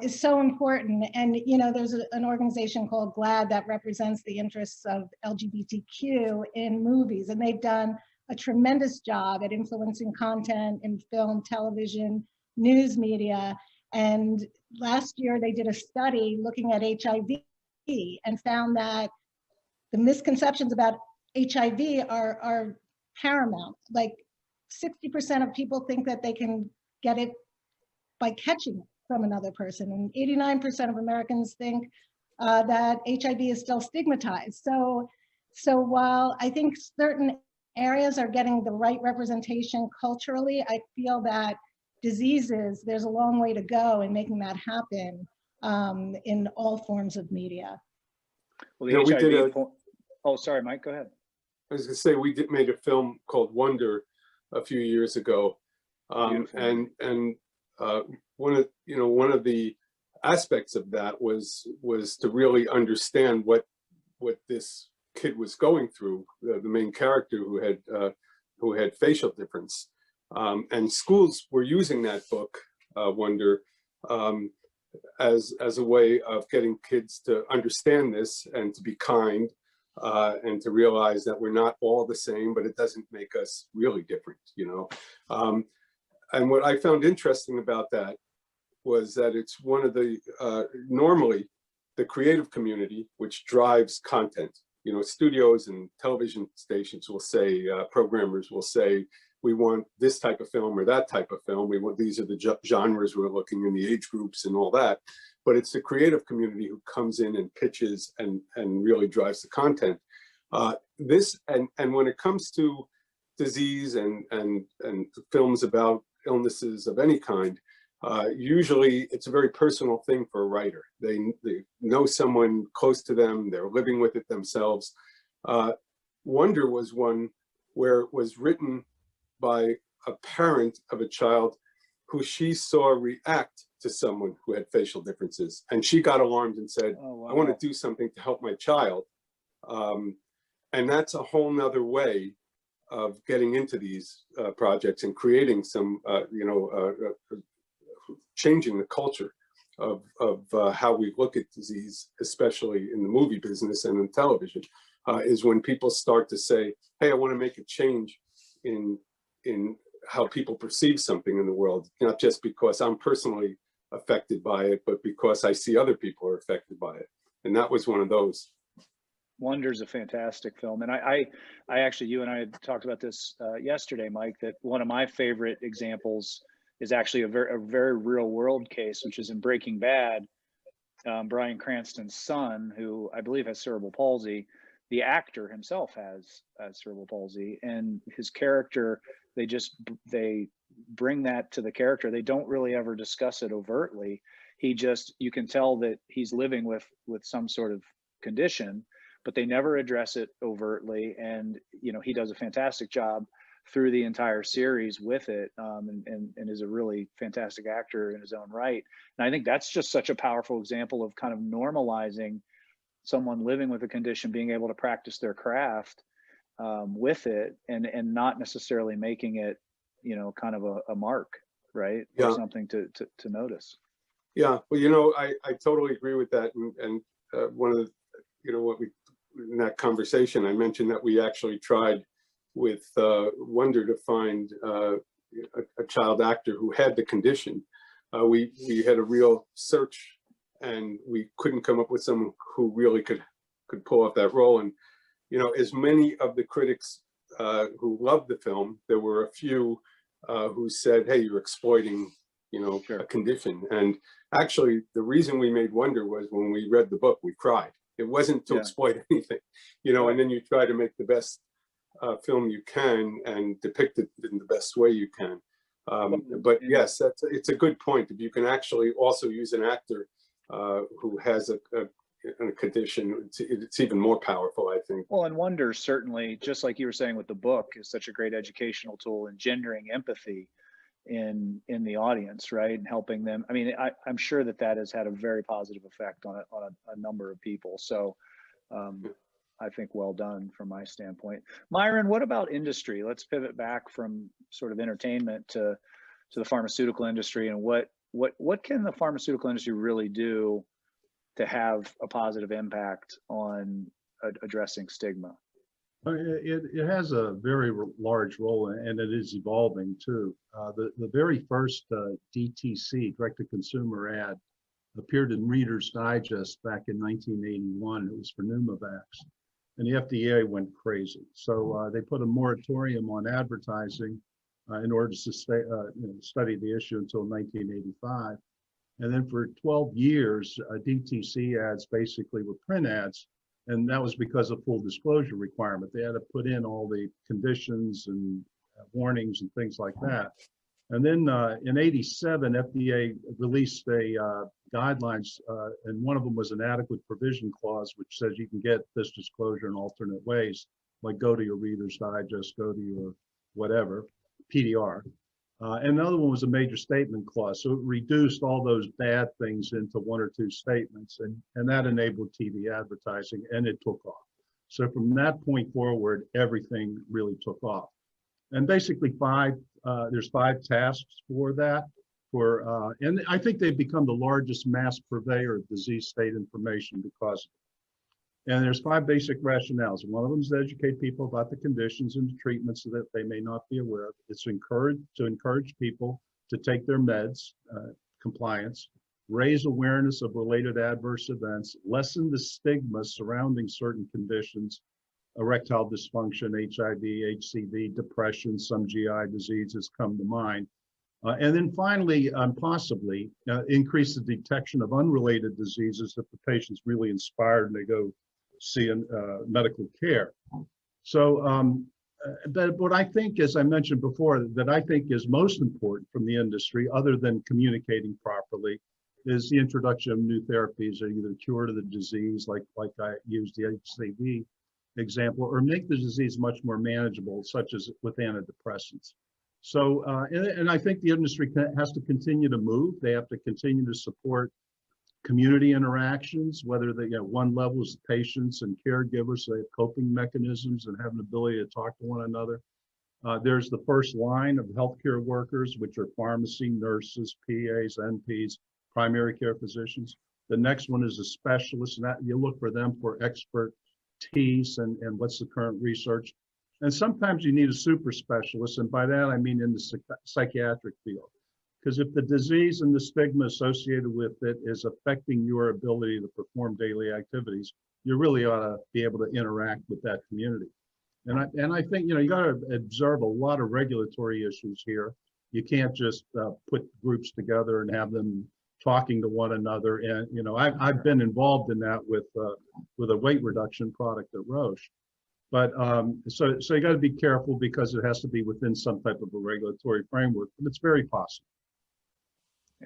is so important. And, you know, there's an organization called GLAAD that represents the interests of LGBTQ in movies, and they've done a tremendous job at influencing content in film, television, news media. And last year they did a study looking at HIV and found that the misconceptions about HIV are paramount. Like 60% of people think that they can get it by catching it from another person, and 89% of Americans think that HIV is still stigmatized. So while I think certain areas are getting the right representation culturally, I feel that diseases, there's a long way to go in making that happen in all forms of media. Well, the HIV oh, sorry, Mike, go ahead. I was going to say, we made a film called Wonder a few years ago, and one of the aspects of that was to really understand what this kid was going through, the main character who had facial difference, and schools were using that book, Wonder, as a way of getting kids to understand this and to be kind, and to realize that we're not all the same, but it doesn't make us really different, you know. And what I found interesting about that was that it's one of the, normally the creative community, which drives content. You know, studios and television stations will say, programmers will say, we want this type of film or that type of film. We want, these are the genres we're looking in, the age groups and all that. But it's the creative community who comes in and pitches and really drives the content. And when it comes to disease and films about illnesses of any kind, usually it's a very personal thing for a writer. They know someone close to them, they're living with it themselves. Wonder was one where it was written by a parent of a child who she saw react to someone who had facial differences. And she got alarmed and said, oh, wow, I want to do something to help my child. And that's a whole nother way of getting into these projects and creating some, changing the culture. of how we look at disease, especially in the movie business and in television, is when people start to say, hey, I want to make a change in how people perceive something in the world, not just because I'm personally affected by it, but because I see other people are affected by it. And that was one of those. Wonder's a fantastic film. And I actually, you and I had talked about this yesterday, Mike, that one of my favorite examples is actually a very real world case, which is in Breaking Bad. Bryan Cranston's son, who I believe has cerebral palsy, the actor himself has cerebral palsy, and his character, they bring that to the character. They don't really ever discuss it overtly. You can tell that he's living with some sort of condition, but they never address it overtly. And, he does a fantastic job through the entire series with it, and is a really fantastic actor in his own right. And I think that's just such a powerful example of kind of normalizing someone living with a condition being able to practice their craft with it, and not necessarily making it, kind of a mark, right? Yeah. Or something to notice. Yeah, well, I totally agree with that. And one of the, what we, in that conversation, I mentioned that we actually tried with Wonder to find a child actor who had the condition. We had a real search, and we couldn't come up with someone who really could pull off that role. And, as many of the critics who loved the film, there were a few who said, hey, you're exploiting, Sure. a condition. And actually, the reason we made Wonder was when we read the book, we cried. It wasn't to exploit anything, and then you try to make the best film you can and depict it in the best way you can. But yes, it's a good point. If you can actually also use an actor who has a condition, it's even more powerful, I think. Well, and Wonder certainly, just like you were saying with the book, is such a great educational tool, engendering empathy in the audience, right, and helping them. I mean, I'm sure that has had a very positive effect on a number of people. So I think well done from my standpoint. Myron, what about industry? Let's pivot back from sort of entertainment to the pharmaceutical industry, and what can the pharmaceutical industry really do to have a positive impact on addressing stigma? It has a very large role, and it is evolving too. The very first DTC, direct-to-consumer ad, appeared in Reader's Digest back in 1981. It was for Pneumovax, and the FDA went crazy. So they put a moratorium on advertising in order to study the issue until 1985. And then for 12 years, DTC ads basically were print ads. And that was because of full disclosure requirement. They had to put in all the conditions and warnings and things like that. And then in '87, FDA released a guidelines, and one of them was an adequate provision clause, which says you can get this disclosure in alternate ways, like go to your Reader's Digest, go to your whatever, PDR. And another one was a major statement clause. So it reduced all those bad things into one or two statements, and that enabled TV advertising, and it took off. So from that point forward, everything really took off. And basically there's 5 tasks for that. And I think they've become the largest mass purveyor of disease state information because of it. And there's 5 basic rationales. One of them is to educate people about the conditions and the treatments that they may not be aware of. It's to encourage people to take their meds, compliance, raise awareness of related adverse events, lessen the stigma surrounding certain conditions, erectile dysfunction, HIV, HCV, depression, some GI diseases come to mind. And then finally, possibly increase the detection of unrelated diseases if the patient's really inspired and they go see medical care. So but what I think, as I mentioned before, that I think is most important from the industry, other than communicating properly, is the introduction of new therapies that either cure the disease, like I used the HCV example, or make the disease much more manageable, such as with antidepressants. So, and I think the industry has to continue to move. They have to continue to support community interactions, whether they, one level is patients and caregivers, so they have coping mechanisms and have an ability to talk to one another. There's the first line of healthcare workers, which are pharmacy, nurses, PAs, NPs, primary care physicians. The next one is a specialist, and that you look for them for expertise and what's the current research. And sometimes you need a super specialist, and by that I mean in the psychiatric field. Because if the disease and the stigma associated with it is affecting your ability to perform daily activities, you really ought to be able to interact with that community. And I think, you got to observe a lot of regulatory issues here. You can't just put groups together and have them talking to one another. And, I've been involved in that with a weight reduction product at Roche. But so you got to be careful because it has to be within some type of a regulatory framework, but it's very possible.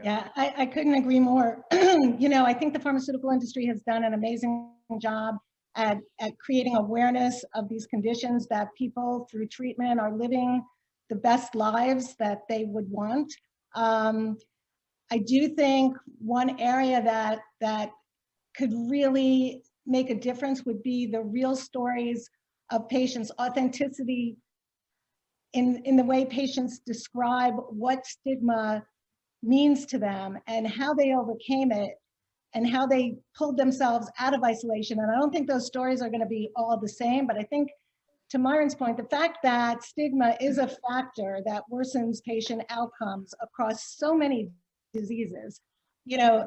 Yeah, I couldn't agree more. I think the pharmaceutical industry has done an amazing job at creating awareness of these conditions, that people through treatment are living the best lives that they would want. I do think one area that could really make a difference would be the real stories of patients, authenticity in the way patients describe what stigma means to them and how they overcame it and how they pulled themselves out of isolation. And I don't think those stories are going to be all the same, but I think to Myron's point, the fact that stigma is a factor that worsens patient outcomes across so many diseases,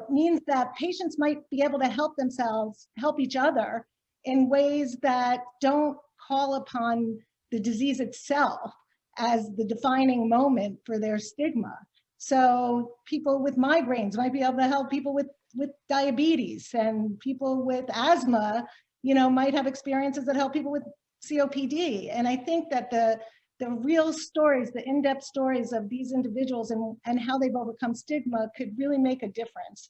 means that patients might be able to help themselves, help each other in ways that don't call upon the disease itself as the defining moment for their stigma. So people with migraines might be able to help people with diabetes, and people with asthma, might have experiences that help people with COPD. And I think that the real stories, the in-depth stories of these individuals and how they've overcome stigma could really make a difference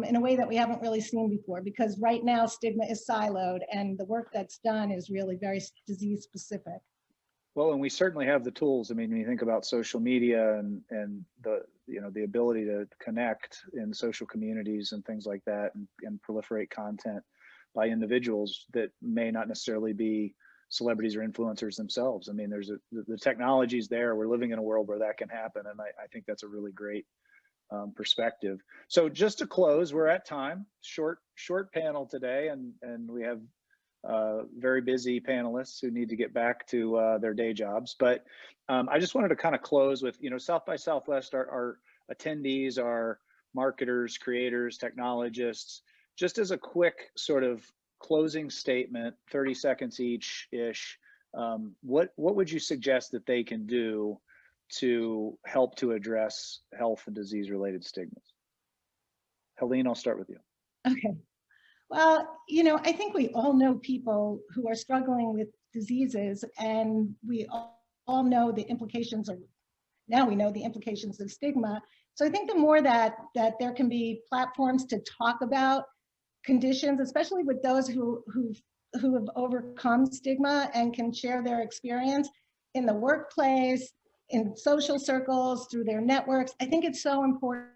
in a way that we haven't really seen before, because right now stigma is siloed and the work that's done is really very disease specific. Well, and we certainly have the tools. I mean, when you think about social media and the ability to connect in social communities and things like that, and proliferate content by individuals that may not necessarily be celebrities or influencers themselves. I mean, the technology's there. We're living in a world where that can happen, and I think that's a really great perspective. So just to close, we're at time. Short panel today, and we have very busy panelists who need to get back to their day jobs. But I just wanted to kind of close with, South by Southwest, our attendees are marketers, creators, technologists. Just as a quick sort of closing statement, 30 seconds each-ish, what would you suggest that they can do to help to address health and disease-related stigmas? Helene, I'll start with you. Okay. Well, I think we all know people who are struggling with diseases, and we all know the implications of, now we know the implications of stigma. So I think the more that there can be platforms to talk about conditions, especially with those who have overcome stigma and can share their experience in the workplace, in social circles, through their networks, I think it's so important,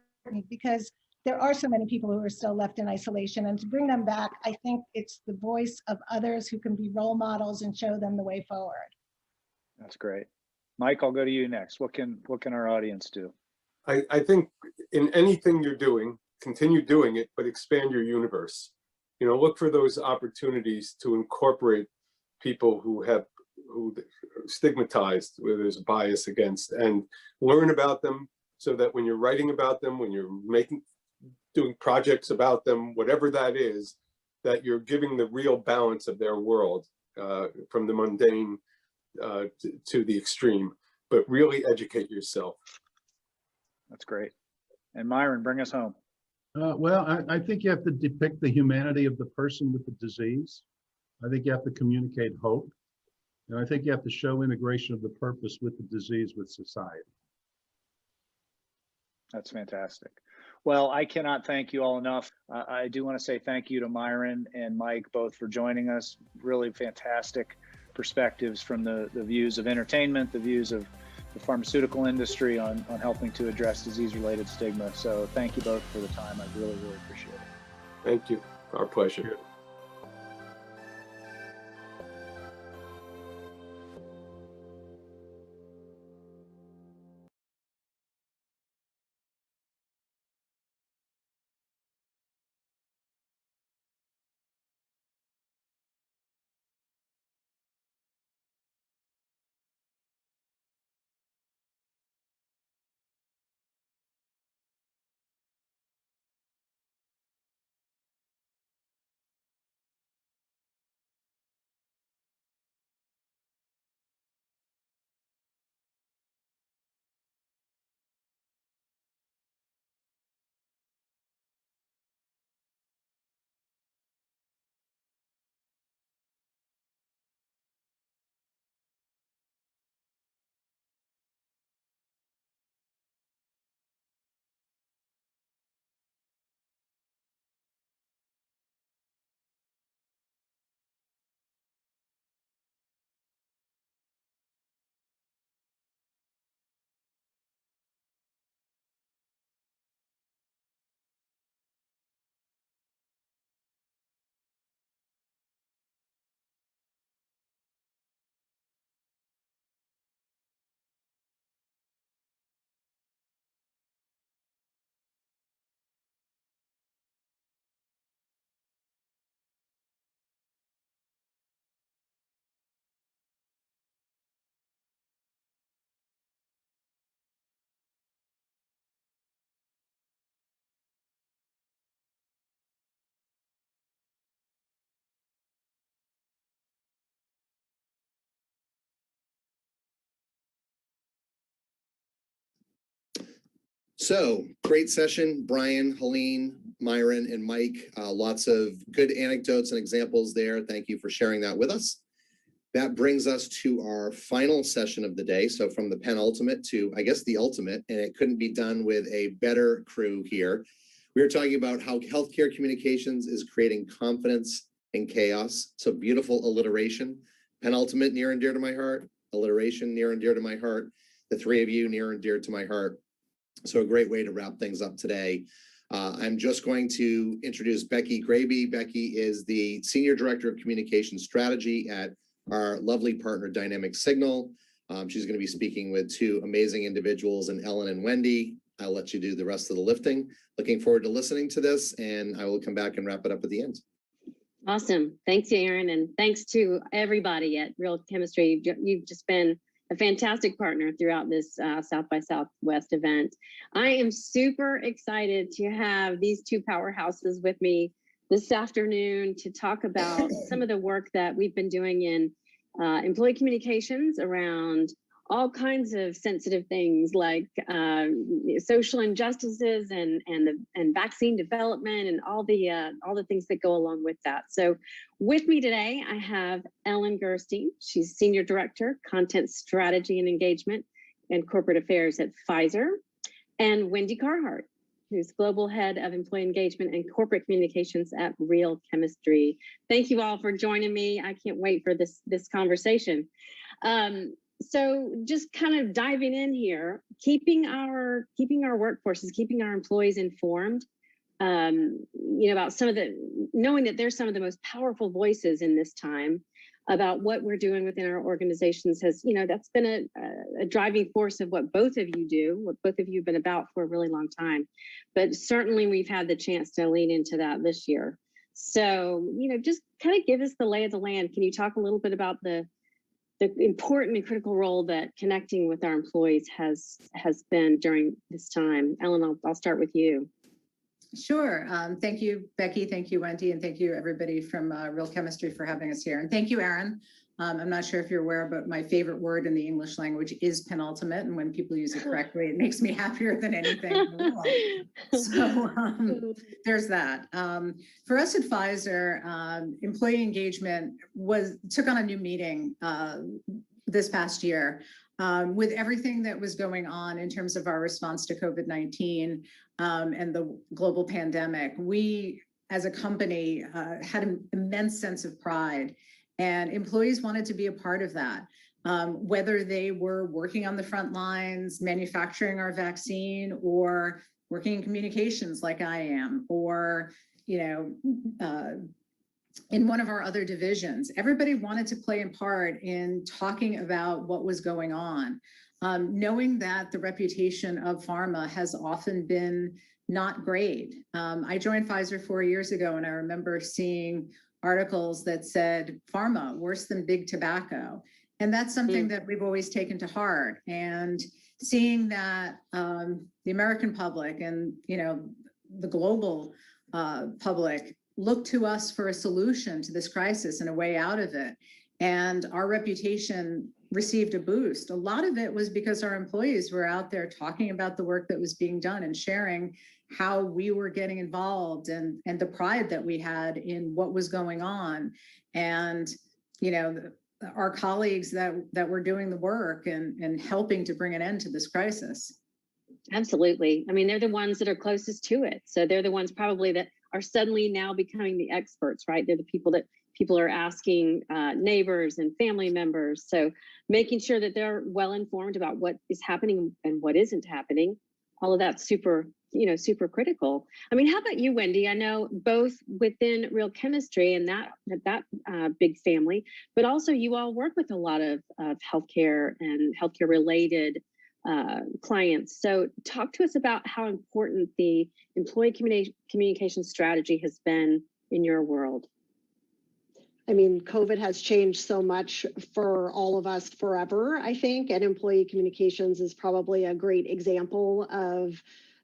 because there are so many people who are still left in isolation, and to bring them back, I think it's the voice of others who can be role models and show them the way forward. That's great. Mike, I'll go to you next. What can our audience do? I think in anything you're doing, continue doing it, but expand your universe. Look for those opportunities to incorporate people who are stigmatized, where there's a bias against, and learn about them, so that when you're writing about them, when you're doing projects about them, whatever that is, that you're giving the real balance of their world, from the mundane to the extreme, but really educate yourself. That's great. And Myron, bring us home. Well, I think you have to depict the humanity of the person with the disease. I think you have to communicate hope. And I think you have to show integration of the purpose with the disease with society. That's fantastic. Well, I cannot thank you all enough. I do want to say thank you to Myron and Mike, both for joining us. Really fantastic perspectives from the views of entertainment, the views of the pharmaceutical industry on helping to address disease-related stigma. So thank you both for the time. I really, really appreciate it. Thank you. Our pleasure. So great session, Brian, Helene, Myron, and Mike. Lots of good anecdotes and examples there. Thank you for sharing that with us. That brings us to our final session of the day. So from the penultimate to, I guess, the ultimate, and it couldn't be done with a better crew here. We are talking about how healthcare communications is creating confidence in chaos. So beautiful alliteration. Penultimate, near and dear to my heart. Alliteration, near and dear to my heart. The three of you, near and dear to my heart. So a great way to wrap things up today. I'm just going to introduce Becky Graby. Becky is the Senior Director of Communication Strategy at our lovely partner, Dynamic Signal. She's going to be speaking with two amazing individuals, and Ellen and Wendy. I'll let you do the rest of the lifting. Looking forward to listening to this, and I will come back and wrap it up at the end. Awesome. Thanks, Aaron, and thanks to everybody at Real Chemistry. You've just been a fantastic partner throughout this South by Southwest event. I am super excited to have these two powerhouses with me this afternoon to talk about some of the work that we've been doing in employee communications around all kinds of sensitive things like social injustices and vaccine development and all the things that go along with that. So with me today, I have Ellen Gerstein. She's Senior Director, Content Strategy and Engagement and Corporate Affairs at Pfizer, and Wendy Carhart, who's Global Head of Employee Engagement and Corporate Communications at Real Chemistry. Thank you all for joining me. I can't wait for this conversation. So just kind of diving in here, keeping our workforces, keeping our employees informed, about knowing that there's some of the most powerful voices in this time about what we're doing within our organizations has, that's been a driving force of what both of you do, what both of you have been about for a really long time. But certainly we've had the chance to lean into that this year. So, just kind of give us the lay of the land. Can you talk a little bit about the important and critical role that connecting with our employees has been during this time? Ellen, I'll start with you. Sure. Thank you, Becky. Thank you, Wendy. And thank you, everybody from Real Chemistry for having us here. And thank you, Aaron. I'm not sure if you're aware, but my favorite word in the English language is penultimate. And when people use it correctly, it makes me happier than anything in the world. So there's that. For us at Pfizer, employee engagement took on a new meaning this past year. With everything that was going on in terms of our response to COVID-19 and the global pandemic, we as a company had an immense sense of pride, and employees wanted to be a part of that. Whether they were working on the front lines, manufacturing our vaccine, or working in communications like I am, or in one of our other divisions, everybody wanted to play a part in talking about what was going on, knowing that the reputation of pharma has often been not great. I joined Pfizer 4 years ago, and I remember seeing articles that said pharma worse than big tobacco. And that's something that we've always taken to heart. And seeing that the American public and the global public look to us for a solution to this crisis and a way out of it. And our reputation received a boost. A lot of it was because our employees were out there talking about the work that was being done and sharing how we were getting involved and the pride that we had in what was going on. And, our colleagues that were doing the work and helping to bring an end to this crisis. Absolutely. I mean, they're the ones that are closest to it. So they're the ones probably that are suddenly now becoming the experts, right? They're the people that people are asking neighbors and family members. So making sure that they're well informed about what is happening and what isn't happening. All of that's super critical. I mean, how about you, Wendy? I know both within Real Chemistry and that big family, but also you all work with a lot of healthcare and healthcare related clients. So talk to us about how important the employee communication strategy has been in your world. I mean, COVID has changed so much for all of us forever, I think, and employee communications is probably a great example of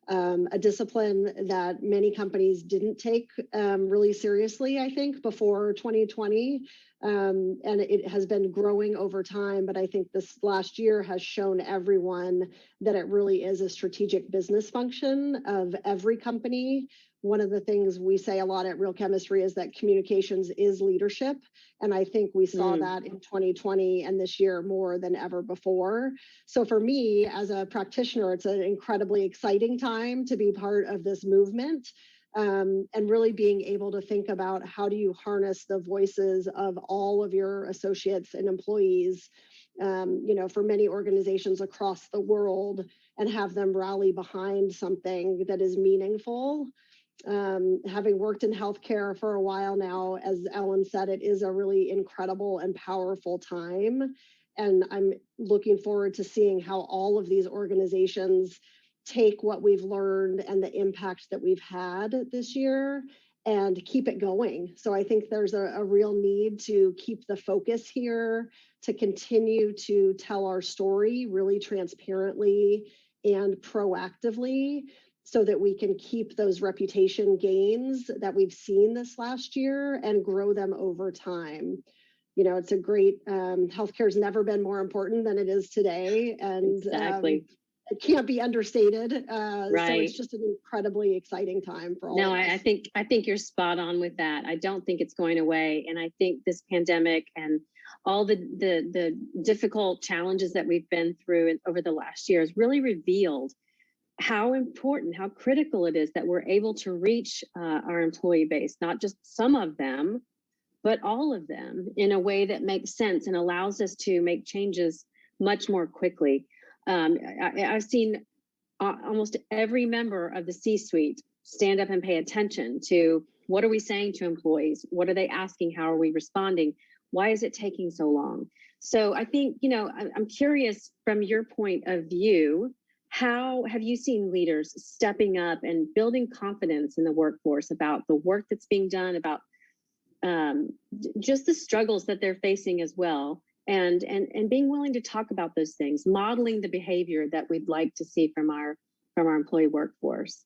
a discipline that many companies didn't take really seriously, I think, before 2020. And it has been growing over time, but I think this last year has shown everyone that it really is a strategic business function of every company. One of the things we say a lot at Real Chemistry is that communications is leadership. And I think we saw that in 2020 and this year more than ever before. So for me, as a practitioner, it's an incredibly exciting time to be part of this movement. And really being able to think about how do you harness the voices of all of your associates and employees, for many organizations across the world, and have them rally behind something that is meaningful. Having worked in healthcare for a while now, as Ellen said, it is a really incredible and powerful time. And I'm looking forward to seeing how all of these organizations take what we've learned and the impact that we've had this year and keep it going. So I think there's a real need to keep the focus here, to continue to tell our story really transparently and proactively, so that we can keep those reputation gains that we've seen this last year and grow them over time. It's a great, healthcare's never been more important than it is today. And Exactly. It can't be understated. So Right. it's just an incredibly exciting time for all No, of us. I think you're spot on with that. I don't think it's going away. And I think this pandemic and all the difficult challenges that we've been through over the last year has really revealed how important, how critical it is that we're able to reach our employee base, not just some of them, but all of them, in a way that makes sense and allows us to make changes much more quickly. I've seen almost every member of the C-suite stand up and pay attention to what are we saying to employees? What are they asking? How are we responding? Why is it taking so long? So I think, I'm curious from your point of view, how have you seen leaders stepping up and building confidence in the workforce about the work that's being done, about just the struggles that they're facing as well, and being willing to talk about those things, modeling the behavior that we'd like to see from our employee workforce?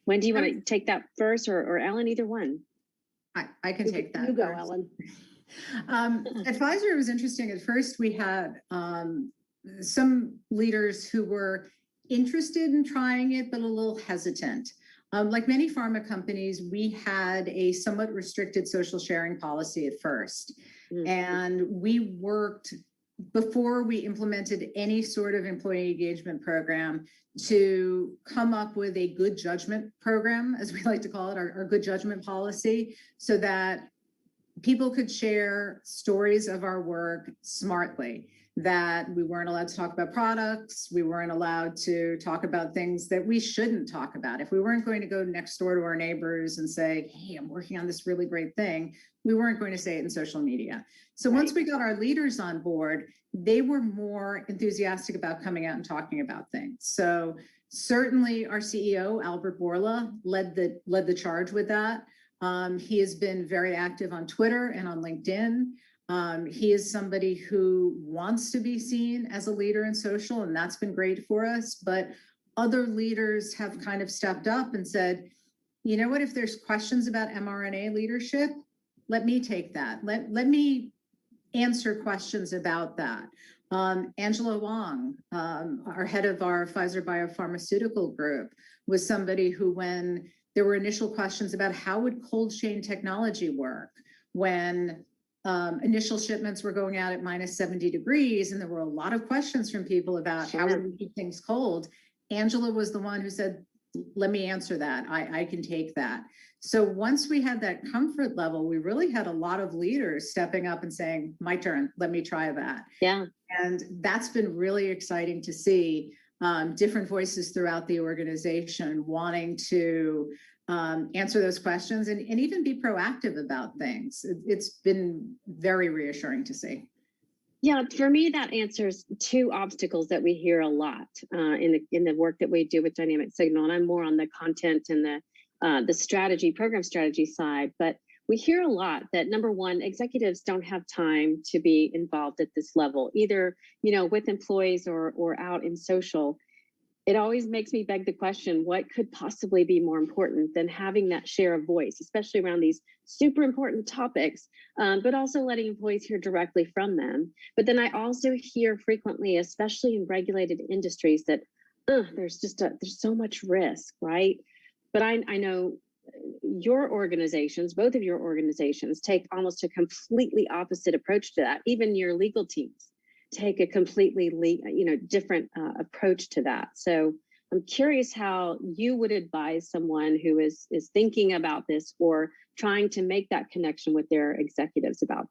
When do you want to take that first, or Ellen, either one? I can take that. You go, first. Ellen. At Pfizer, it was interesting. At first, we had some leaders who were interested in trying it, but a little hesitant. Like many pharma companies, we had a somewhat restricted social sharing policy at first. And we worked, before we implemented any sort of employee engagement program, to come up with a good judgment program, as we like to call it, our good judgment policy, so that people could share stories of our work smartly, that we weren't allowed to talk about products, we weren't allowed to talk about things that we shouldn't talk about. If we weren't going to go next door to our neighbors and say, hey, I'm working on this really great thing, we weren't going to say it in social media. So once we got our leaders on board, they were more enthusiastic about coming out and talking about things. So certainly our CEO, Albert Bourla, led the charge with that. He has been very active on Twitter and on LinkedIn. He is somebody who wants to be seen as a leader in social, and that's been great for us. But other leaders have kind of stepped up and said, you know what, if there's questions about mRNA leadership, let me take that. Let me answer questions about that. Angela Wong, our head of our Pfizer Biopharmaceutical Group, was somebody who, when there were initial questions about how would cold chain technology work, when initial shipments were going out at minus 70 degrees, and there were a lot of questions from people about how would we keep things cold, Angela was the one who said, let me answer that. I can take that. So once we had that comfort level, we really had a lot of leaders stepping up and saying, my turn, let me try that. Yeah. And that's been really exciting to see, different voices throughout the organization wanting to answer those questions and even be proactive about things. It's been very reassuring to see. Yeah, for me, that answers two obstacles that we hear a lot in the work that we do with Dynamic Signal, and I'm more on the content and the strategy, program strategy side. But we hear a lot that, number one, executives don't have time to be involved at this level, either with employees or out in social. it always makes me beg the question, what could possibly be more important than having that share of voice, especially around these super important topics, but also letting employees hear directly from them. But then I also hear frequently, especially in regulated industries, that there's so much risk, right? But I know your organizations, both of your organizations, take almost a completely opposite approach to that. Even your legal teams take a completely different approach to that. So I'm curious how you would advise someone who is thinking about this or trying to make that connection with their executives about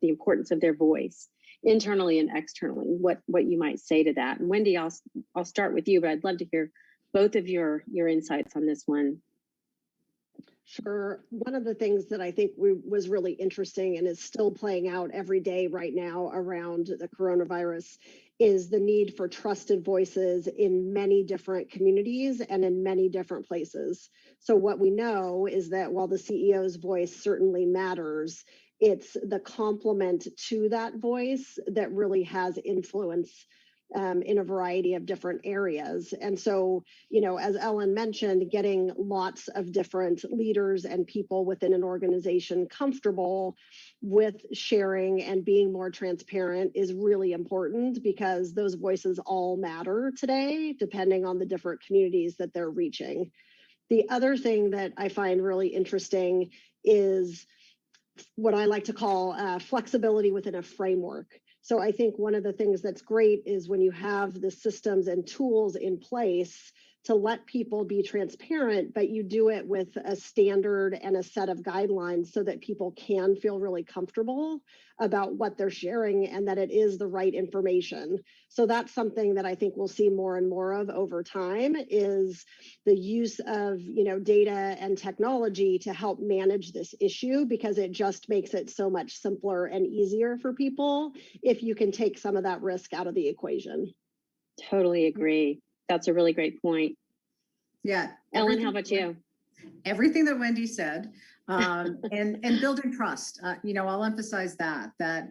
the importance of their voice internally and externally, what you might say to that. And Wendy, I'll start with you, but I'd love to hear both of your insights on this one. Sure. One of the things that I think was really interesting and is still playing out every day right now around the coronavirus is the need for trusted voices in many different communities and in many different places. So what we know is that while the CEO's voice certainly matters, it's the complement to that voice that really has influence in a variety of different areas. And so, as Ellen mentioned, getting lots of different leaders and people within an organization comfortable with sharing and being more transparent is really important, because those voices all matter today, depending on the different communities that they're reaching. The other thing that I find really interesting is what I like to call flexibility within a framework. So I think one of the things that's great is when you have the systems and tools in place to let people be transparent, but you do it with a standard and a set of guidelines so that people can feel really comfortable about what they're sharing and that it is the right information. So that's something that I think we'll see more and more of over time, is the use of data and technology to help manage this issue, because it just makes it so much simpler and easier for people if you can take some of that risk out of the equation. Totally agree. That's a really great point. Yeah. Ellen, how about you? Everything that Wendy said, and building trust. I'll emphasize that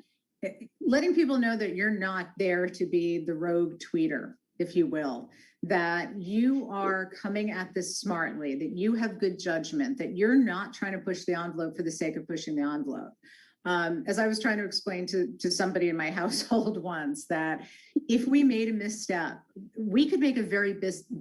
letting people know that you're not there to be the rogue tweeter, if you will, that you are coming at this smartly, that you have good judgment, that you're not trying to push the envelope for the sake of pushing the envelope. As I was trying to explain to somebody in my household once, that if we made a misstep, we could make a very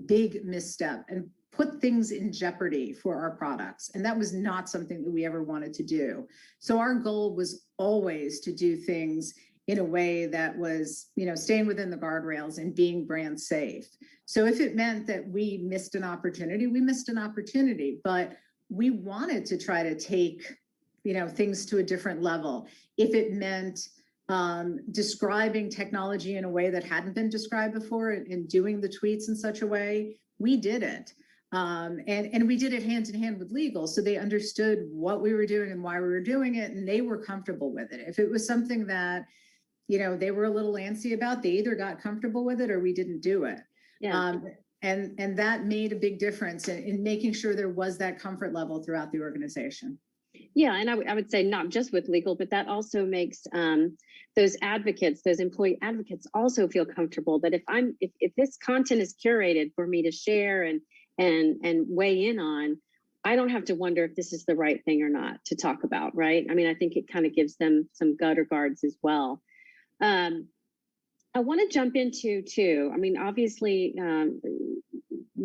big misstep and put things in jeopardy for our products. And that was not something that we ever wanted to do. So our goal was always to do things in a way that was, staying within the guardrails and being brand safe. So if it meant that we missed an opportunity, we missed an opportunity, but we wanted to try to take things to a different level. If it meant describing technology in a way that hadn't been described before and doing the tweets in such a way, we did it. And we did it hand in hand with legal. So they understood what we were doing and why we were doing it, and they were comfortable with it. If it was something that, they were a little antsy about, they either got comfortable with it or we didn't do it. Yeah. And that made a big difference in making sure there was that comfort level throughout the organization. Yeah, and I would say not just with legal, but that also makes those advocates, those employee advocates, also feel comfortable that if this content is curated for me to share and weigh in on, I don't have to wonder if this is the right thing or not to talk about, right? I mean, I think it kind of gives them some gutter guards as well. I want to jump into too. I mean, obviously,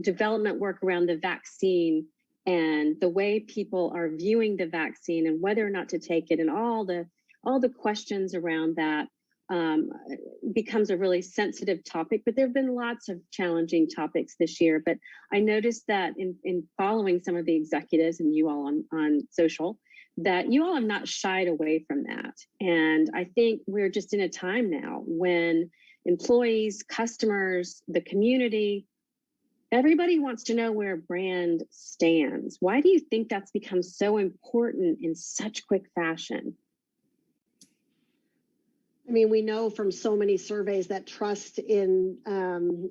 development work around the vaccine and the way people are viewing the vaccine and whether or not to take it, and all the questions around that becomes a really sensitive topic. But there have been lots of challenging topics this year. But I noticed that in following some of the executives and you all on social, that you all have not shied away from that. And I think we're just in a time now when employees, customers, the community, everybody wants to know where a brand stands. Why do you think that's become so important in such quick fashion? I mean, we know from so many surveys that trust in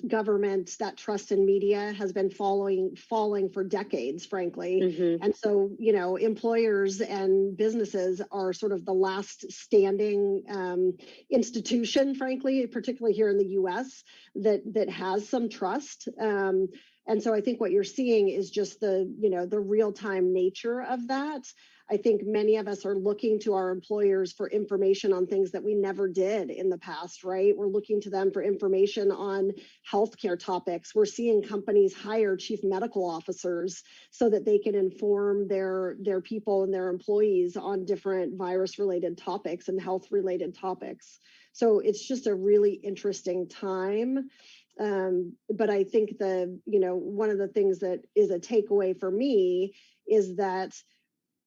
government, that trust in media has been falling for decades, frankly. Mm-hmm. And so, you know, employers and businesses are sort of the last standing institution, frankly, particularly here in the US, that has some trust. And so I think what you're seeing is just the, you know, the real-time nature of that. I think many of us are looking to our employers for information on things that we never did in the past, right? We're looking to them for information on healthcare topics. We're seeing companies hire chief medical officers so that they can inform their people and their employees on different virus-related topics and health-related topics. So it's just a really interesting time. But I think you know, one of the things that is a takeaway for me is that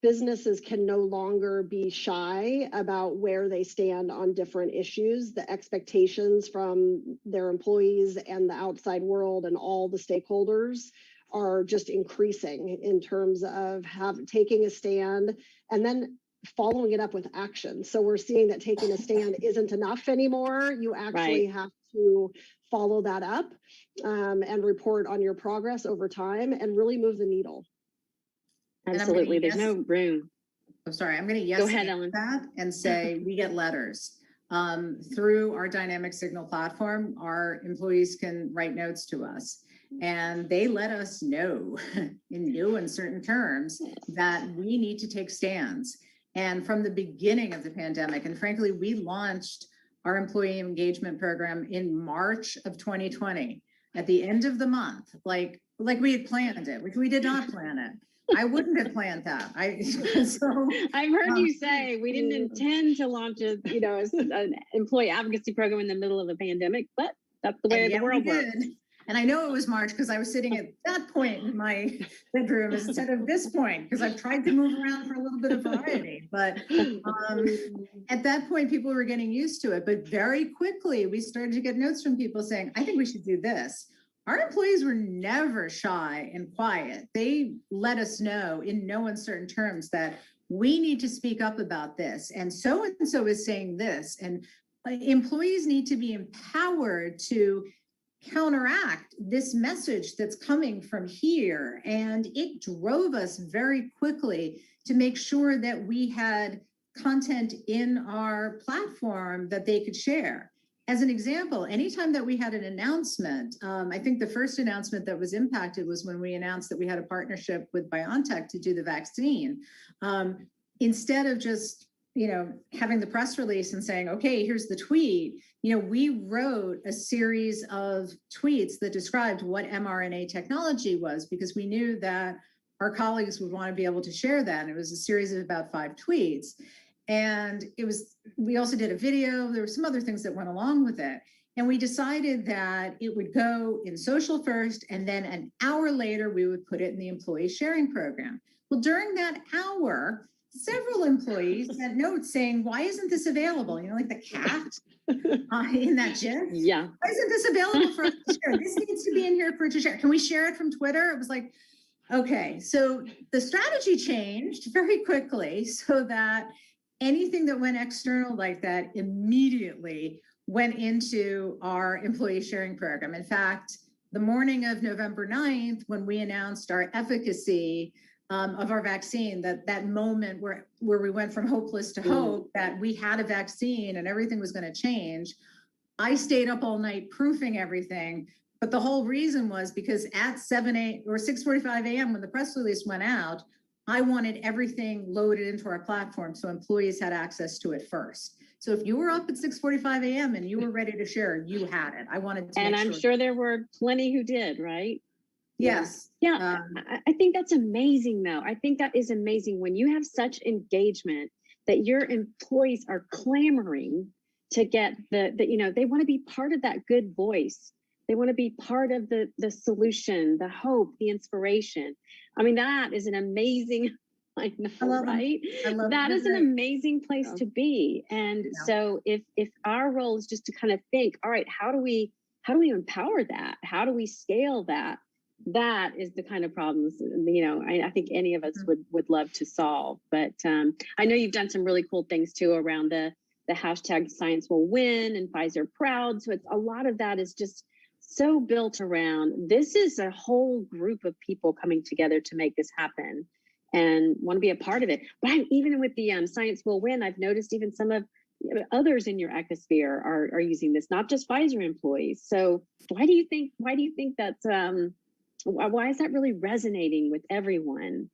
businesses can no longer be shy about where they stand on different issues. The expectations from their employees and the outside world and all the stakeholders are just increasing in terms of taking a stand and then following it up with action. So we're seeing that taking a stand isn't enough anymore. You actually have to follow that up and report on your progress over time and really move the needle. Absolutely. There's no room. I'm sorry, I'm going to Go ahead, Ellen. that and say we get letters through our dynamic signal platform. Our employees can write notes to us, and they let us know in no uncertain terms that we need to take stands. And from the beginning of the pandemic, and frankly, we launched our employee engagement program in March of 2020 at the end of the month, like we had planned it, which we did not plan it. I wouldn't have planned that. I've heard you say we didn't intend to launch an employee advocacy program in the middle of a pandemic, but that's the way the world works. And I know it was March because I was sitting at that point in my bedroom instead of this point, because I've tried to move around for a little bit of variety. But at that point, people were getting used to it. But very quickly, we started to get notes from people saying, I think we should do this. Our employees were never shy and quiet. They let us know in no uncertain terms that we need to speak up about this. And so is saying this. And employees need to be empowered to counteract this message that's coming from here. And it drove us very quickly to make sure that we had content in our platform that they could share. As an example, anytime that we had an announcement, I think the first announcement that was impacted was when we announced that we had a partnership with BioNTech to do the vaccine. Instead of just, having the press release and saying, okay, here's the tweet, we wrote a series of tweets that described what mRNA technology was, because we knew that our colleagues would want to be able to share that. And it was a series of about 5 tweets. And we also did a video. There were some other things that went along with it. And we decided that it would go in social first, and then an hour later, we would put it in the employee sharing program. Well, during that hour, several employees sent notes saying, why isn't this available? Like the cat in that gif. Yeah. Why isn't this available for us to share? This needs to be in here for it to share. Can we share it from Twitter? It was like, okay. So the strategy changed very quickly so that anything that went external like that immediately went into our employee sharing program. In fact, the morning of November 9th, when we announced our efficacy of our vaccine, that moment where we went from hopeless to hope, that we had a vaccine and everything was going to change, I stayed up all night proofing everything. But the whole reason was because at 6:45 a.m. when the press release went out, I wanted everything loaded into our platform so employees had access to it first. So if you were up at 6:45 a.m. and you were ready to share, you had it. I wanted to. And I'm sure there were plenty who did, right? Yes. Yeah. I think that's amazing, though. I think that is amazing when you have such engagement that your employees are clamoring to get they want to be part of that good voice. They want to be part of the solution, the hope, the inspiration. I mean, that is an amazing, I know, right? That is an amazing place to be. And so if our role is just to kind of think, all right, how do we empower that? How do we scale that? That is the kind of problems, I think any of us would love to solve. But I know you've done some really cool things too around the the hashtag science will win and Pfizer proud. So it's a lot of that is just so built around, this is a whole group of people coming together to make this happen and want to be a part of it. But even with the science will win, I've noticed even some of others in your ecosphere are using this, not just Pfizer employees. So why do you think that's why is that really resonating with everyone?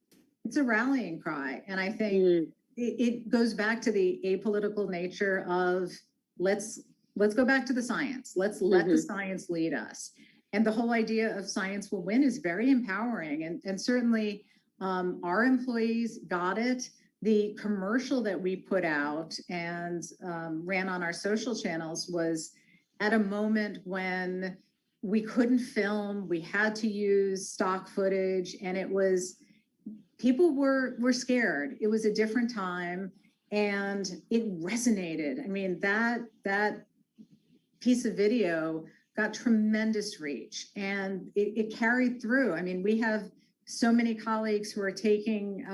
It's a rallying cry, and I think it goes back to the apolitical nature of let's go back to the science. Let's let the science lead us. And the whole idea of science will win is very empowering, and certainly our employees got it. The commercial that we put out and ran on our social channels was at a moment when we couldn't film, we had to use stock footage, and it was, people were scared. It was a different time, and it resonated. I mean, that piece of video got tremendous reach, and it carried through. I mean, we have so many colleagues who are taking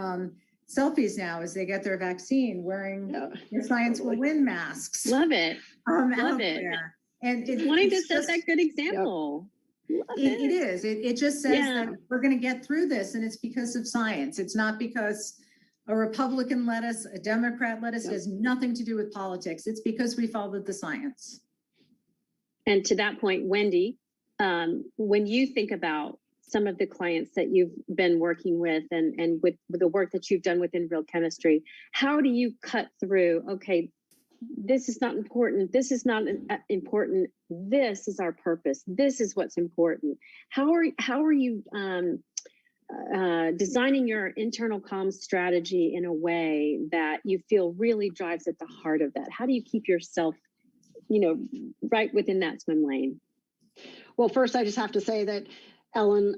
selfies now as they get their vaccine, wearing the Science Will Win masks. Love it. Love it. There. And wanting to set that good example. It is. It just says that we're going to get through this, and it's because of science. It's not because a Republican led us, a Democrat led us. It has nothing to do with politics. It's because we followed the science. And to that point, Wendy, when you think about some of the clients that you've been working with and with the work that you've done within Real Chemistry, how do you cut through, okay, this is not important, this is not important, this is our purpose, this is what's important? How are you designing your internal comms strategy in a way that you feel really drives at the heart of that? How do you keep yourself, right within that swim lane? Well, first, I just have to say that Ellen,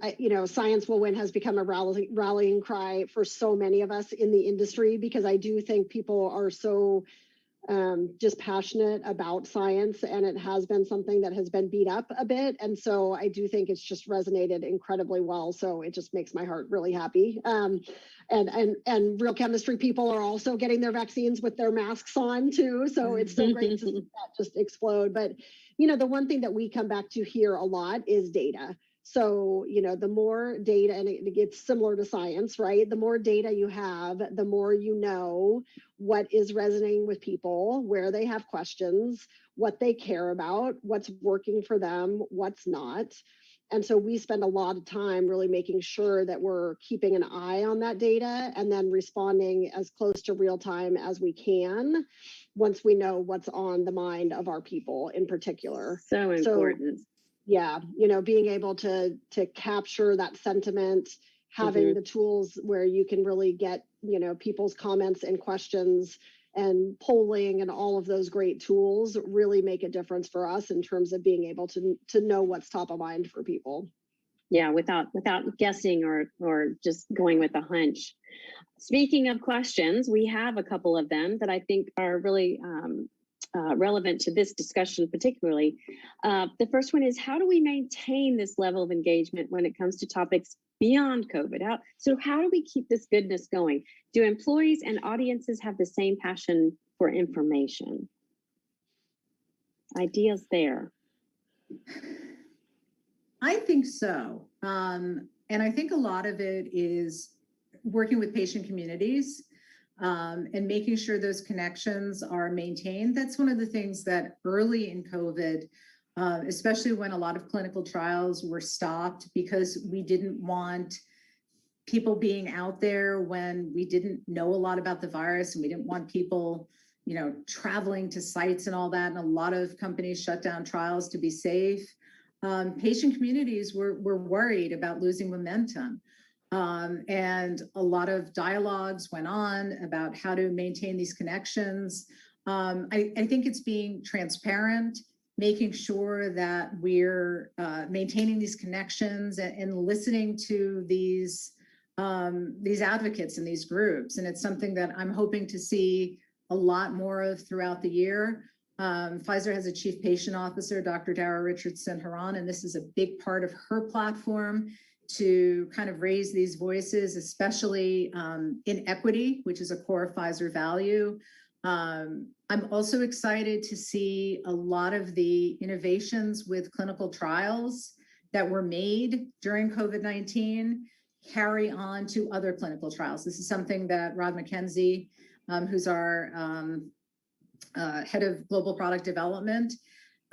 Science Will Win has become a rallying cry for so many of us in the industry, because I do think people are so just passionate about science, and it has been something that has been beat up a bit. And so I do think it's just resonated incredibly well. So it just makes my heart really happy. And Real Chemistry people are also getting their vaccines with their masks on too. So it's so great to see that just explode. But, the one thing that we come back to here a lot is data. So, the more data, and it gets similar to science, right? The more data you have, the more you know what is resonating with people, where they have questions, what they care about, what's working for them, what's not. And so we spend a lot of time really making sure that we're keeping an eye on that data and then responding as close to real time as we can once we know what's on the mind of our people in particular. So important. Yeah, being able to capture that sentiment, having the tools where you can really get, people's comments and questions, and polling and all of those great tools really make a difference for us in terms of being able to know what's top of mind for people. Yeah, without guessing or just going with a hunch. Speaking of questions, we have a couple of them that I think are really relevant to this discussion particularly. The first one is, how do we maintain this level of engagement when it comes to topics beyond COVID? How do we keep this goodness going? Do employees and audiences have the same passion for information? Ideas there? I think so. And I think a lot of it is working with patient communities and making sure those connections are maintained. That's one of the things that early in COVID, especially when a lot of clinical trials were stopped because we didn't want people being out there when we didn't know a lot about the virus, and we didn't want people, traveling to sites and all that. And a lot of companies shut down trials to be safe. Patient communities were worried about losing momentum. And a lot of dialogues went on about how to maintain these connections. I think it's being transparent, making sure that we're maintaining these connections and listening to these advocates in these groups. And it's something that I'm hoping to see a lot more of throughout the year. Pfizer has a chief patient officer, Dr. Dara Richardson-Haran, and this is a big part of her platform to kind of raise these voices, especially in equity, which is a core Pfizer value. I'm also excited to see a lot of the innovations with clinical trials that were made during COVID-19 carry on to other clinical trials. This is something that Rod McKenzie, who's our head of global product development,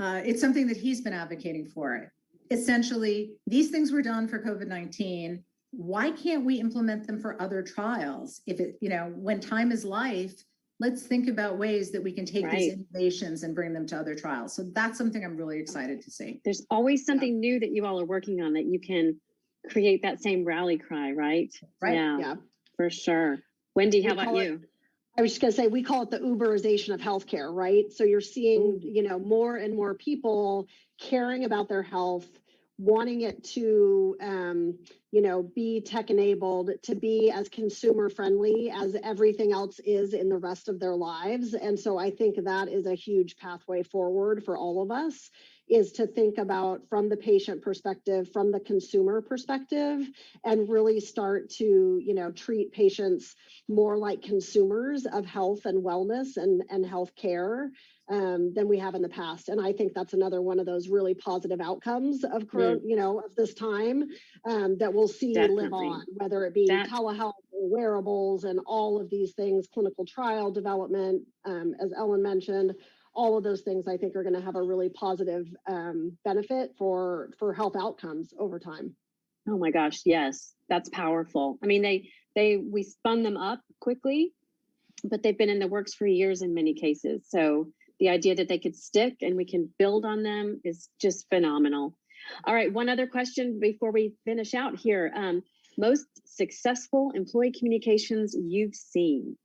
it's something that he's been advocating for. Essentially, these things were done for COVID-19. Why can't we implement them for other trials? If it, when time is life, let's think about ways that we can take these innovations and bring them to other trials. So that's something I'm really excited to see. There's always something new that you all are working on that you can create that same rally cry, right? Right. Yeah, for sure. Wendy, how about you? I was just going to say, we call it the Uberization of healthcare, right? So you're seeing, more and more people caring about their health, wanting it to, be tech enabled, to be as consumer friendly as everything else is in the rest of their lives. And so I think that is a huge pathway forward for all of us, is to think about from the patient perspective, from the consumer perspective, and really start to, treat patients more like consumers of health and wellness and health care than we have in the past. And I think that's another one of those really positive outcomes of of this time that we'll see live on, whether it be telehealth or wearables and all of these things, clinical trial development, as Ellen mentioned. All of those things I think are going to have a really positive benefit for health outcomes over time. Oh my gosh, yes, that's powerful. I mean, we spun them up quickly, but they've been in the works for years in many cases. So the idea that they could stick and we can build on them is just phenomenal. All right, one other question before we finish out here. Most successful employee communications you've seen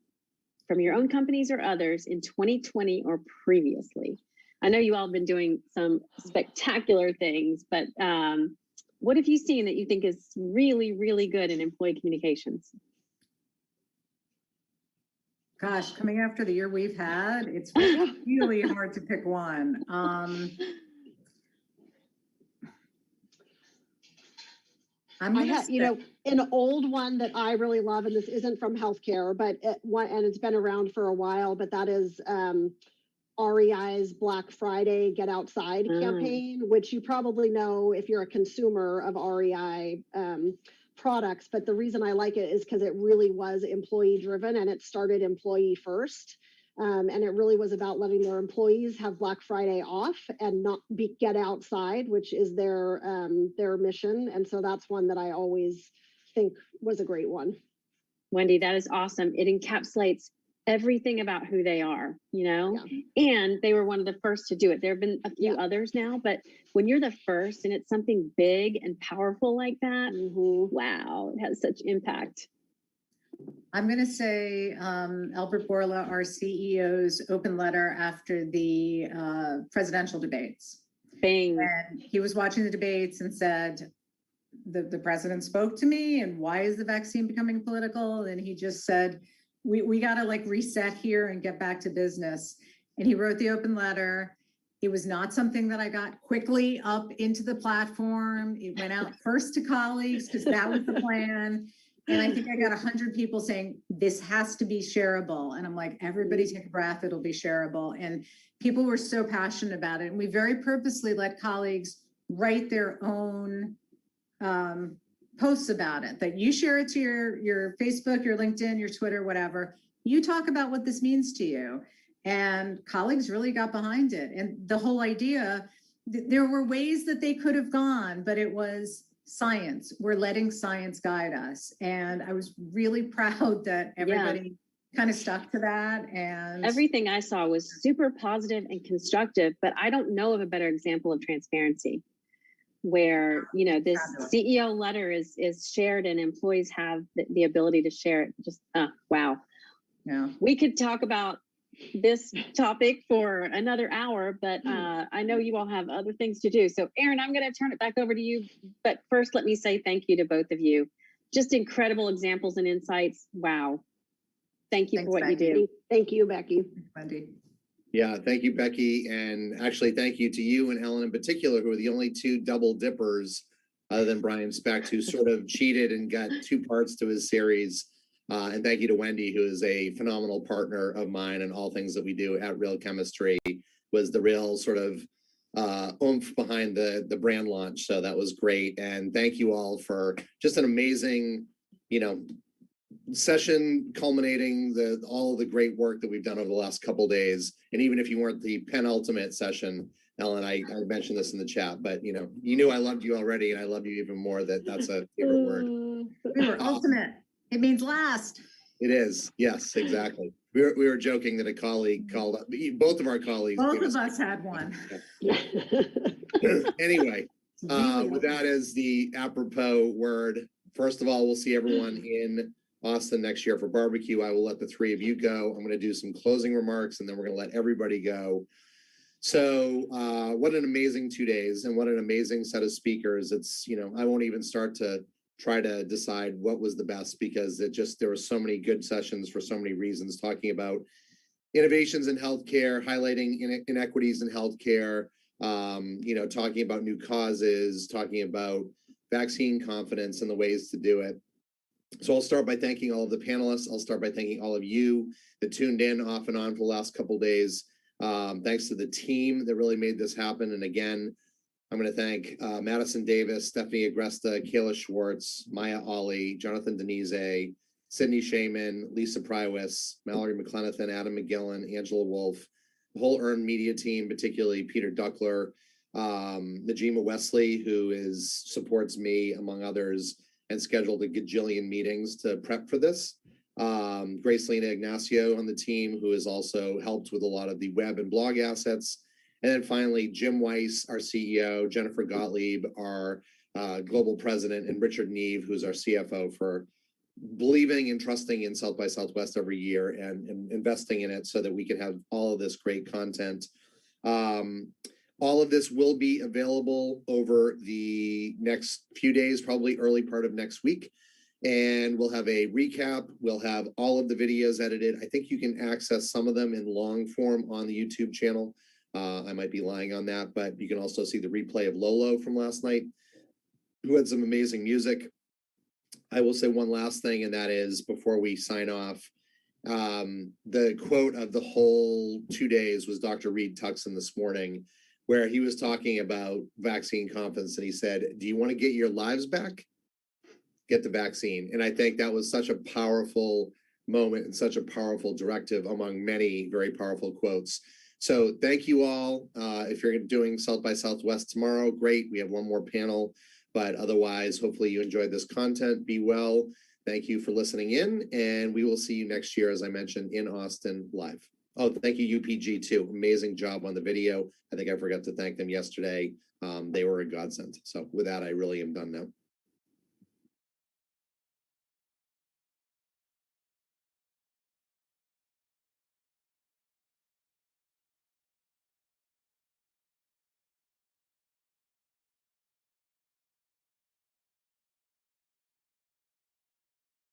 from your own companies or others in 2020 or previously? I know you all have been doing some spectacular things, but what have you seen that you think is really, really good in employee communications? Gosh, coming after the year we've had, it's really hard to pick one. An old one that I really love, and this isn't from healthcare, but and it's been around for a while, but that is REI's Black Friday Get Outside campaign, which you probably know if you're a consumer of REI products. But the reason I like it is because it really was employee driven, and it started employee first. And it really was about letting their employees have Black Friday off and not get outside, which is their mission. And so that's one that I always think was a great one. Wendy, that is awesome. It encapsulates everything about who they are, and they were one of the first to do it. There have been a few others now, but when you're the first and it's something big and powerful like that, wow, it has such impact. I'm going to say Albert Bourla, our CEO's open letter after the presidential debates. Bang. And he was watching the debates and said, the president spoke to me, and why is the vaccine becoming political? And he just said, we got to reset here and get back to business. And he wrote the open letter. It was not something that I got quickly up into the platform. It went out first to colleagues because that was the plan. And I think I got 100 people saying, this has to be shareable. And I'm like, everybody take a breath, it'll be shareable. And people were so passionate about it. And we very purposely let colleagues write their own posts about it, that you share it to your Facebook, your LinkedIn, your Twitter, whatever. You talk about what this means to you. And colleagues really got behind it. And the whole idea, there were ways that they could have gone, but it was science. We're letting science guide us. And I was really proud that everybody kind of stuck to that. And everything I saw was super positive and constructive, but I don't know of a better example of transparency where, this CEO letter is shared and employees have the ability to share it. Just, wow. Yeah. We could talk about this topic for another hour, but I know you all have other things to do. So Erin, I'm going to turn it back over to you. But first, let me say thank you to both of you. Just incredible examples and insights. Wow. Thank you for what you do. Thank you, Becky. Wendy. Yeah, thank you, Becky. And actually, thank you to you and Ellen in particular, who are the only two double dippers other than Brian Specht, who sort of cheated and got 2 parts to his series. And thank you to Wendy, who is a phenomenal partner of mine and all things that we do at Real Chemistry, was the real sort of oomph behind the brand launch. So that was great. And thank you all for just an amazing, session culminating all of the great work that we've done over the last couple days. And even if you weren't the penultimate session, Ellen, I mentioned this in the chat, but you knew I loved you already, and I love you even more. That's a favorite word. We were ultimate. It means last. It is. Yes, exactly. We were joking that a colleague called up. Both of our colleagues. Both of us had one. Anyway, with that as the apropos word, first of all, we'll see everyone in Austin next year for barbecue. I will let the three of you go. I'm going to do some closing remarks, and then we're going to let everybody go. So what an amazing 2 days, and what an amazing set of speakers. It's, I won't even start to try to decide what was the best, because there were so many good sessions for so many reasons, talking about innovations in healthcare, highlighting inequities in healthcare, talking about new causes, talking about vaccine confidence and the ways to do it. So I'll start by thanking all of the panelists. I'll start by thanking all of you that tuned in off and on for the last couple of days. Thanks to the team that really made this happen. And again, I'm going to thank Madison Davis, Stephanie Agresta, Kayla Schwartz, Maya Ollie, Jonathan Denise, Sydney Shaman, Lisa Prywis, Mallory McClenathan, Adam McGillen, Angela Wolf, the whole Earned Media team, particularly Peter Duckler, Najima Wesley, who supports me, among others, and scheduled a gajillion meetings to prep for this. Grace Lena Ignacio on the team, who has also helped with a lot of the web and blog assets. And then finally, Jim Weiss, our CEO, Jennifer Gottlieb, our global president, and Richard Neve, who's our CFO, for believing and trusting in South by Southwest every year and investing in it so that we can have all of this great content. All of this will be available over the next few days, probably early part of next week. And we'll have a recap. We'll have all of the videos edited. I think you can access some of them in long form on the YouTube channel. I might be lying on that, but you can also see the replay of Lolo from last night, who had some amazing music. I will say one last thing, and that is, before we sign off, the quote of the whole 2 days was Dr. Reed Tuckson this morning, where he was talking about vaccine confidence, and he said, "Do you want to get your lives back? Get the vaccine." And I think that was such a powerful moment and such a powerful directive among many very powerful quotes. So thank you all. If you're doing South by Southwest tomorrow, great. We have one more panel, but otherwise, hopefully you enjoyed this content. Be well. Thank you for listening in, and we will see you next year, as I mentioned, in Austin live. Oh, thank you, UPG, too. Amazing job on the video. I think I forgot to thank them yesterday. They were a godsend. So with that, I really am done now.